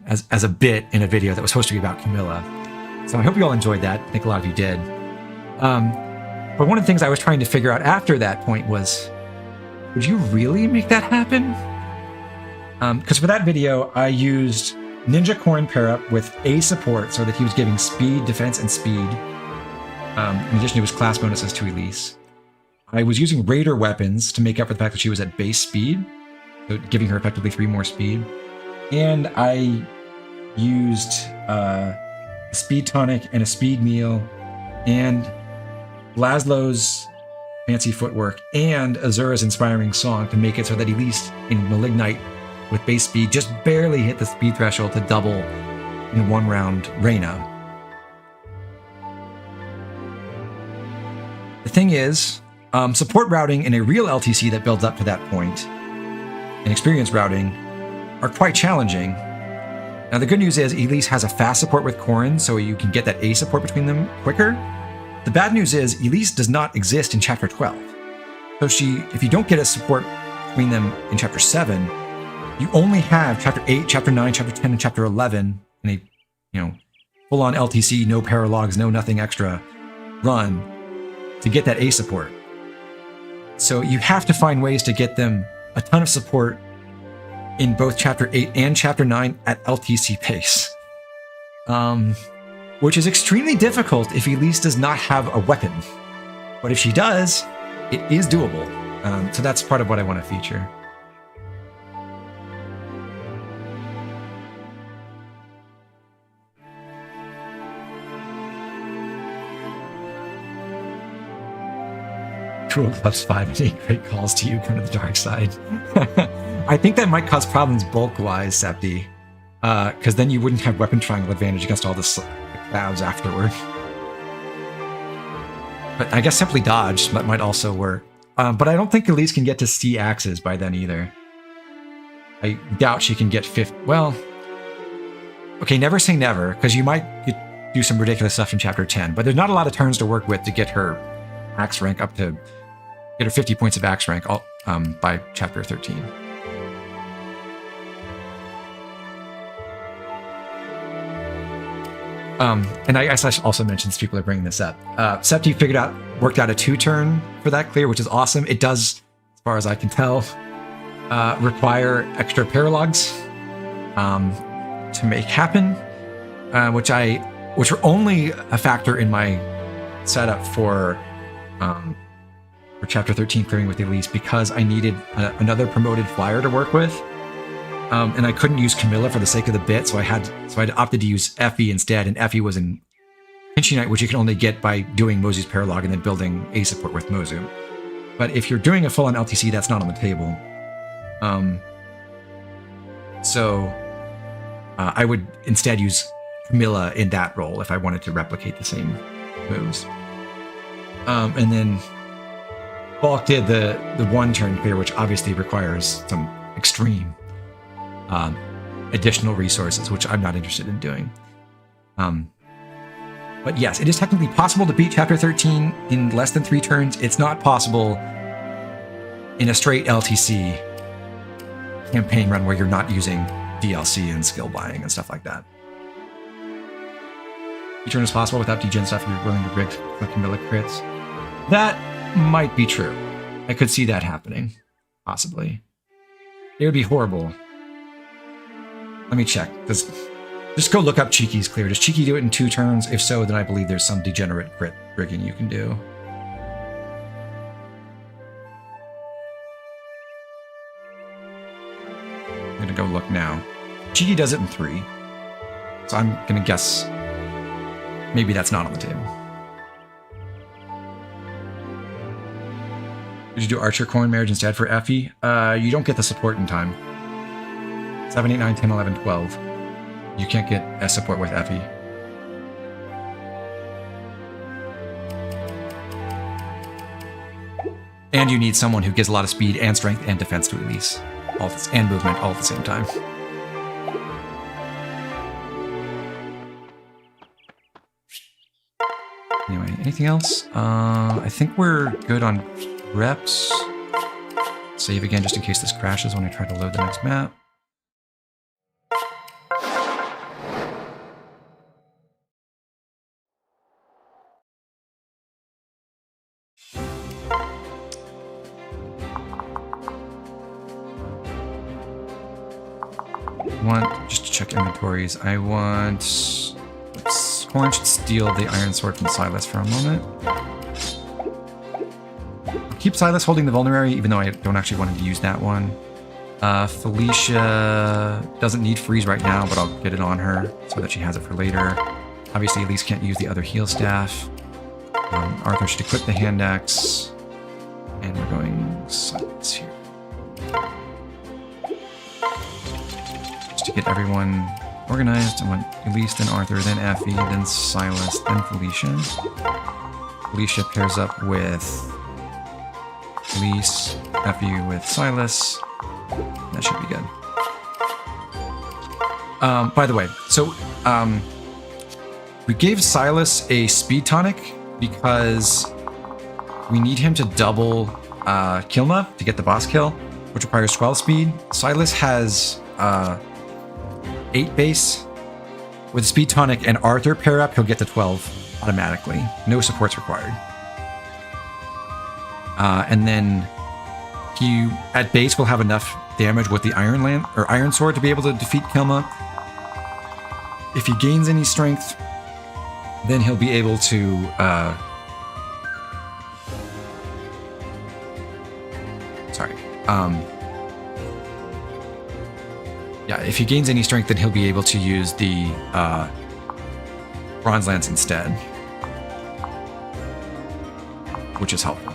as a bit in a video that was supposed to be about Camilla. So I hope you all enjoyed that. I think a lot of you did. But one of the things I was trying to figure out after that point was, would you really make that happen? Because for that video, I used Ninja Corrin pair up with A support so that he was giving speed, defense, and speed. In addition to his class bonuses to Elise. I was using Raider weapons to make up for the fact that she was at base speed, so giving her effectively 3 more speed. And I used a speed tonic and a speed meal, and Laszlo's fancy footwork, and Azura's inspiring song to make it so that Elise in Malig Knight with base speed just barely hit the speed threshold to double in 1 round Reyna. The thing is, support routing in a real LTC that builds up to that point, and experience routing, are quite challenging. Now the good news is Elise has a fast support with Corrin, so you can get that A support between them quicker. The bad news is Elise does not exist in Chapter 12. So if you don't get a support between them in Chapter 7, you only have Chapter 8, Chapter 9, Chapter 10, and Chapter 11 in a full-on LTC, no paralogs, no nothing extra run to get that A support. So you have to find ways to get them a ton of support in both Chapter 8 and Chapter 9 at LTC pace. Which is extremely difficult if Elise does not have a weapon. But if she does, it is doable. So that's part of what I want to feature. Cruel Club's 5 and 8 great calls to you, come to the dark side. I think that might cause problems bulk-wise, Septi. Because then you wouldn't have weapon triangle advantage against all the clouds afterward. But I guess simply dodge might also work. But I don't think Elise can get to C axes by then either. I doubt she can get 50. Well, okay, never say never, because you might do some ridiculous stuff in Chapter 10, but there's not a lot of turns to work with to get her axe rank up to get her 50 points of axe rank by Chapter 13. And I also mentioned since people are bringing this up. Septi worked out a 2-turn for that clear, which is awesome. It does, as far as I can tell, require extra paralogs to make happen, which were only a factor in my setup for Chapter 13 clearing with Elise because I needed another promoted flyer to work with. And I couldn't use Camilla for the sake of the bit, so I opted to use Effie instead, and Effie was in Pinchy Knight, which you can only get by doing Mozu's Paralog and then building A support with Mozu. But if you're doing a full-on LTC, that's not on the table. So I would instead use Camilla in that role if I wanted to replicate the same moves. And then Balk did the one turn clear, which obviously requires some extreme additional resources, which I'm not interested in doing. But yes, it is technically possible to beat Chapter 13 in less than 3 turns. It's not possible in a straight LTC campaign run where you're not using DLC and skill buying and stuff like that. Each turn is possible without degen stuff if you're willing to rig for Camilla crits. That might be true. I could see that happening. Possibly. It would be horrible. Let me check. Just go look up Cheeky's clear. Does Cheeky do it in 2 turns? If so, then I believe there's some degenerate crit rigging you can do. I'm gonna go look now. Cheeky does it in 3. So I'm gonna guess maybe that's not on the table. Did you do Archer Coin Marriage instead for Effie? You don't get the support in time. 7, 8, 9, 10, 11, 12. You can't get a support with Effie. And you need someone who gives a lot of speed and strength and defense to Elise. And movement all at the same time. Anyway, anything else? I think we're good on reps. Save again just in case this crashes when I try to load the next map. Just to check inventories, I want... Corrin should steal the iron sword from Silas for a moment. I'll keep Silas holding the vulnerary, even though I don't actually want him to use that one. Felicia doesn't need freeze right now, but I'll get it on her so that she has it for later. Obviously, Elise can't use the other heal staff. Arthur should equip the hand axe. And we're going Silas here. To get everyone organized, I want Elise, then Arthur, then Effie, then Silas, then Felicia. Felicia pairs up with Elise, Effie with Silas. That should be good. By the way, so we gave Silas a speed tonic because we need him to double Kilma to get the boss kill, which requires 12 speed. Silas has 8 base. With speed tonic and Arthur pair up, he'll get to 12 automatically. No supports required. And then he at base will have enough damage with the iron sword to be able to defeat Kilma. If he gains any strength, then he'll be able to yeah, if he gains any strength, then he'll be able to use the Bronze Lance instead, which is helpful.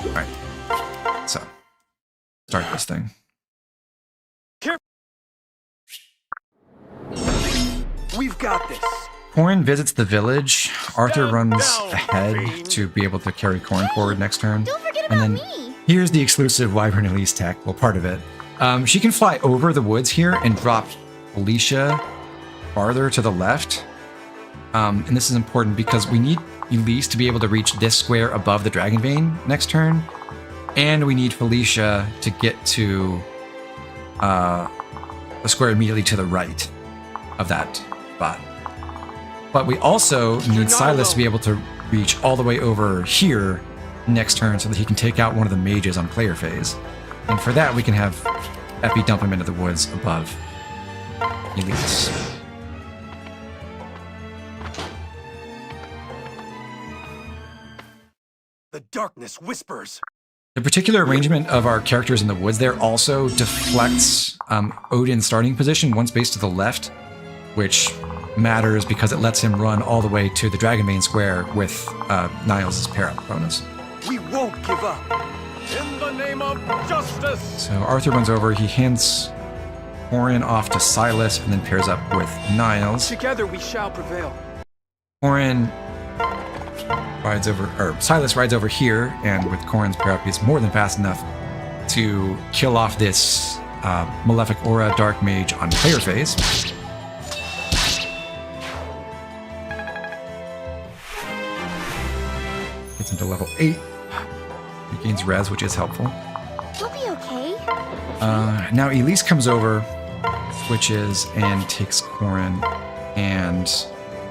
Alright, so, start this thing. We've got this. Corrin visits the village. Arthur runs ahead to be able to carry Corrin forward next turn. Don't forget And about then me. here's the exclusive Wyvern Elise tech, well, part of it. She can fly over the woods here and drop Felicia farther to the left. And this is important because we need Elise to be able to reach this square above the Dragon Vein next turn. And we need Felicia to get to the square immediately to the right of that spot. But we also need Silas to be able to reach all the way over here next turn so that he can take out one of the mages on player phase. And for that, we can have Effie dump him into the woods above Elise. The darkness whispers. The particular arrangement of our characters in the woods there also deflects Odin's starting position one space to the left, which matters because it lets him run all the way to the Dragon Vein Square with Niles' pair-up bonus. We won't give up. In the name of justice! So Arthur runs over, he hands Corrin off to Silas, and then pairs up with Niles. Together we shall prevail. Corrin rides over, or Silas rides over here, and with Corrin's pair up, he's more than fast enough to kill off this Malefic Aura Dark Mage on player phase. Gets him to level 8. He gains res, which is helpful. We'll be okay. Now Elise comes over, switches, and takes Corrin, and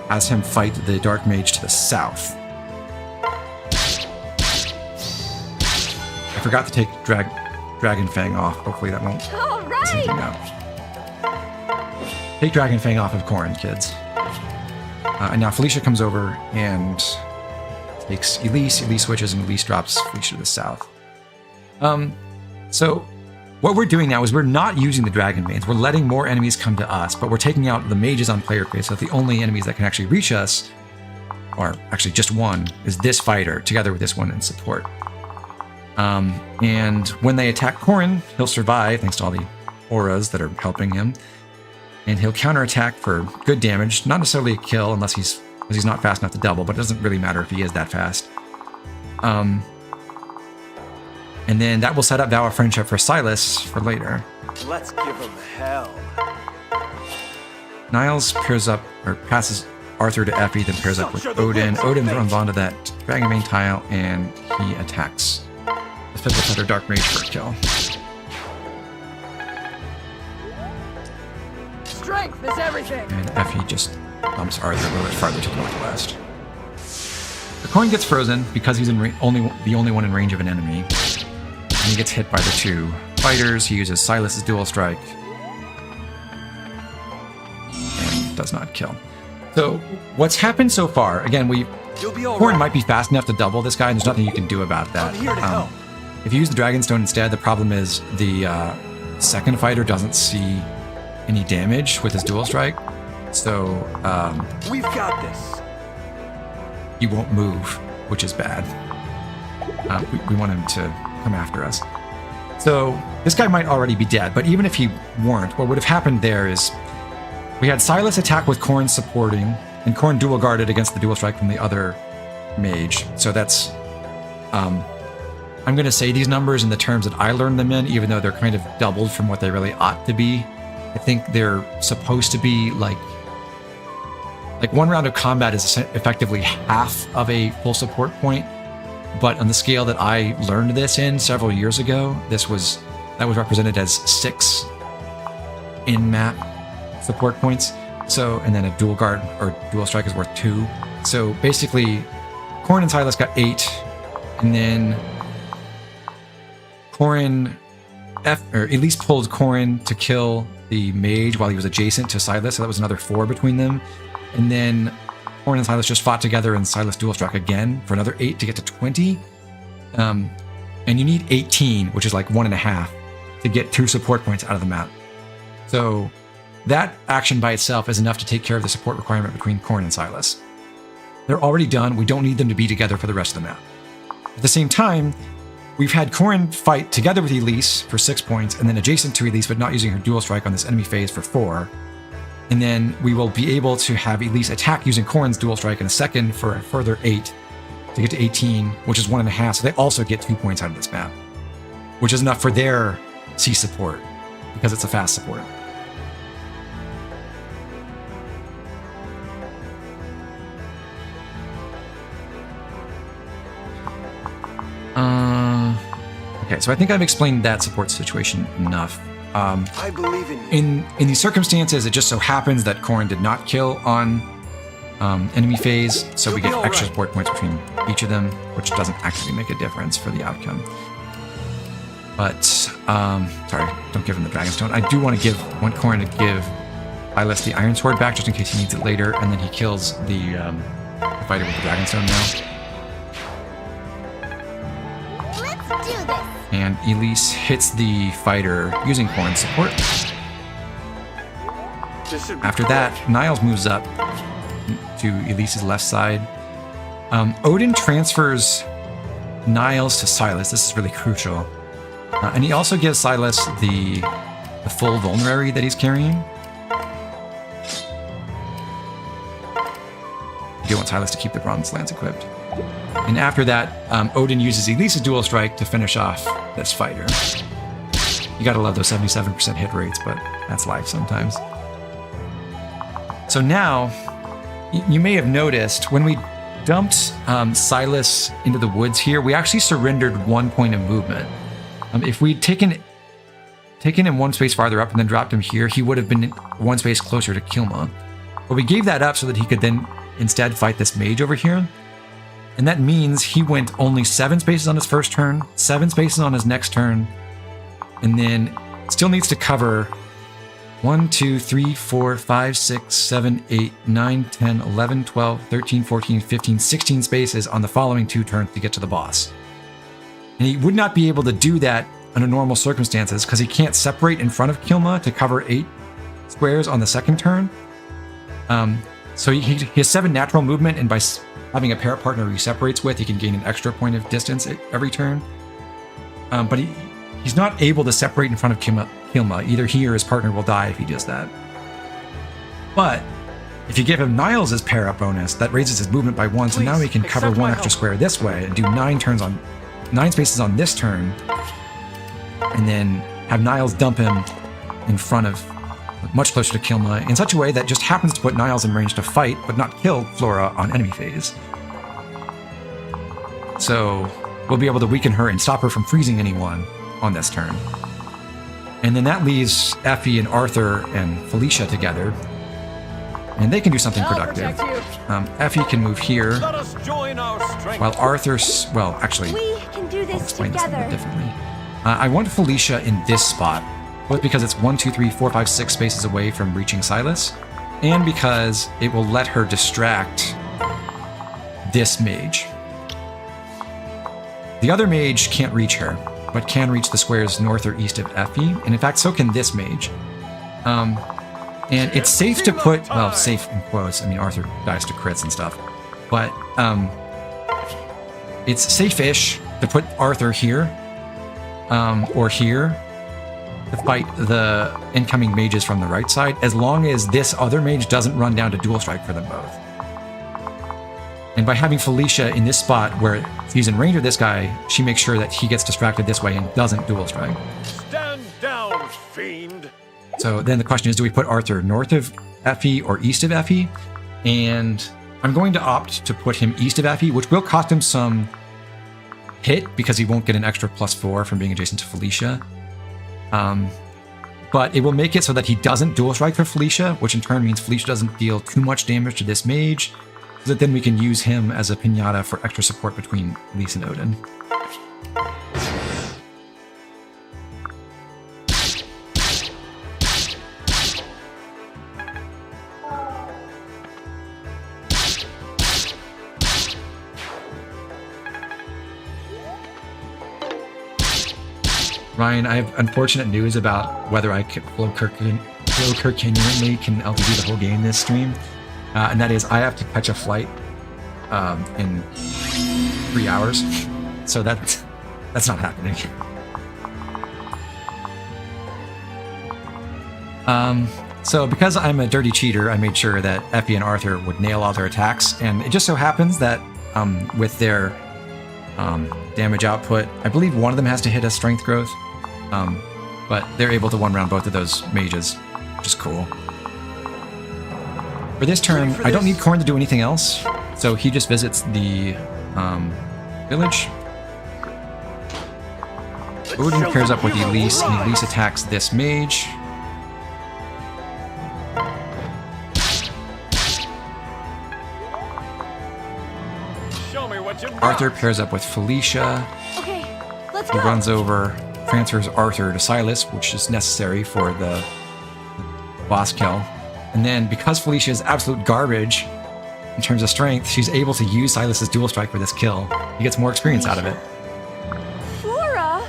has him fight the Dark Mage to the south. I forgot to take Dragon Fang off. Hopefully that won't All mess anything right. up. Take Dragon Fang off of Corrin, kids. And now Felicia comes over and takes Elise. Elise switches, and Elise drops Felicia to the south. So what we're doing now is we're not using the Dragon Mains. We're letting more enemies come to us, but we're taking out the mages on player phase, so the only enemies that can actually reach us, or actually just one, is this fighter, together with this one in support. And when they attack Corrin, he'll survive thanks to all the auras that are helping him. And he'll counterattack for good damage, not necessarily a kill unless he's not fast enough to double, but it doesn't really matter if he is that fast. And then that will set up Vow of Friendship for Silas for later. Let's give him hell. Niles pairs up, or passes Arthur to Effie, then pairs up with Odin. Odin runs onto that Dragon Main tile, and he attacks the Fiddle Feather Dark Mage for a kill. Strength is everything. And Effie just bumps Arthur a little bit farther to the northwest. The coin gets frozen because he's the only one in range of an enemy. And he gets hit by the two fighters. He uses Silas's dual strike and does not kill. So what's happened so far? Again, You'll be all Corrin right. might be fast enough to double this guy, and there's nothing you can do about that. I'm here to help. If you use the Dragonstone instead, the problem is the second fighter doesn't see any damage with his dual strike, so We've got this. he won't move, which is bad. We want him to come after us. So this guy might already be dead, but even if he weren't, what would have happened there is we had Silas attack with Corrin supporting, and Corrin dual guarded against the dual strike from the other mage. So that's I'm going to say these numbers in the terms that I learned them in, even though they're kind of doubled from what they really ought to be. I think they're supposed to be like one round of combat is effectively half of a full support point, but on the scale that I learned this in several years ago, that was represented as 6 in-map support points. So, and then a dual guard or dual strike is worth 2. So basically, Corrin and Silas got 8, and then Elise pulled Corrin to kill the mage while he was adjacent to Silas, so that was another 4 between them. And then Corrin and Silas just fought together, and Silas dual struck again for another 8 to get to 20. And you need 18, which is like 1.5, to get 2 support points out of the map. So that action by itself is enough to take care of the support requirement between Corrin and Silas. They're already done. We don't need them to be together for the rest of the map. At the same time, we've had Corrin fight together with Elise for 6 points, and then adjacent to Elise, but not using her dual strike on this enemy phase for 4. And then we will be able to have Elise attack using Corrin's dual strike in a second for a further 8 to get to 18, which is 1.5. So they also get 2 points out of this map, which is enough for their C support because it's a fast support. Okay, so I think I've explained that support situation enough. I believe in you. In these circumstances, it just so happens that Corrin did not kill on enemy phase, so we get extra support points between each of them, which doesn't actually make a difference for the outcome. But, sorry, don't give him the Dragonstone. I do want Corrin to give Silas the Iron Sword back, just in case he needs it later, and then he kills the fighter with the Dragonstone now. Let's do this. And Elise hits the fighter using Corrin's support. This should be After that, Niles moves up to Elise's left side. Odin transfers Niles to Silas. This is really crucial. And he also gives Silas the the full vulnerary that he's carrying. I do want Silas to keep the bronze lance equipped. And after that, Odin uses Elise's dual strike to finish off this fighter. You gotta love those 77% hit rates, but that's life sometimes. So now, you may have noticed when we dumped Silas into the woods here, we actually surrendered 1 point of movement. If we'd taken him one space farther up and then dropped him here, he would have been one space closer to Kilma. But we gave that up so that he could then instead fight this mage over here. And that means he went only 7 spaces on his first turn, 7 spaces on his next turn, and then still needs to cover 1, 2, 3, 4, 5, 6, 7, 8, 9, 10, 11, 12, 13, 14, 15, 16 spaces on the following 2 turns to get to the boss. And he would not be able to do that under normal circumstances because he can't separate in front of Kilma to cover 8 squares on the second turn. So he has 7 natural movement, and by having a pair partner he separates with, he can gain an extra point of distance every turn. But he's not able to separate in front of Kilma. Either he or his partner will die if he does that. But if you give him Niles' pair up bonus, that raises his movement by 1, so now he can cover 1 extra square this way and do 9 spaces on this turn, and then have Niles dump him in front of, much closer to Kilma, in such a way that just happens to put Niles in range to fight, but not kill Flora on enemy phase. So we'll be able to weaken her and stop her from freezing anyone on this turn. And then that leaves Effie and Arthur and Felicia together, and they can do something productive. Effie can move here, Let us join our strength. while Arthur's, well, actually, We can do I'll this explain this a little together. differently. I want Felicia in this spot, both because it's 1, 2, 3, 4, 5, 6 spaces away from reaching Silas, and because it will let her distract this mage. The other mage can't reach her, but can reach the squares north or east of Effie, and in fact, so can this mage. And it's safe to put, well, safe in quotes, I mean, Arthur dies to crits and stuff, but it's safe-ish to put Arthur here, or here, to fight the incoming mages from the right side, as long as this other mage doesn't run down to dual strike for them both. And by having Felicia in this spot where she's in range of this guy, she makes sure that he gets distracted this way and doesn't dual strike. Stand down, fiend. So then the question is, do we put Arthur north of Effie or east of Effie? And I'm going to opt to put him east of Effie, which will cost him some hit because he won't get an extra +4 from being adjacent to Felicia. But it will make it so that he doesn't dual strike for Felicia, which in turn means Felicia doesn't deal too much damage to this mage, so that then we can use him as a pinata for extra support between Elise and Odin. Ryan, I have unfortunate news about whether I flow Kirkinly can LTD the whole game this stream, and that is I have to catch a flight in 3 hours, so that's not happening. So because I'm a dirty cheater, I made sure that Effie and Arthur would nail all their attacks, and it just so happens that with their damage output, I believe one of them has to hit a strength growth, but they're able to one-round both of those mages, which is cool. For this turn, I don't need Corrin to do anything else, so he just visits the village. Odin pairs up with Elise, and Elise attacks this mage. Show me what you've got. Arthur pairs up with Felicia. Okay, let's He go. runs over, transfers Arthur to Silas, which is necessary for the boss kill. And then, because Felicia is absolute garbage in terms of strength, she's able to use Silas's dual strike for this kill. He gets more experience out of it. Flora!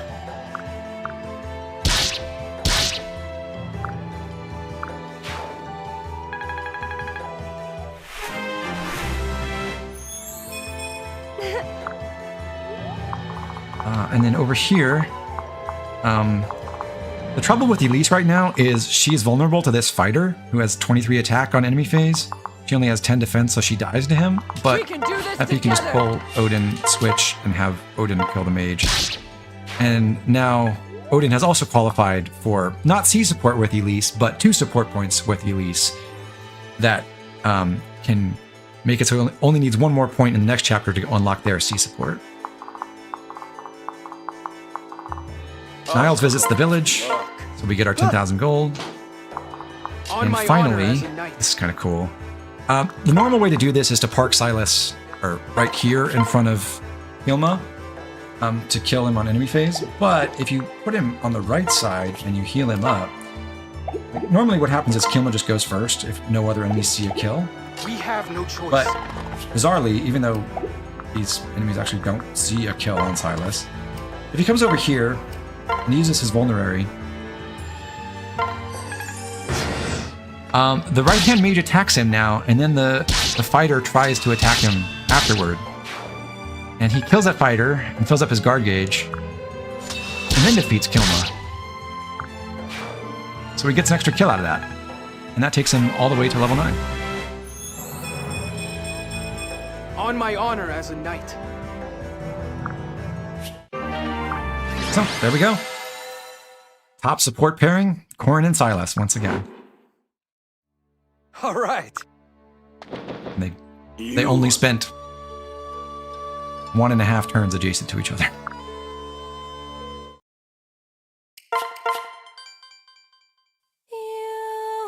And then over here, The trouble with Elise right now is she is vulnerable to this fighter who has 23 attack on enemy phase. She only has 10 defense, so she dies to him. But We can do this Effie can just together. pull Odin, switch, and have Odin kill the mage. And now Odin has also qualified for not C support with Elise, but 2 support points with Elise that can make it so it only needs 1 more point in the next chapter to unlock their C support. Niles visits the village, so we get our 10,000 gold. On And my honor finally, as a knight. this is kind of cool. The normal way to do this is to park Silas or right here in front of Hilma to kill him on enemy phase. But if you put him on the right side and you heal him up, normally what happens is Kilma just goes first if no other enemies see a kill. We have no choice. But bizarrely, even though these enemies actually don't see a kill on Silas, if he comes over here and uses his vulnerary, the right-hand mage attacks him now, and then the fighter tries to attack him afterward. And he kills that fighter and fills up his guard gauge, and then defeats Kilma. So he gets an extra kill out of that. And that takes him all the way to level 9. On my honor as a knight. So, there we go. Top support pairing, Corrin and Silas, once again. All right. And they only spent 1.5 turns adjacent to each other. You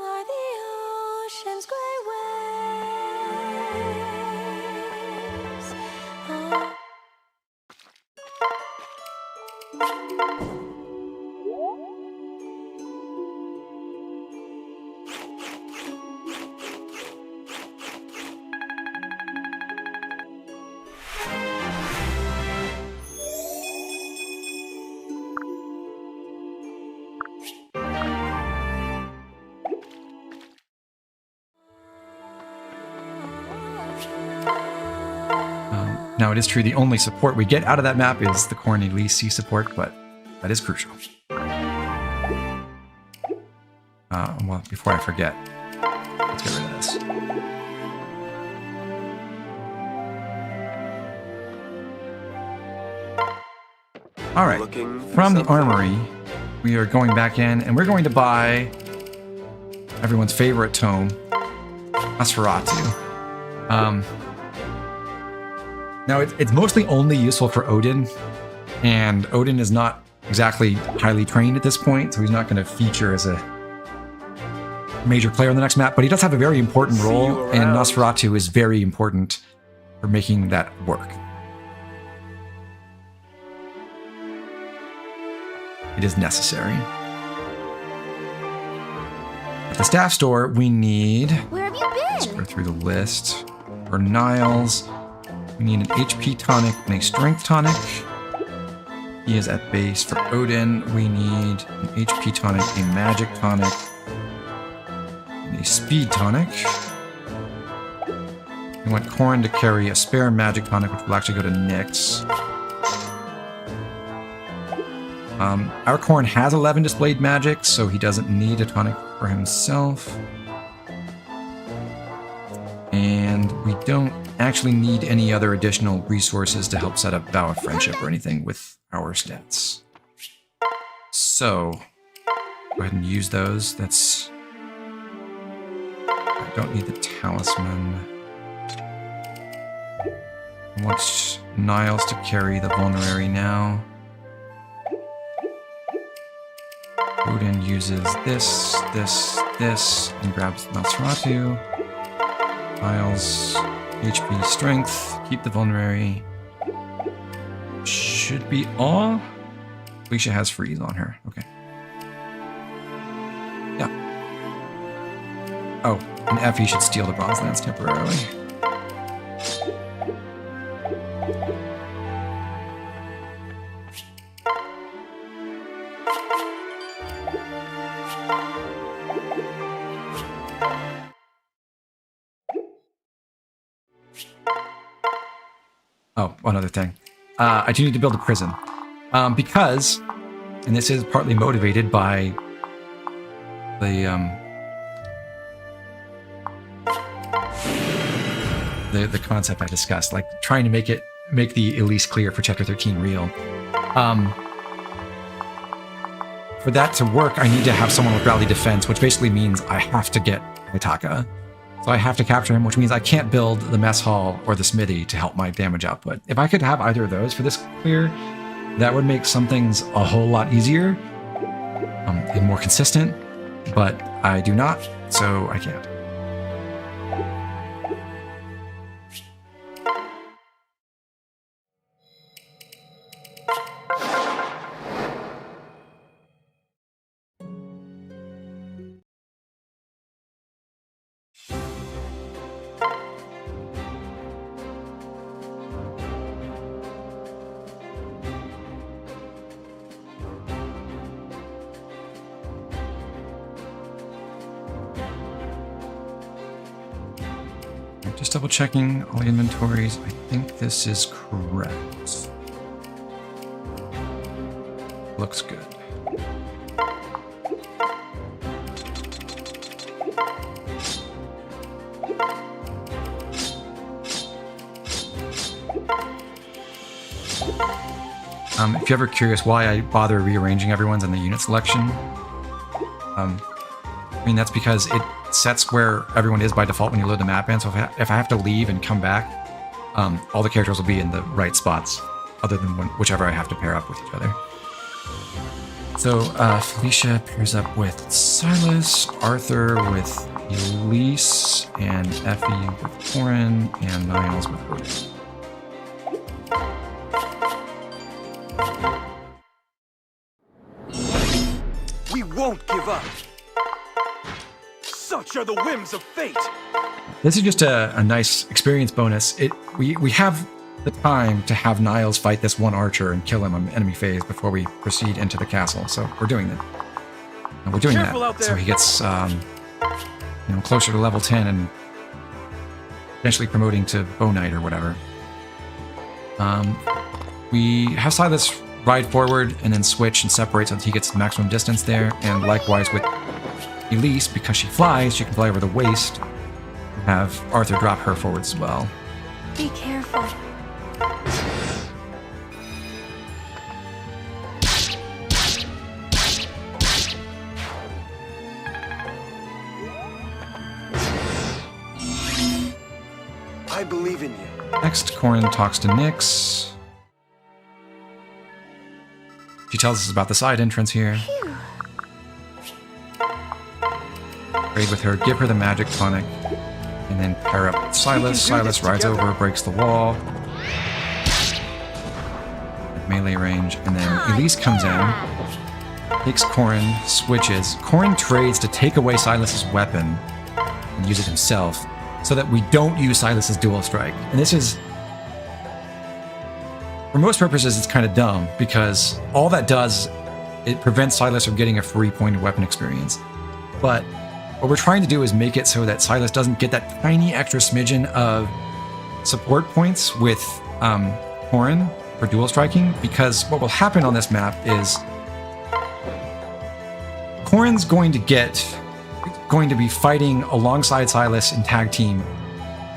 are the ocean's gray waves. Oh. Now, it is true the only support we get out of that map is the Corrin Elise C support, but that is crucial. Well, before I forget, let's get rid of this. All right, from the armory, we are going back in, and we're going to buy everyone's favorite tome, Nosferatu. Now, it's mostly only useful for Odin, and Odin is not exactly highly trained at this point, so he's not going to feature as a major player on the next map, but he does have a very important role, and Nosferatu is very important for making that work. It is necessary. At the staff store, we need... Where have you Let's been? go through the list. For Niles, we need an HP tonic and a strength tonic. He is at base. For Odin, we need an HP tonic, a magic tonic, and a speed tonic. We want Corrin to carry a spare magic tonic, which will actually go to Nyx. Our Corrin has 11 displayed magic, so he doesn't need a tonic for himself. And we don't actually need any other additional resources to help set up Vow of Friendship or anything with our stats. So, go ahead and use those. That's... I don't need the talisman. I want Niles to carry the vulnerary now. Odin uses this, and grabs Nosferatu. Niles, HP, strength, keep the vulnerary. Should be all. Felicia has freeze on her. Okay. Yeah. Oh, and Effie should steal the bronze lance temporarily. Oh, one other thing. I do need to build a prison. Because And this is partly motivated by the concept I discussed, like trying to make the Elise clear for Chapter 13 real. For that to work, I need to have someone with rally defense, which basically means I have to get Itaka. So I have to capture him, which means I can't build the mess hall or the smithy to help my damage output. If I could have either of those for this clear, that would make some things a whole lot easier and more consistent, but I do not, so I can't. Just double checking all the inventories. I think this is correct. Looks good. If you're ever curious why I bother rearranging everyone's in the unit selection, I mean, that's because it sets where everyone is by default when you load the map in. So if I have to leave and come back, all the characters will be in the right spots, other than whichever I have to pair up with each other. So Felicia pairs up with Silas, Arthur with Elise, and Effie with Corrin, and Niles with Odin. We won't give up. Such are the whims of fate. This is just a nice experience bonus. We have the time to have Niles fight this one archer and kill him on enemy phase before we proceed into the castle. So we're doing that. And we're doing Careful that. out there. So he gets closer to level 10 and potentially promoting to Bow Knight or whatever. We have Silas ride forward and then switch and separate so that he gets maximum distance there. And likewise with Elise, because she flies, she can fly over the waist. Have Arthur drop her forwards as well. Be careful. I believe in you. Next, Corrin talks to Nyx. She tells us about the side entrance here. Trade with her, give her the magic tonic, and then pair up with Silas. Silas rides over, breaks the wall. At melee range, and then Elise comes in, takes Corrin, switches. Corrin trades to take away Silas's weapon and use it himself, so that we don't use Silas's dual strike. And this is, for most purposes, it's kind of dumb, because all that does, it prevents Silas from getting a free point of weapon experience. But what we're trying to do is make it so that Silas doesn't get that tiny extra smidgen of support points with Corrin for dual striking, because what will happen on this map is Corrin's going to be fighting alongside Silas in tag team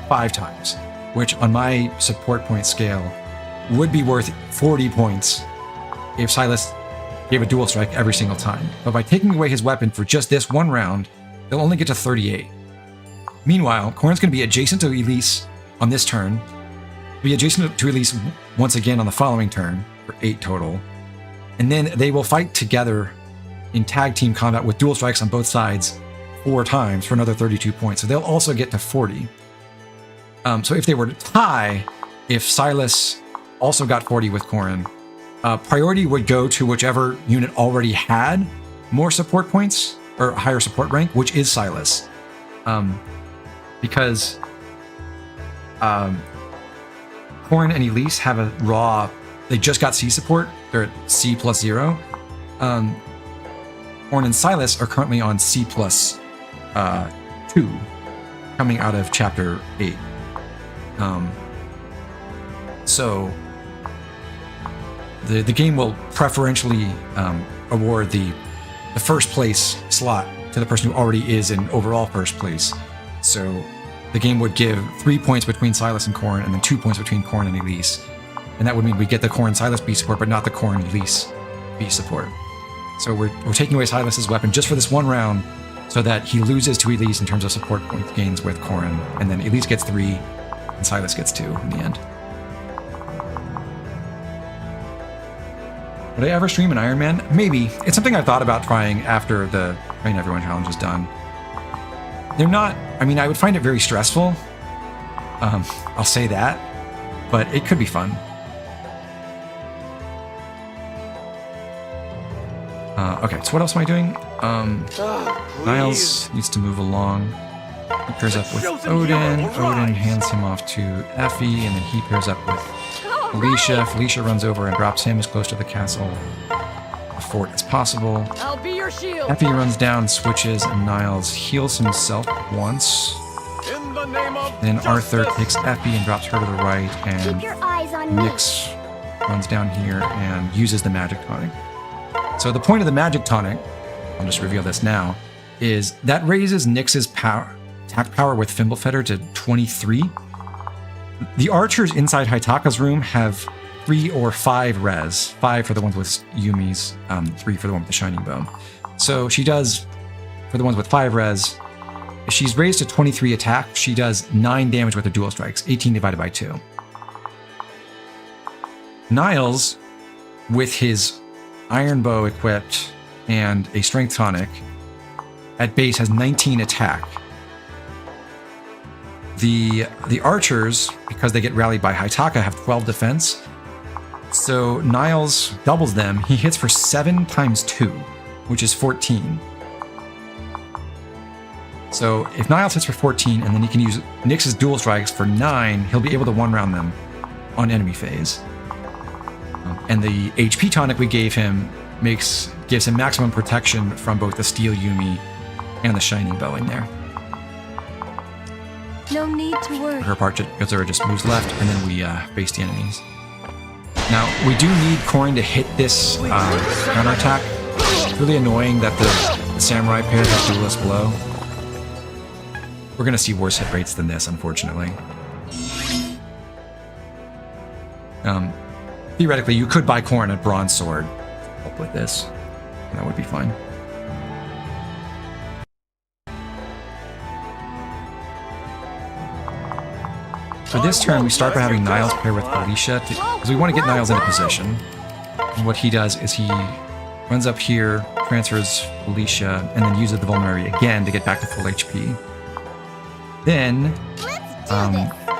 5 times, which on my support point scale would be worth 40 points if Silas gave a dual strike every single time. But by taking away his weapon for just this one round, they'll only get to 38. Meanwhile, Corrin's going to be adjacent to Elise on this turn, be adjacent to Elise once again on the following turn for 8 total, and then they will fight together in tag team combat with dual strikes on both sides 4 times for another 32 points. So they'll also get to 40. So if they were to tie, if Silas also got 40 with Corrin, priority would go to whichever unit already had more support points or higher support rank, which is Silas. Because Corrin and Elise have a raw, they just got C support, they're at C plus 0. Corrin and Silas are currently on C plus 2, coming out of chapter 8. the game will preferentially award the first place slot to the person who already is in overall first place. So the game would give 3 points between Silas and Corrin, and then 2 points between Corrin and Elise. And that would mean we get the Corrin Silas B support, but not the Corrin Elise B support. So we're taking away Silas's weapon just for this one round, so that he loses to Elise in terms of support point gains with Corrin, and then Elise gets 3, and Silas gets 2 in the end. Would I ever stream an Iron Man? Maybe. It's something I've thought about trying after the Train Everyone challenge is done. They're not, I mean, I would find it very stressful. I'll say that, but it could be fun. Okay, so what else am I doing? Niles needs to move along. He pairs up with Odin. Odin hands him off to Effie, and then he pairs up with Felicia. Felicia runs over and drops him as close to the castle, the fort as possible. I'll be your shield. Effie runs down, switches, and Niles heals himself once. In the name of Then Arthur justice. takes Effie and drops her to the right, Keep and your eyes on me. Nyx runs down here and uses the magic tonic. So the point of the magic tonic, I'll just reveal this now, is that raises Nyx's attack power with Fimbulfetter to 23. The archers inside Haitaka's room have 3 or 5 res. 5 for the ones with Yumi's, 3 for the one with the Shining Bone. So she does, for the ones with 5 res, if she's raised to 23 attack, she does 9 damage with her dual strikes, 18 divided by 2. Niles, with his Iron Bow equipped and a Strength Tonic, at base has 19 attack. The archers, because they get rallied by Haitaka, have 12 defense. So Niles doubles them. He hits for 7 times 2, which is 14. So if Niles hits for 14, and then he can use Nyx's dual strikes for 9, he'll be able to one-round them on enemy phase. And the HP tonic we gave him gives him maximum protection from both the Steel Yumi and the Shining Bow in there. No need to worry. Her part just moves left, and then we face the enemies. Now, we do need Corrin to hit this counterattack. It's really annoying that the Samurai pair has Duelist below. We're going to see worse hit rates than this, unfortunately. Theoretically, you could buy Corrin a Bronze Sword with this. That would be fine. For this turn, we start by having Niles pair with Felicia, because we want to get Niles into position. And what he does is he runs up here, transfers Felicia, and then uses the Vulnerary again to get back to full HP. Then,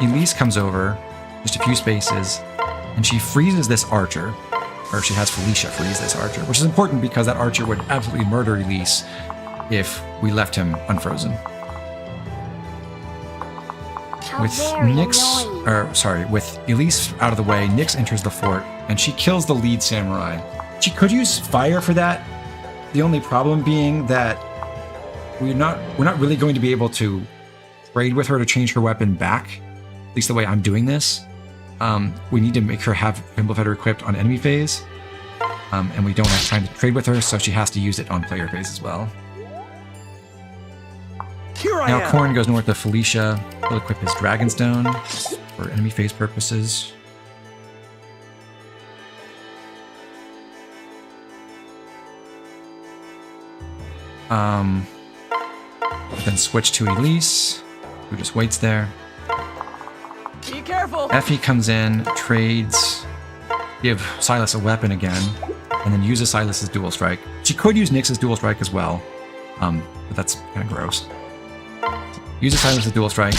Elise comes over, just a few spaces, and she freezes this archer, or she has Felicia freeze this archer, which is important because that archer would absolutely murder Elise if we left him unfrozen. With with Elise out of the way, Nyx enters the fort, and she kills the lead samurai. She could use fire for that. The only problem being that we're not really going to be able to trade with her to change her weapon back. At least the way I'm doing this. We need to make her have Fimbulfetter equipped on enemy phase, and we don't have time to trade with her, so she has to use it on player phase as well. Now Corrin goes north to Felicia. He'll equip his Dragonstone for enemy phase purposes. Then switch to Elise, who just waits there. Be careful. Effie comes in, trades, give Silas a weapon again, and then uses Silas's dual strike. She could use Nyx's dual strike as well, but that's kind of gross. Uses Silas's dual strike,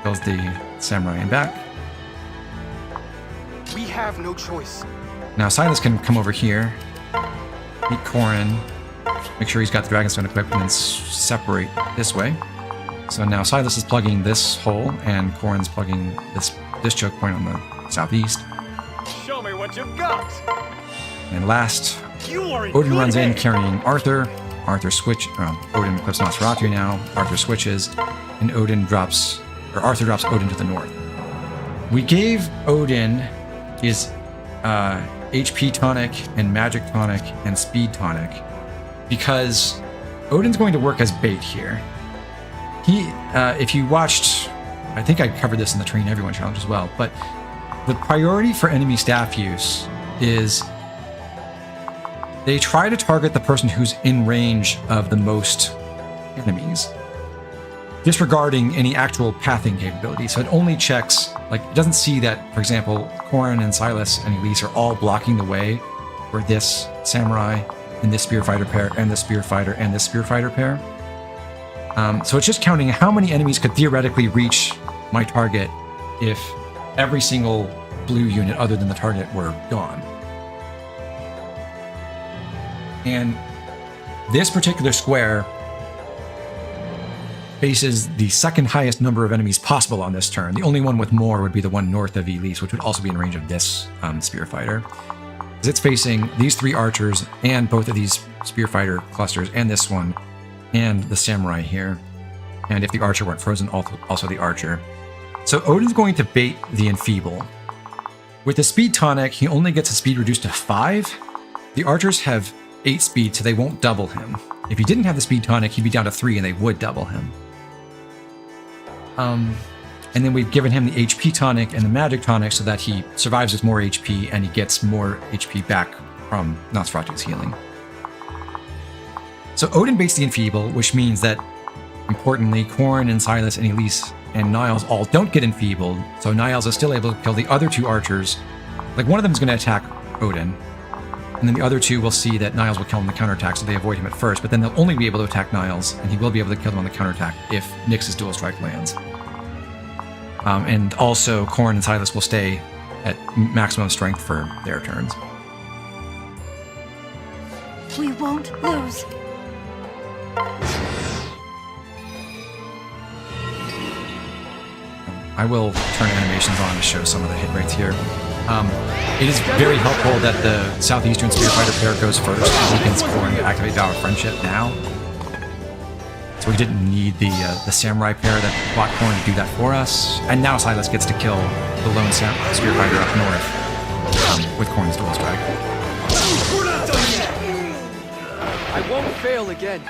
kills the samurai in back. We have no choice. Now Silas can come over here, meet Corrin, make sure he's got the Dragonstone equipped, and then separate this way. So now Silas is plugging this hole, and Corrin's plugging this choke point on the southeast. Show me what you've got. And last, You are in Odin good runs in hands. carrying Arthur. Arthur Odin equips Nosferatu now. Arthur switches, and Arthur drops Odin to the north. We gave Odin his HP tonic and magic tonic and speed tonic because Odin's going to work as bait here. If you watched, I think I covered this in the Train Everyone challenge as well, but the priority for enemy staff use is they try to target the person who's in range of the most enemies, disregarding any actual pathing capability. So it only checks, like, it doesn't see that, for example, Corrin and Silas and Elise are all blocking the way for this samurai and this spear fighter pair and this spear fighter and this spear fighter pair. So it's just counting how many enemies could theoretically reach my target if every single blue unit other than the target were gone. And this particular square faces the second highest number of enemies possible on this turn. The only one with more would be the one north of Elise, which would also be in range of this spear fighter. Because it's facing these 3 archers and both of these spear fighter clusters and this one and the samurai here. And if the archer weren't frozen, also the archer. So Odin's going to bait the enfeeble. With the speed tonic, he only gets his speed reduced to 5. The archers have 8 speed, so they won't double him. If he didn't have the speed tonic, he'd be down to 3 and they would double him. And then we've given him the HP tonic and the magic tonic so that he survives with more HP and he gets more HP back from Nosferatu's healing. So Odin baits the enfeeble, which means that, importantly, Corrin and Silas and Elise and Niles all don't get enfeebled, so Niles is still able to kill the other 2 archers. Like, one of them is going to attack Odin, and then the other 2 will see that Niles will kill him on the counterattack, so they avoid him at first, but then they'll only be able to attack Niles, and he will be able to kill them on the counterattack if Nyx's dual strike lands. And also, Corrin and Silas will stay at maximum strength for their turns. We won't lose. I will turn animations on to show some of the hit rates here. It is very helpful that the Southeastern Spear Fighter pair goes first. It weakens Corrin to activate Vow of Friendship now. So we didn't need the Samurai pair that bought Corrin to do that for us. And now Silas gets to kill the lone Spear Fighter up north with Corrin's dual strike. We're not done yet! I won't fail again.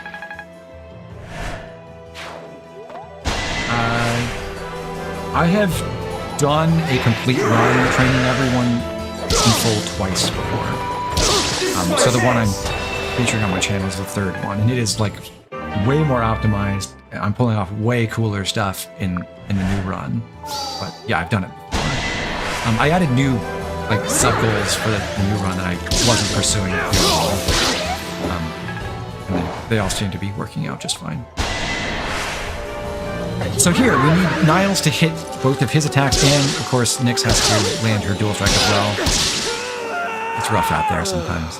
I have done a complete run training everyone in full twice before. So the one I'm featuring on my channel is the 3rd one, and it is like way more optimized. I'm pulling off way cooler stuff in the new run. But yeah, I've done it before. I added new like sub goals for the new run that I wasn't pursuing at all. And then they all seem to be working out just fine. So here, we need Niles to hit both of his attacks, and of course, Nyx has to land her dual strike as well. It's rough out there sometimes.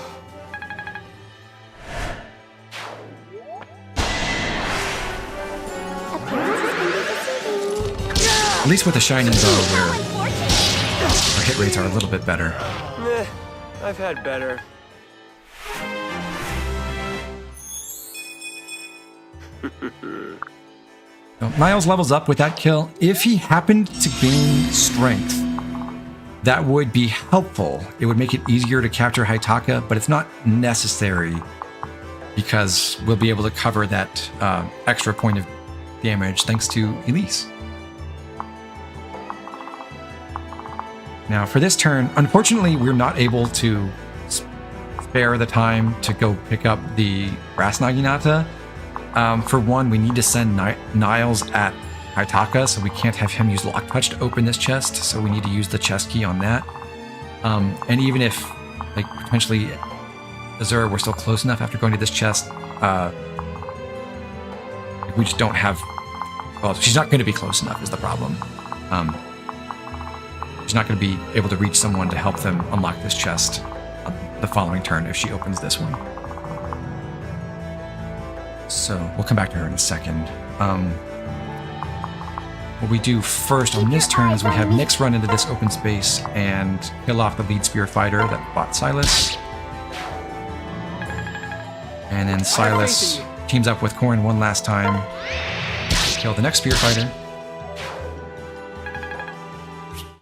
At least with a shining bow, where our hit rates are a little bit better. Meh, I've had better. Niles levels up with that kill. If he happened to gain strength, that would be helpful. It would make it easier to capture Haitaka, but it's not necessary because we'll be able to cover that extra point of damage thanks to Elise. Now for this turn, unfortunately, we're not able to spare the time to go pick up the Brass Naginata. For one, we need to send Niles at Haitaka, so we can't have him use Lock Touch to open this chest, so we need to use the chest key on that. And even if, like, potentially Azura were still close enough after going to this chest, we just don't have... Well, she's not going to be close enough is the problem. She's not going to be able to reach someone to help them unlock this chest the following turn if she opens this one. So we'll come back to her in a second. What we do first on this turn is we have Nyx run into this open space and kill off the lead spear fighter that bought Silas. And then Silas teams up with Corrin one last time. Kill the next spear fighter.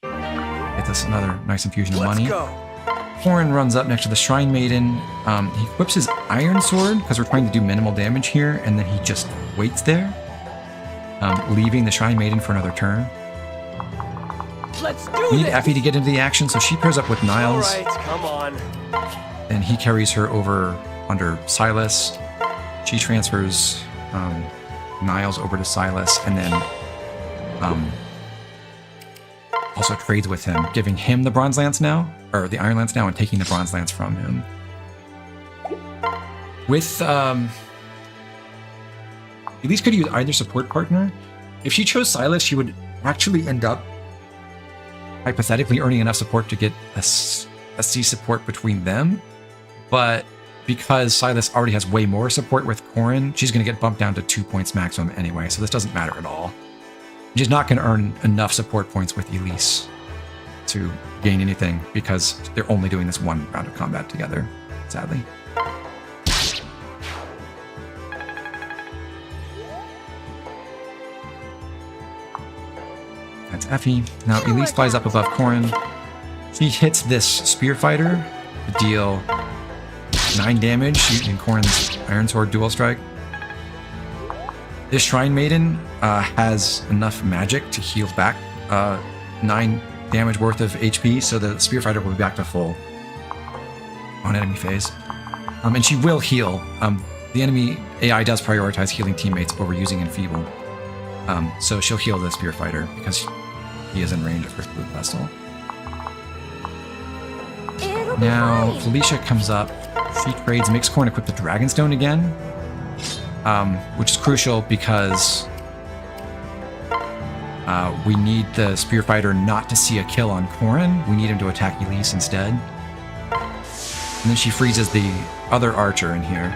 Get us another nice infusion of money. Let's go. Corrin runs up next to the Shrine Maiden. He equips his Iron Sword because we're trying to do minimal damage here, and then he just waits there, leaving the Shrine Maiden for another turn. Let's do We need this! Effie to get into the action, so she pairs up with Niles, Alright, come on. and he carries her over under Silas. She transfers Niles over to Silas, and then also trades with him, giving him the Bronze Lance now, or the Iron Lance now, and taking the Bronze Lance from him. With Elise could use either support partner. If she chose Silas, she would actually end up hypothetically earning enough support to get a C support between them. But because Silas already has way more support with Corrin, she's going to get bumped down to 2 points maximum anyway, so this doesn't matter at all. She's not going to earn enough support points with Elise to gain anything because they're only doing this one round of combat together, sadly. That's Effie. Now Elise flies up above Corrin. She hits this Spear Fighter to deal 9 damage using Corrin's Iron Sword Dual Strike. This Shrine Maiden has enough magic to heal back 9 damage worth of HP, so the Spear Fighter will be back to full on enemy phase. And she will heal. The enemy AI does prioritize healing teammates over using Enfeeble. So she'll heal the Spear Fighter because he is in range of her Blue Vessel. Now Felicia comes up. She trades, makes Corrin equip the Dragonstone again, which is crucial because we need the Spear Fighter not to see a kill on Corrin. We need him to attack Elise instead. And then she freezes the other archer in here.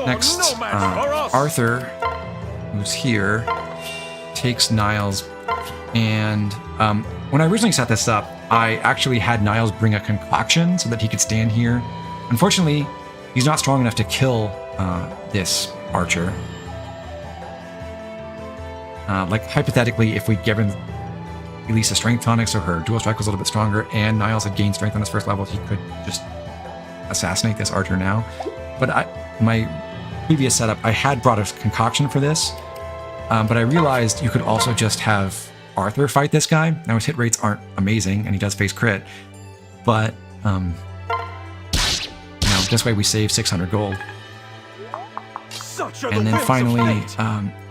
Next, Arthur, who's here, takes Niles, and when I originally set this up, I actually had Niles bring a concoction so that he could stand here. Unfortunately, he's not strong enough to kill this archer. Like, hypothetically, if we'd given Elise a strength tonic so her dual strike was a little bit stronger and Niles had gained strength on his first level, he could just assassinate this archer now. But my previous setup, I had brought a concoction for this, but I realized you could also just have Arthur fight this guy. Now his hit rates aren't amazing, and he does face crit, but this way we save 600 gold. And then finally,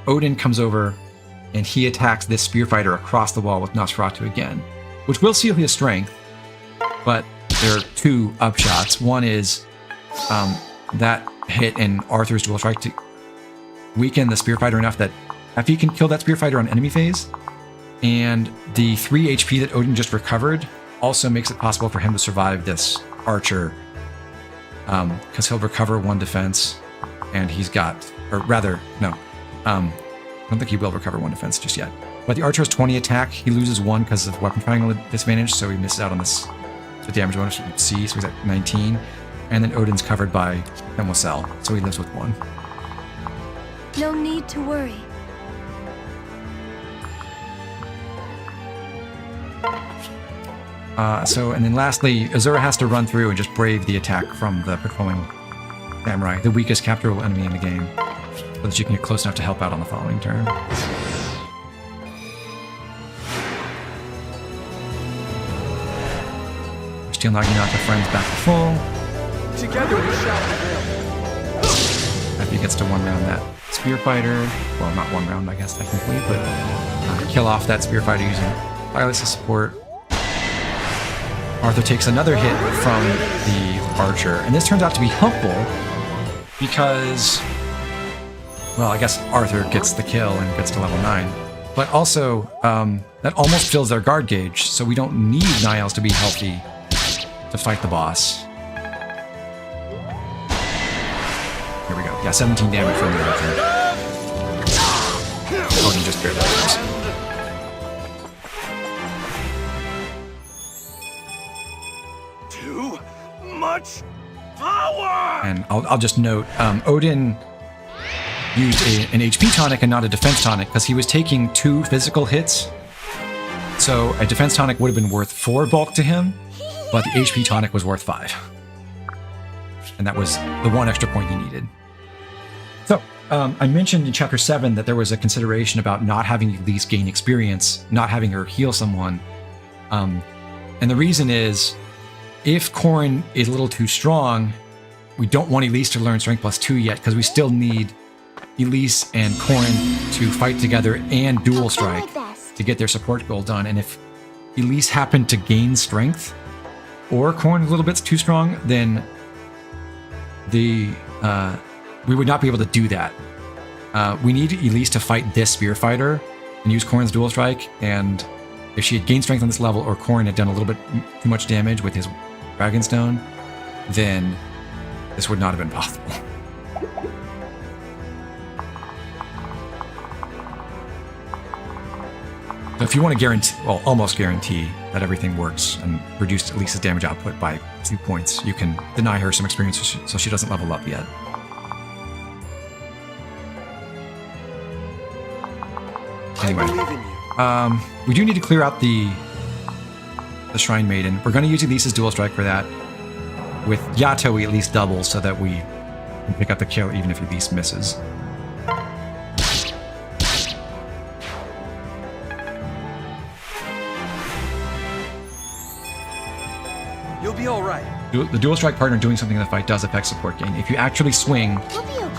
Odin comes over, and he attacks this Spear Fighter across the wall with Nosferatu again, which will seal his strength, but there are 2 upshots. One is that hit in Arthur's dual strike to weaken the Spear Fighter enough that if he can kill that Spear Fighter on enemy phase, and the 3 HP that Odin just recovered also makes it possible for him to survive this archer, because he'll recover 1 defense, and he's got, or rather, no, I don't think he will recover 1 defense just yet. But the archer has 20 attack. He loses 1 because of weapon triangle disadvantage, so he misses out on this, the damage bonus you can see, so he's at 19. And then Odin's covered by Femocel, so he lives with 1. No need to worry. And then lastly, Azura has to run through and just brave the attack from the patrolling samurai, the weakest capturable enemy in the game, so that you can get close enough to help out on the following turn. We're still knocking out the friends back to full. Together we shall prevail. After he gets to 1 round that Spear Fighter, well, not 1 round, I guess, technically, but kill off that Spear Fighter using Silas' support. Arthur takes another hit from the archer, and this turns out to be helpful because, well, I guess Arthur gets the kill and gets to level 9, but also that almost fills their guard gauge, so we don't need Niles to be healthy to fight the boss. Here we go. Yeah, 17 damage from the archer. Odin just barely lives. Too much power! And I'll just note, Odin used an HP tonic and not a defense tonic because he was taking 2 physical hits. So a defense tonic would have been worth 4 bulk to him, but the HP tonic was worth 5. And that was the 1 extra point he needed. So, I mentioned in Chapter 7 that there was a consideration about not having Elise gain experience, not having her heal someone. And the reason is, if Corrin is a little too strong, we don't want Elise to learn Strength plus 2 yet, because we still need Elise and Corrin to fight together and dual strike to get their support goal done. And if Elise happened to gain strength, or Corrin is a little bit too strong, then we would not be able to do that. We need Elise to fight this spear fighter and use Corrin's dual strike, and if she had gained strength on this level, or Corrin had done a little bit too much damage with his Dragonstone, then this would not have been possible. So if you want to guarantee, well, almost guarantee that everything works and reduce Elise's damage output by 2 points, you can deny her some experience so she doesn't level up yet. Anyway, we do need to clear out the Shrine Maiden. We're going to use Elise's dual strike for that. With Yato, we at least double so that we can pick up the kill even if Elise misses. You'll be all right. The dual strike partner doing something in the fight does affect support gain. If you actually swing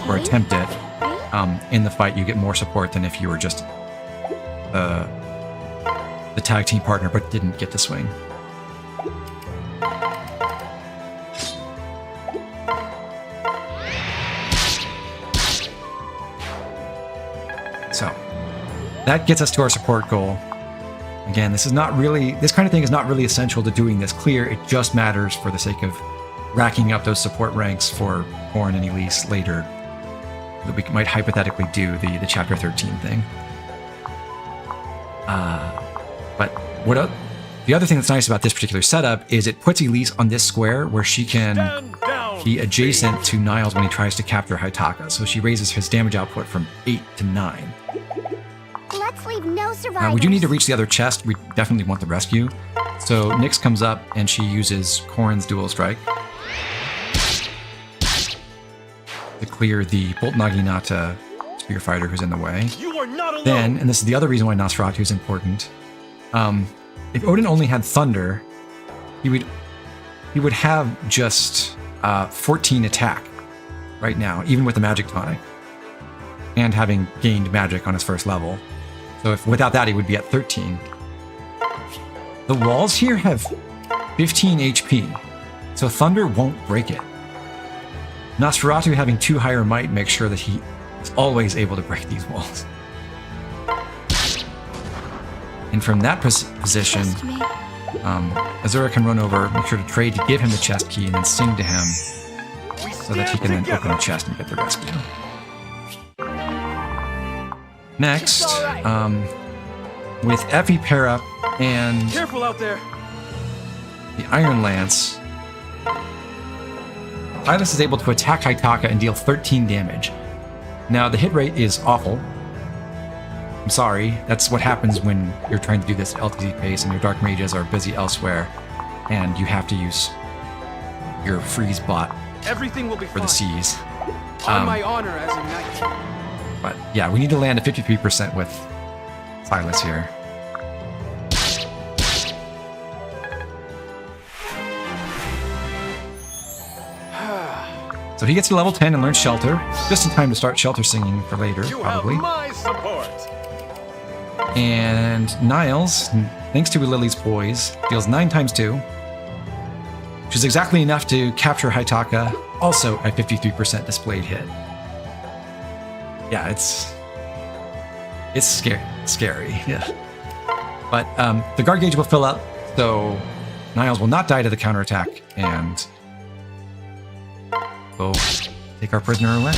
or attempt it in the fight, you get more support than if you were just the tag team partner but didn't get to swing. So that gets us to our support goal. Again, this kind of thing is not really essential to doing this clear. It just matters for the sake of racking up those support ranks for Corrin and Elise later. That we might hypothetically do the Chapter 13 thing. But the other thing that's nice about this particular setup is it puts Elise on this square where she can be adjacent to Niles when he tries to capture Haitaka. So she raises his damage output from 8 to 9. Let's leave no survivors. We do need to reach the other chest. We definitely want the rescue. So Nyx comes up and she uses Corrin's dual strike to clear the Bolt Naginata spear fighter who's in the way. You are not alone. Then, and this is the other reason why Nosferatu is important, if Odin only had thunder, he would have just 14 attack right now, even with the magic tonic, and having gained magic on his first level. So without that, he would be at 13. The walls here have 15 HP, so thunder won't break it. Nosferatu having 2 higher might makes sure that he is always able to break these walls. And from that position, Azura can run over, make sure to trade to give him the chest key, and then sing to him so that he can then open the chest and get the rescue. Next, with Effie pair up and Careful out there. the Iron Lance, Silas is able to attack Haitaka and deal 13 damage. Now, the hit rate is awful. I'm sorry, that's what happens when you're trying to do this at LTZ pace and your Dark Mages are busy elsewhere, and you have to use your freeze bot Everything will be for the fine. seas. On my honor as a knight. But yeah, we need to land a 53% with Silas here. So he gets to level 10 and learns Shelter, just in time to start Shelter singing for later, You probably. have my support. And Niles, thanks to Lily's poise, deals 9 times 2, which is exactly enough to capture Haitaka, also at 53% displayed hit. Yeah, it's scary, yeah. But the guard gauge will fill up, so Niles will not die to the counterattack, and we'll take our prisoner away.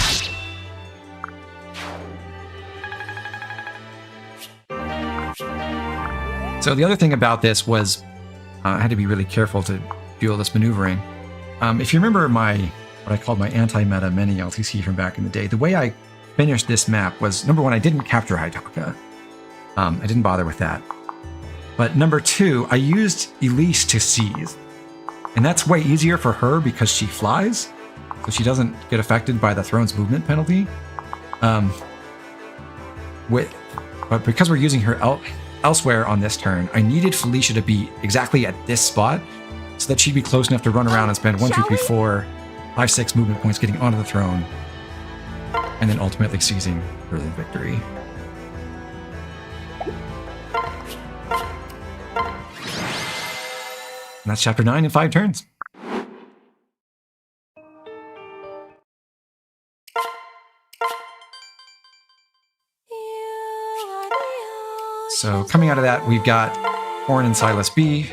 So the other thing about this was I had to be really careful to do all this maneuvering. If you remember what I called my anti-meta mini LTC from back in the day, the way I finished this map was, number one, I didn't capture Haitaka. I didn't bother with that. But number 2, I used Elise to seize. And that's way easier for her because she flies, so she doesn't get affected by the throne's movement penalty. But because we're using her elsewhere on this turn, I needed Felicia to be exactly at this spot so that she'd be close enough to run around and spend 1, 2, 3, 4, 5, 6 movement points getting onto the throne, and then ultimately seizing early victory. And that's chapter 9 in 5 turns. So coming out of that, we've got Corrin and Silas B.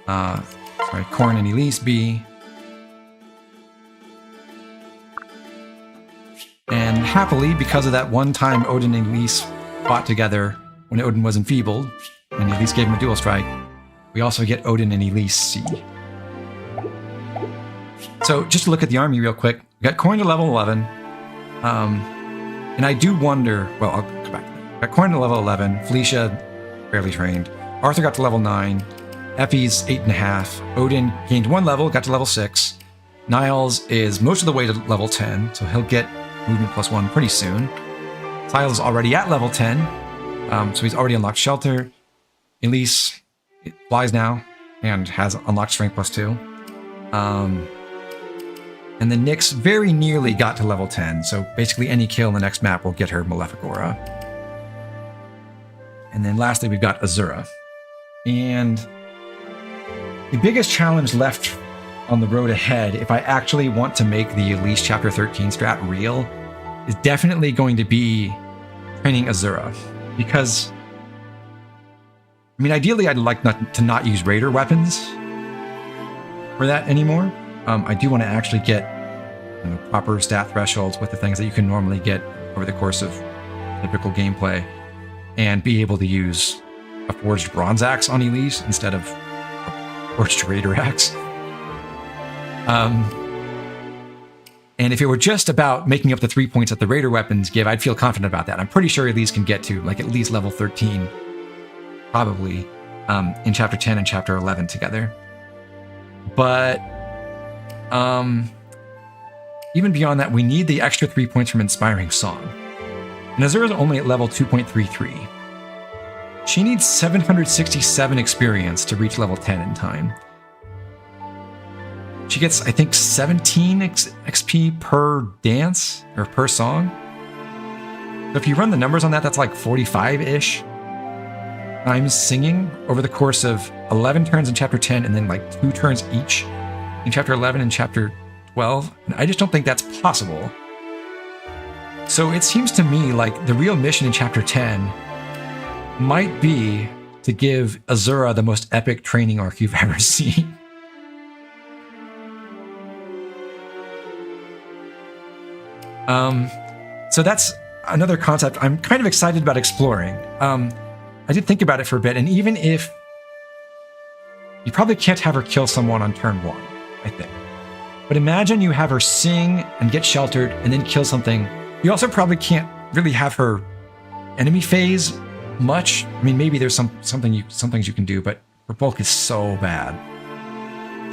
Corrin and Elise B. And happily, because of that one time Odin and Elise fought together when Odin was enfeebled, and Elise gave him a dual strike, we also get Odin and Elise C. So just to look at the army real quick, we got Corrin to level 11. And I do wonder, well, I'll come back to that. Got Corrin to level 11, Felicia, barely trained. Arthur got to level 9, Effie's 8.5. Odin gained 1 level, got to level 6. Niles is most of the way to level 10, so he'll get movement +1 pretty soon. Silas is already at level 10, so he's already unlocked Shelter. Elise flies now and has unlocked Strength +2. And then Nyx very nearly got to level 10, so basically any kill in the next map will get her Malefic Aura. And then lastly, we've got Azura. And the biggest challenge left on the road ahead, if I actually want to make the Elise Chapter 13 strat real, is definitely going to be training Azura. Because, I mean, ideally I'd like to not use Raider weapons for that anymore. I do want to actually get proper stat thresholds with the things that you can normally get over the course of typical gameplay, and be able to use a Forged Bronze Axe on Elise instead of a Forged Raider Axe. And if it were just about making up the 3 points that the Raider weapons give, I'd feel confident about that. I'm pretty sure Elise can get to like at least level 13, probably, in Chapter 10 and Chapter 11 together. But even beyond that, we need the extra 3 points from Inspiring Song. And Azura's only at level 2.33. She needs 767 experience to reach level 10 in time. She gets, I think, 17 XP per dance, or per song. So if you run the numbers on that, that's like 45-ish times singing over the course of 11 turns in Chapter 10, and then like 2 turns each in Chapter 11 and Chapter 12. And I just don't think that's possible. So it seems to me like the real mission in Chapter 10 might be to give Azura the most epic training arc you've ever seen. So that's another concept I'm kind of excited about exploring. I did think about it for a bit, and even if you probably can't have her kill someone on turn 1, I think. But imagine you have her sing and get sheltered and then kill something. You also probably can't really have her enemy phase much. I mean, maybe there's some things you can do, but her bulk is so bad.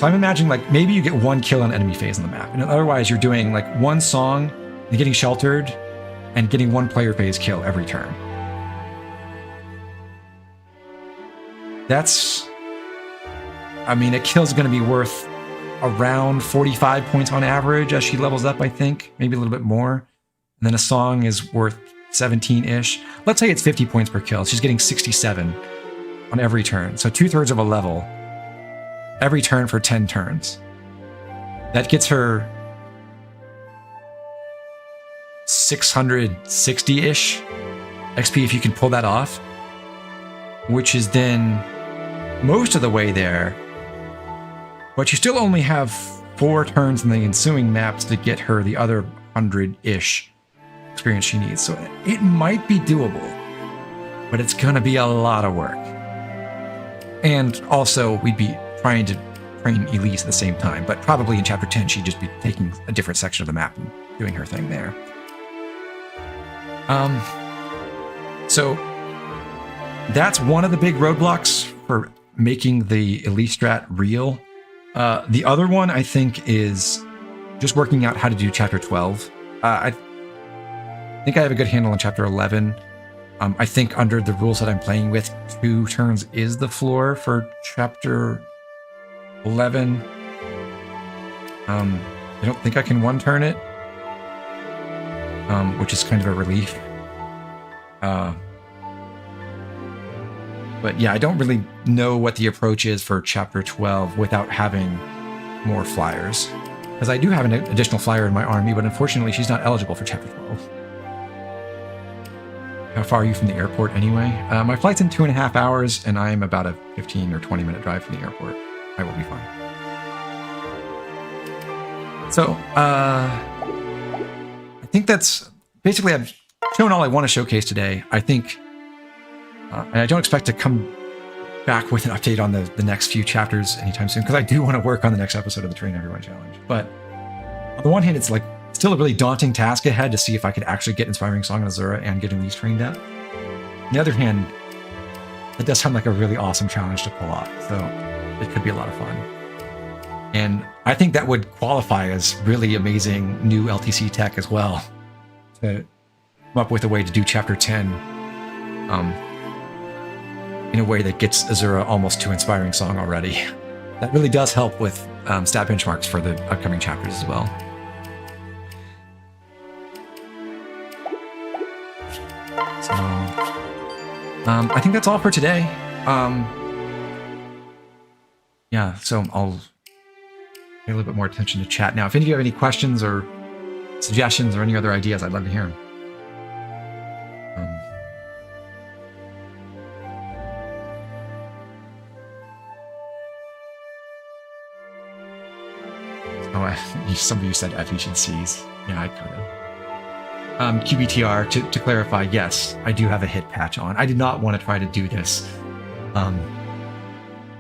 So I'm imagining like maybe you get 1 kill on enemy phase on the map, and otherwise you're doing like 1 song and getting sheltered and getting 1 player phase kill every turn. That's, I mean, a kill's going to be worth around 45 points on average as she levels up, I think, maybe a little bit more. And then a song is worth 17-ish. Let's say it's 50 points per kill. She's getting 67 on every turn. So 2/3 of a level every turn for 10 turns. That gets her 660-ish XP if you can pull that off, which is then most of the way there. But you still only have 4 turns in the ensuing maps to get her the other 100-ish experience she needs. So it might be doable, but it's going to be a lot of work. And also, we'd be trying to train Elise at the same time, but probably in Chapter 10, she'd just be taking a different section of the map and doing her thing there. So that's one of the big roadblocks for making the elite strat real. The other one, I think, is just working out how to do chapter 12. I think I have a good handle on chapter 11. I think under the rules that I'm playing with, 2 turns is the floor for chapter 11. I don't think I can 1-turn it, which is kind of a relief. But yeah, I don't really know what the approach is for chapter 12 without having more flyers. Because I do have an additional flyer in my army, but unfortunately she's not eligible for chapter 12. How far are you from the airport anyway? My flight's in 2.5 hours, and I'm about a 15 or 20 minute drive from the airport. I will be fine. So, I think that's basically, I've shown all I want to showcase today. I think, and I don't expect to come back with an update on the next few chapters anytime soon, because I do want to work on the next episode of the Train Everyone Challenge. But on the one hand, it's like still a really daunting task ahead to see if I could actually get Inspiring Song on Azura and get Elise trained up. On the other hand, it does sound like a really awesome challenge to pull off, so it could be a lot of fun. And I think that would qualify as really amazing new LTC tech as well, to come up with a way to do chapter 10 in a way that gets Azura almost to Inspiring Song already. That really does help with stat benchmarks for the upcoming chapters as well. So, I think that's all for today. Yeah, so I'll pay a little bit more attention to chat now. If any of you have any questions or suggestions or any other ideas, I'd love to hear them. Somebody who said FHCs. Yeah, I could have. QBTR, to clarify, yes, I do have a hit patch on. I did not want to try to do this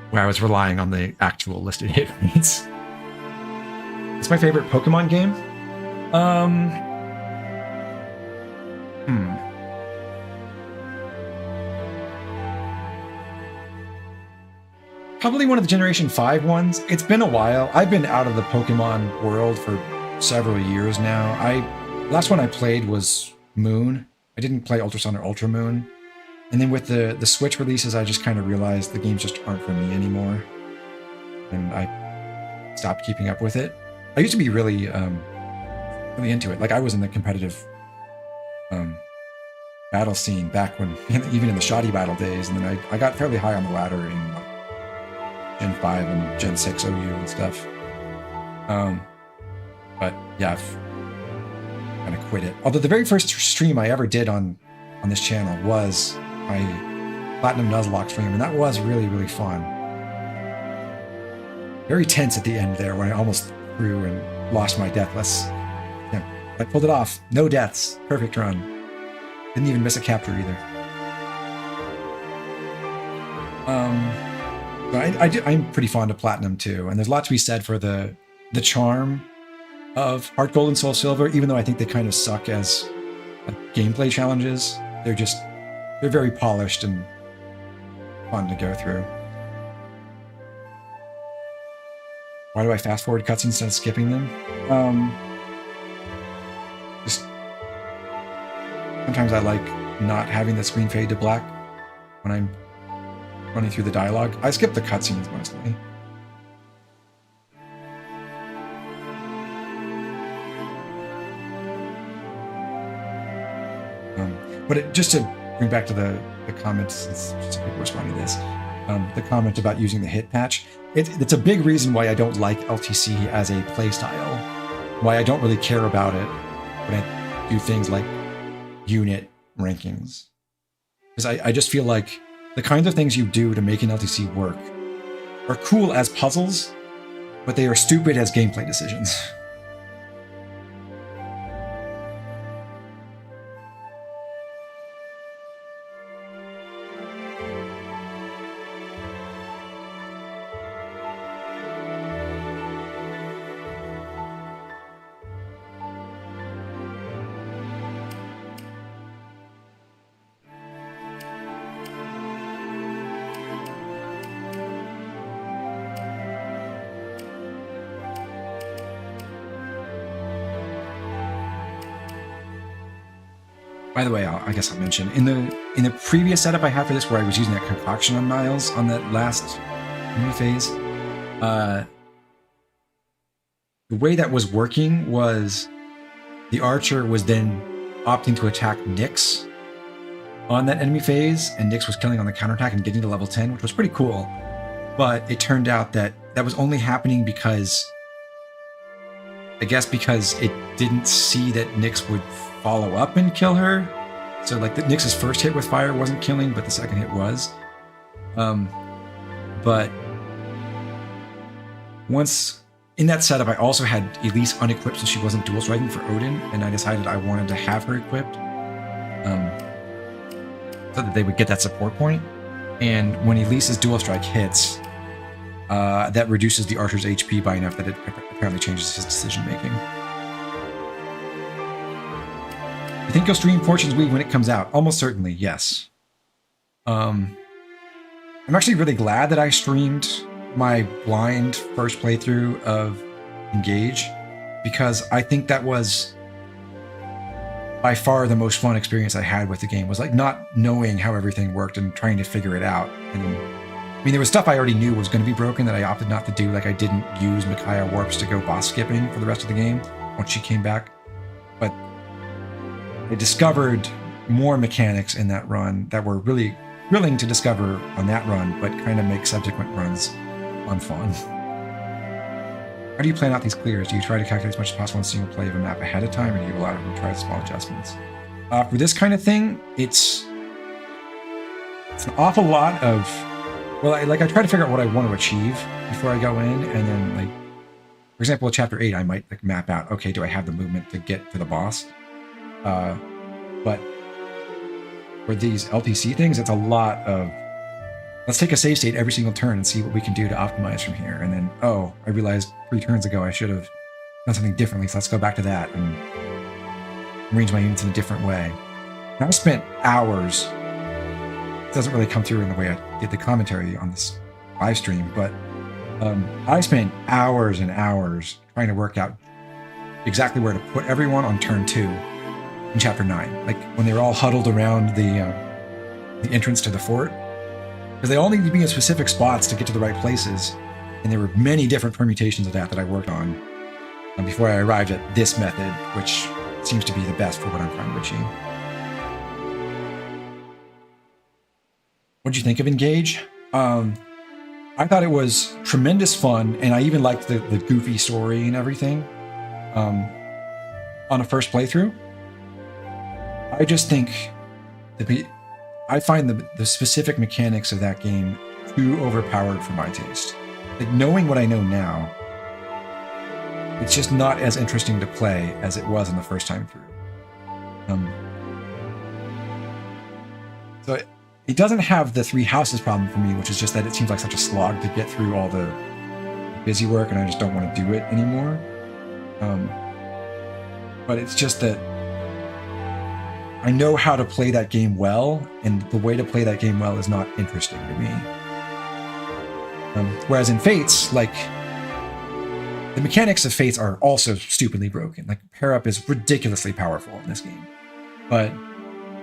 where I was relying on the actual listed hit rates. It's my favorite Pokemon game. Probably one of the Generation 5 ones. It's been a while. I've been out of the Pokemon world for several years now. Last one I played was Moon. I didn't play Ultra Sun or Ultra Moon. And then with the Switch releases, I just kind of realized the games just aren't for me anymore. And I stopped keeping up with it. I used to be really into it. Like, I was in the competitive battle scene back when, even in the shoddy battle days. And then I got fairly high on the ladder in like Gen 5 and Gen 6 OU and stuff. But yeah, I've kind of quit it. Although the very first stream I ever did on this channel was my Platinum Nuzlocke stream, and that was really, really fun. Very tense at the end there when I almost threw and lost my deathless. Yeah, I pulled it off. No deaths. Perfect run. Didn't even miss a capture either. I'm pretty fond of Platinum too, and there's a lot to be said for the charm of Heart Gold and Soul Silver, even though I think they kind of suck as gameplay challenges. They're very polished and fun to go through. Why do I fast forward cutscenes instead of skipping them? Just sometimes I like not having the screen fade to black when I'm running through the dialogue. I skip the cutscenes mostly. But just to bring back to the comments, it's just people responding to this, the comment about using the hit patch, it's a big reason why I don't like LTC as a playstyle, why I don't really care about it when I do things like unit rankings. Because I just feel like the kinds of things you do to make an LTC work are cool as puzzles, but they are stupid as gameplay decisions. By the way, I guess I'll mention in the previous setup I had for this, where I was using that concoction on Niles on that last enemy phase. The way that was working was the archer was then opting to attack Nyx on that enemy phase, and Nyx was killing on the counterattack and getting to level 10, which was pretty cool. But it turned out that that was only happening because, I guess because it didn't see that Nyx would follow up and kill her. So like Nyx's first hit with fire wasn't killing, but the second hit was. But once in that setup, I also had Elise unequipped so she wasn't dual striking for Odin, and I decided I wanted to have her equipped so that they would get that support point. And when Elise's dual strike hits, that reduces the archer's HP by enough that it apparently changes his decision making. You think you'll stream Fortune's Week when it comes out? Almost certainly, yes. I'm actually really glad that I streamed my blind first playthrough of Engage, because I think that was by far the most fun experience I had with the game, was like not knowing how everything worked and trying to figure it out. And I mean, there was stuff I already knew was going to be broken that I opted not to do, like I didn't use Micaiah warps to go boss skipping for the rest of the game once she came back. But I discovered more mechanics in that run that were really thrilling to discover on that run, but kind of make subsequent runs unfun. How do you plan out these clears? Do you try to calculate as much as possible in single play of a map ahead of time, or do you allow them to try small adjustments? For this kind of thing, it's an awful lot of, well, I try to figure out what I want to achieve before I go in, and then, like, for example, with Chapter 8, I might like map out, okay, do I have the movement to get to the boss? But for these LTC things, it's a lot of, let's take a save state every single turn and see what we can do to optimize from here. And then, oh, I realized 3 turns ago I should have done something differently, so let's go back to that and arrange my units in a different way. And I spent hours, it doesn't really come through in the way I did the commentary on this live stream, but I spent hours and hours trying to work out exactly where to put everyone on turn 2 in Chapter 9. Like when they were all huddled around the entrance to the fort, because they all need to be in specific spots to get to the right places, and there were many different permutations of that I worked on before I arrived at this method, which seems to be the best for what I'm trying to achieve. What'd you think of Engage? I thought it was tremendous fun, and I even liked the goofy story and everything on a first playthrough. I just think I find the specific mechanics of that game too overpowered for my taste. Like, knowing what I know now, it's just not as interesting to play as it was in the first time through. So it doesn't have the 3 houses problem for me, which is just that it seems like such a slog to get through all the busy work, and I just don't want to do it anymore. But it's just that I know how to play that game well, and the way to play that game well is not interesting to me. Whereas in Fates, like, the mechanics of Fates are also stupidly broken. Like, pair up is ridiculously powerful in this game. But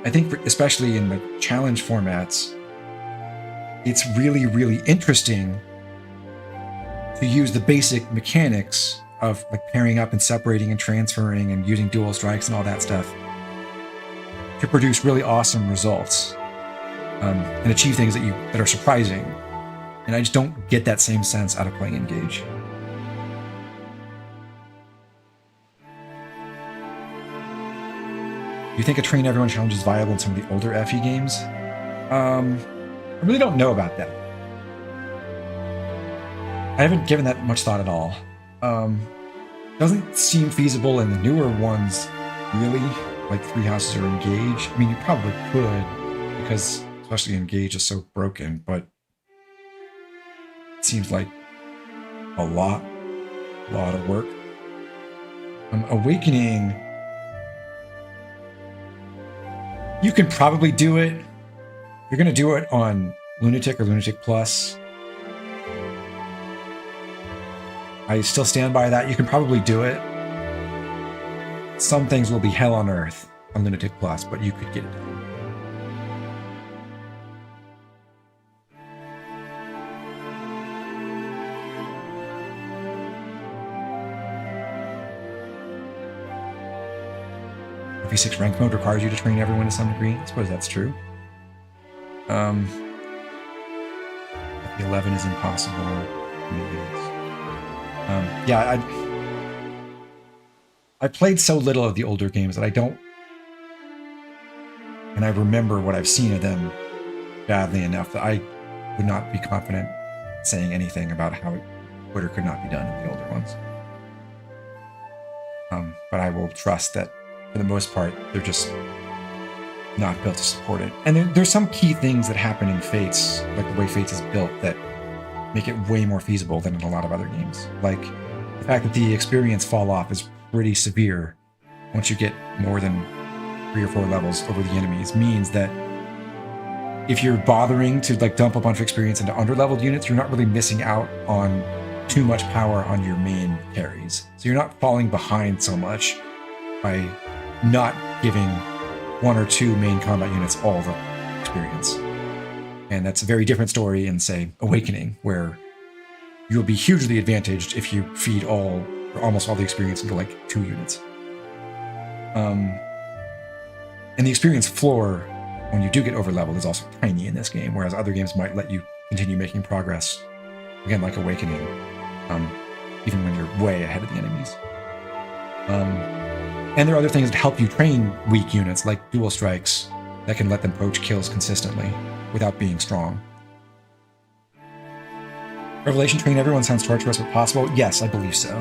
I think, especially in the challenge formats, it's really, really interesting to use the basic mechanics of like pairing up and separating and transferring and using dual strikes and all that stuff to produce really awesome results and achieve things that are surprising. And I just don't get that same sense out of playing Engage. Do you think a train everyone challenge is viable in some of the older FE games? I really don't know about that. I haven't given that much thought at all. Doesn't seem feasible in the newer ones, really. Like 3 houses or Engage. I mean, you probably could, because especially Engage is so broken, but it seems like a lot of work. Awakening, you can probably do it. You're going to do it on Lunatic or Lunatic Plus. I still stand by that. You can probably do it. Some things will be hell on earth, on Lunatic Plus, but you could get it done. V6 rank mode requires you to train everyone to some degree. I suppose that's true. FP11 is impossible. Yeah, I played so little of the older games that I don't, and I remember what I've seen of them badly enough that I would not be confident saying anything about how it could or could not be done in the older ones. But I will trust that for the most part, they're just not built to support it. And there's some key things that happen in Fates, like the way Fates is built, that make it way more feasible than in a lot of other games. Like the fact that the experience fall off is pretty severe once you get more than 3 or 4 levels over the enemies means that if you're bothering to like dump a bunch of experience into underleveled units, you're not really missing out on too much power on your main carries. So you're not falling behind so much by not giving 1 or 2 main combat units all the experience. And that's a very different story in, say, Awakening, where you'll be hugely advantaged if you feed all or almost all the experience into like 2 units. And the experience floor, when you do get overleveled, is also tiny in this game, whereas other games might let you continue making progress, again, like Awakening, even when you're way ahead of the enemies. And there are other things that help you train weak units, like dual strikes, that can let them poach kills consistently without being strong. Revelation train everyone sounds torturous but possible. Yes, I believe so.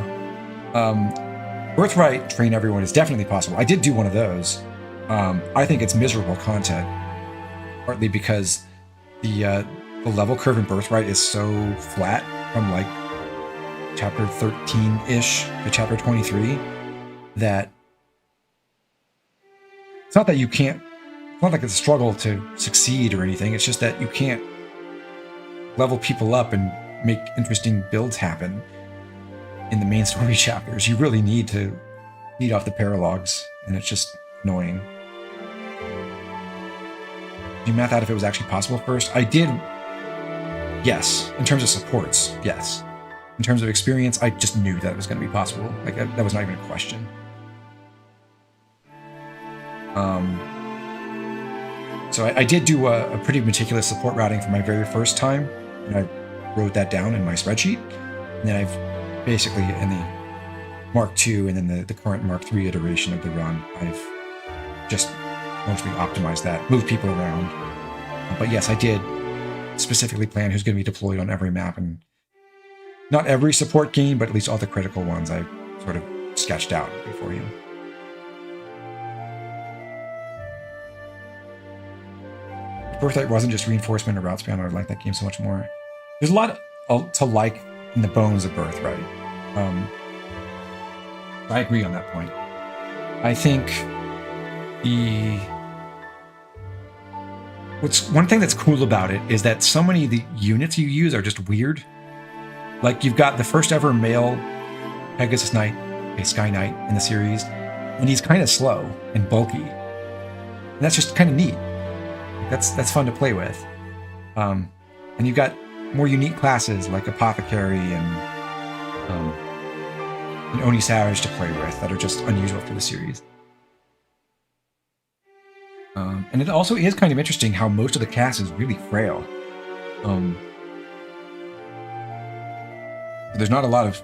Birthright train everyone is definitely possible. I did do one of those. I think it's miserable content, partly because the level curve in Birthright is so flat from like chapter 13-ish to chapter 23 that it's not that you can't, it's not like it's a struggle to succeed or anything. It's just that you can't level people up and make interesting builds happen in the main story chapters. You really need to feed off the paralogs, and it's just annoying. Did you math out if it was actually possible first? I did, yes. In terms of supports, yes. In terms of experience, I just knew that it was going to be possible. Like, that was not even a question. So I did do a pretty meticulous support routing for my very first time, and I wrote that down in my spreadsheet. And then I've basically, in the Mark II and then the current Mark III iteration of the run, I've just mostly optimized that, moved people around. But yes, I did specifically plan who's going to be deployed on every map, and not every support game, but at least all the critical ones I sort of sketched out beforehand. Birthright wasn't just reinforcement or route span, I would like that game so much more. There's a lot to like in the bones of Birthright. I agree on that point. I think one thing that's cool about it is that so many of the units you use are just weird. Like, you've got the first ever male Pegasus Knight, a Sky Knight in the series, and he's kind of slow and bulky. And that's just kind of neat. That's fun to play with. And you've got more unique classes like Apothecary and Oni Savage to play with that are just unusual for the series. And it also is kind of interesting how most of the cast is really frail. There's not a lot of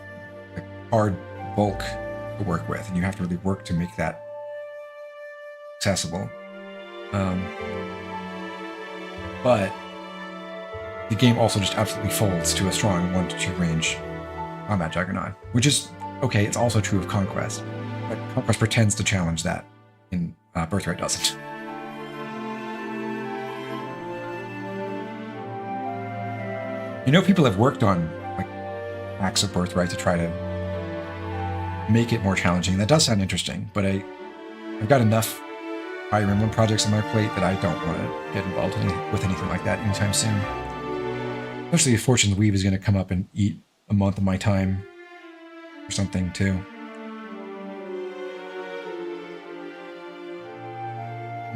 like, hard bulk to work with, and you have to really work to make that accessible. But the game also just absolutely folds to a strong 1-2 range combat juggernaut, which is okay. It's also true of Conquest, but Conquest pretends to challenge that, and Birthright doesn't. You know, people have worked on like acts of Birthright to try to make it more challenging. That does sound interesting, but I've got enough Fire Emblem projects on my plate that I don't want to get involved with anything like that anytime soon. Especially if Fortune's Weave is going to come up and eat a month of my time or something too.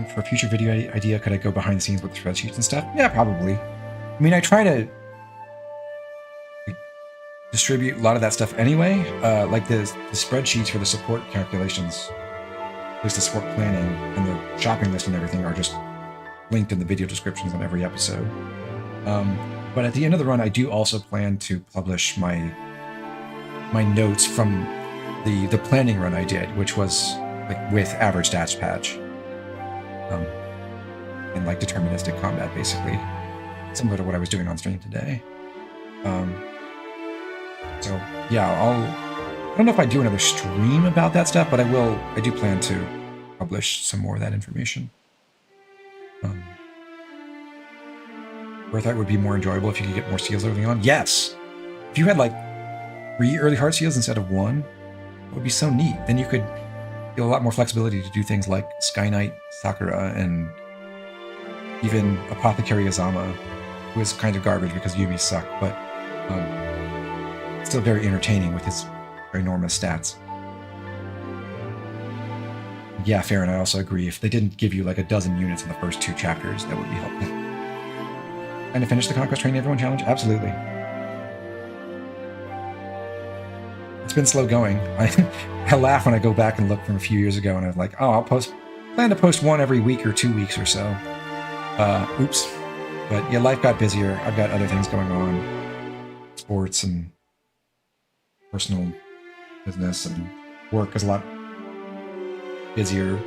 For a future video idea, could I go behind the scenes with the spreadsheets and stuff? Yeah, probably. I mean, I try to distribute a lot of that stuff anyway, like the spreadsheets for the support calculations, at least the support planning and the shopping list and everything are just linked in the video descriptions on every episode. But at the end of the run, I do also plan to publish my notes from the planning run I did, which was like with average stats patch. And like deterministic combat, basically, similar to what I was doing on stream today. So yeah, I don't know if I do another stream about that stuff, but I do plan to publish some more of that information. Birthright would be more enjoyable if you could get more seals early on. Yes! If you had like 3 early heart seals instead of 1, it would be so neat. Then you could feel a lot more flexibility to do things like Sky Knight Sakura and even Apothecary Azama, who is kind of garbage because Yumis suck, but still very entertaining with his enormous stats. Yeah, fair, and I also agree. If they didn't give you like a dozen units in the first 2 chapters, that would be helpful. And to finish the Conquest Training Everyone challenge? Absolutely. It's been slow going. I laugh when I go back and look from a few years ago, and I was like, oh, plan to post 1 every week or 2 weeks or so. Oops. But yeah, life got busier. I've got other things going on. Sports and personal business, and work is a lot busier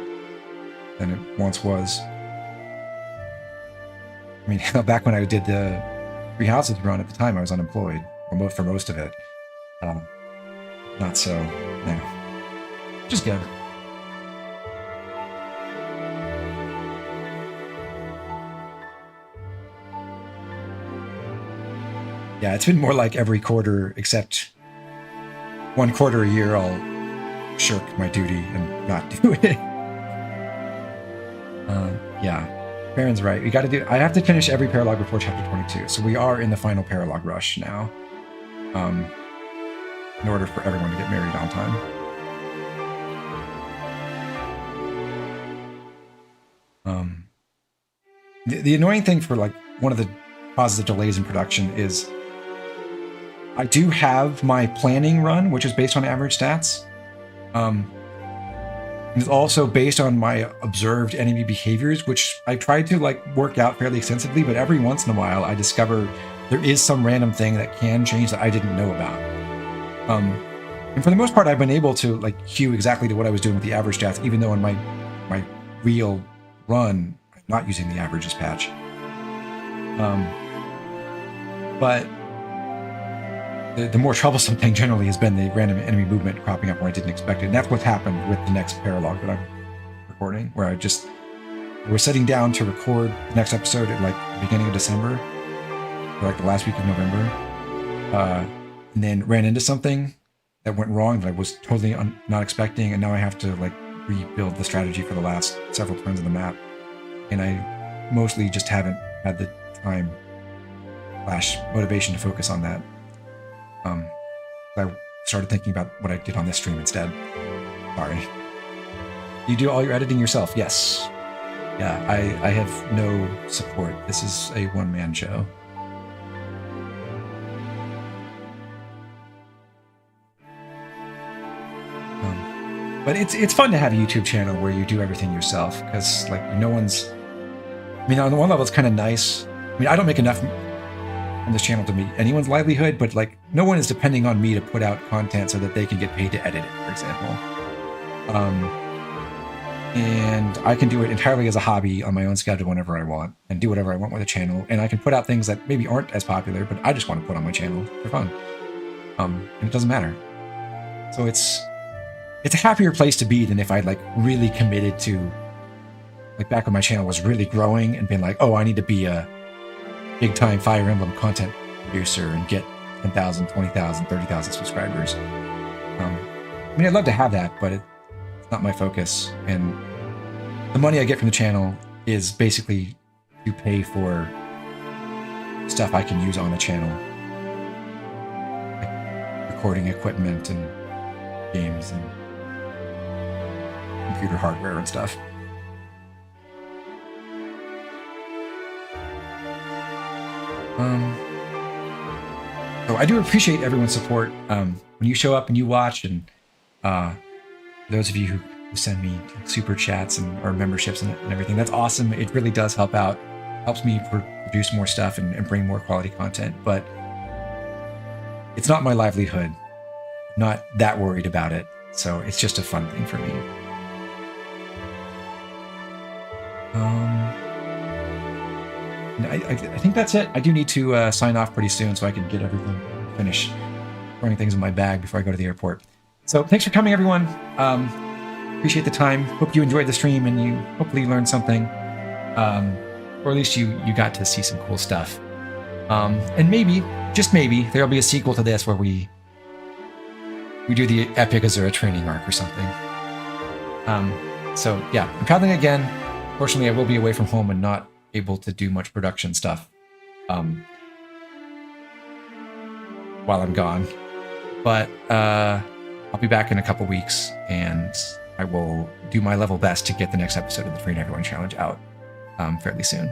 than it once was. I mean, back when I did the 3 Houses run at the time, I was unemployed for most of it. Not so now. Just good. Yeah, it's been more like every quarter, except 1 quarter a year I'll shirk my duty and not do it. Yeah, Baron's right. I have to finish every Prologue before chapter 22, so we are in the final Prologue rush now. In order for everyone to get married on time. The annoying thing for like one of the causes of delays in production is I do have my planning run, which is based on average stats. It's also based on my observed enemy behaviors, which I tried to like work out fairly extensively, but every once in a while I discover there is some random thing that can change that I didn't know about. And for the most part, I've been able to like hew exactly to what I was doing with the average stats, even though in my real run, I'm not using the averages patch. But the more troublesome thing generally has been the random enemy movement cropping up where I didn't expect it. And that's what's happened with the next Prologue that I'm recording, where we're sitting down to record the next episode at like the beginning of December, or like the last week of November, and then ran into something that went wrong that I was totally not expecting, and now I have to like rebuild the strategy for the last several turns of the map, and I mostly just haven't had the time / motivation to focus on that. I started thinking about what I did on this stream instead. Sorry. You do all your editing yourself? Yes. Yeah, I have no support. This is a one-man show. But it's fun to have a YouTube channel where you do everything yourself, because like no one's. I mean, on the one level, it's kind of nice. I mean, I don't make enough on this channel to meet anyone's livelihood, but like no one is depending on me to put out content so that they can get paid to edit it, for example. And I can do it entirely as a hobby on my own schedule whenever I want, and do whatever I want with the channel. And I can put out things that maybe aren't as popular, but I just want to put on my channel for fun. And it doesn't matter. So it's a happier place to be than if I'd like really committed to, like back when my channel was really growing and been like, oh, I need to be a big time Fire Emblem content producer and get 10,000, 20,000, 30,000 subscribers. I mean, I'd love to have that, but it's not my focus. And the money I get from the channel is basically to pay for stuff I can use on the channel, like recording equipment and games and computer hardware and stuff. So I do appreciate everyone's support. When you show up and you watch, and those of you who send me super chats or memberships and everything, that's awesome. It really does help out. Helps me produce more stuff and bring more quality content. But it's not my livelihood. I'm not that worried about it. So it's just a fun thing for me. I think that's it. I do need to sign off pretty soon so I can get everything finished, throwing things in my bag before I go to the airport. So thanks for coming, everyone. Appreciate the time. Hope you enjoyed the stream and you hopefully learned something, or at least you got to see some cool stuff. And maybe, just maybe, there'll be a sequel to this where we do the Epic Azura training arc or something. So yeah, I'm traveling again. Fortunately, I will be away from home and not able to do much production stuff while I'm gone. But I'll be back in a couple weeks, and I will do my level best to get the next episode of the Train Everyone Challenge out fairly soon.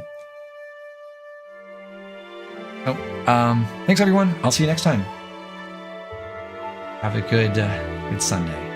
So, thanks everyone. I'll see you next time. Have a good Sunday.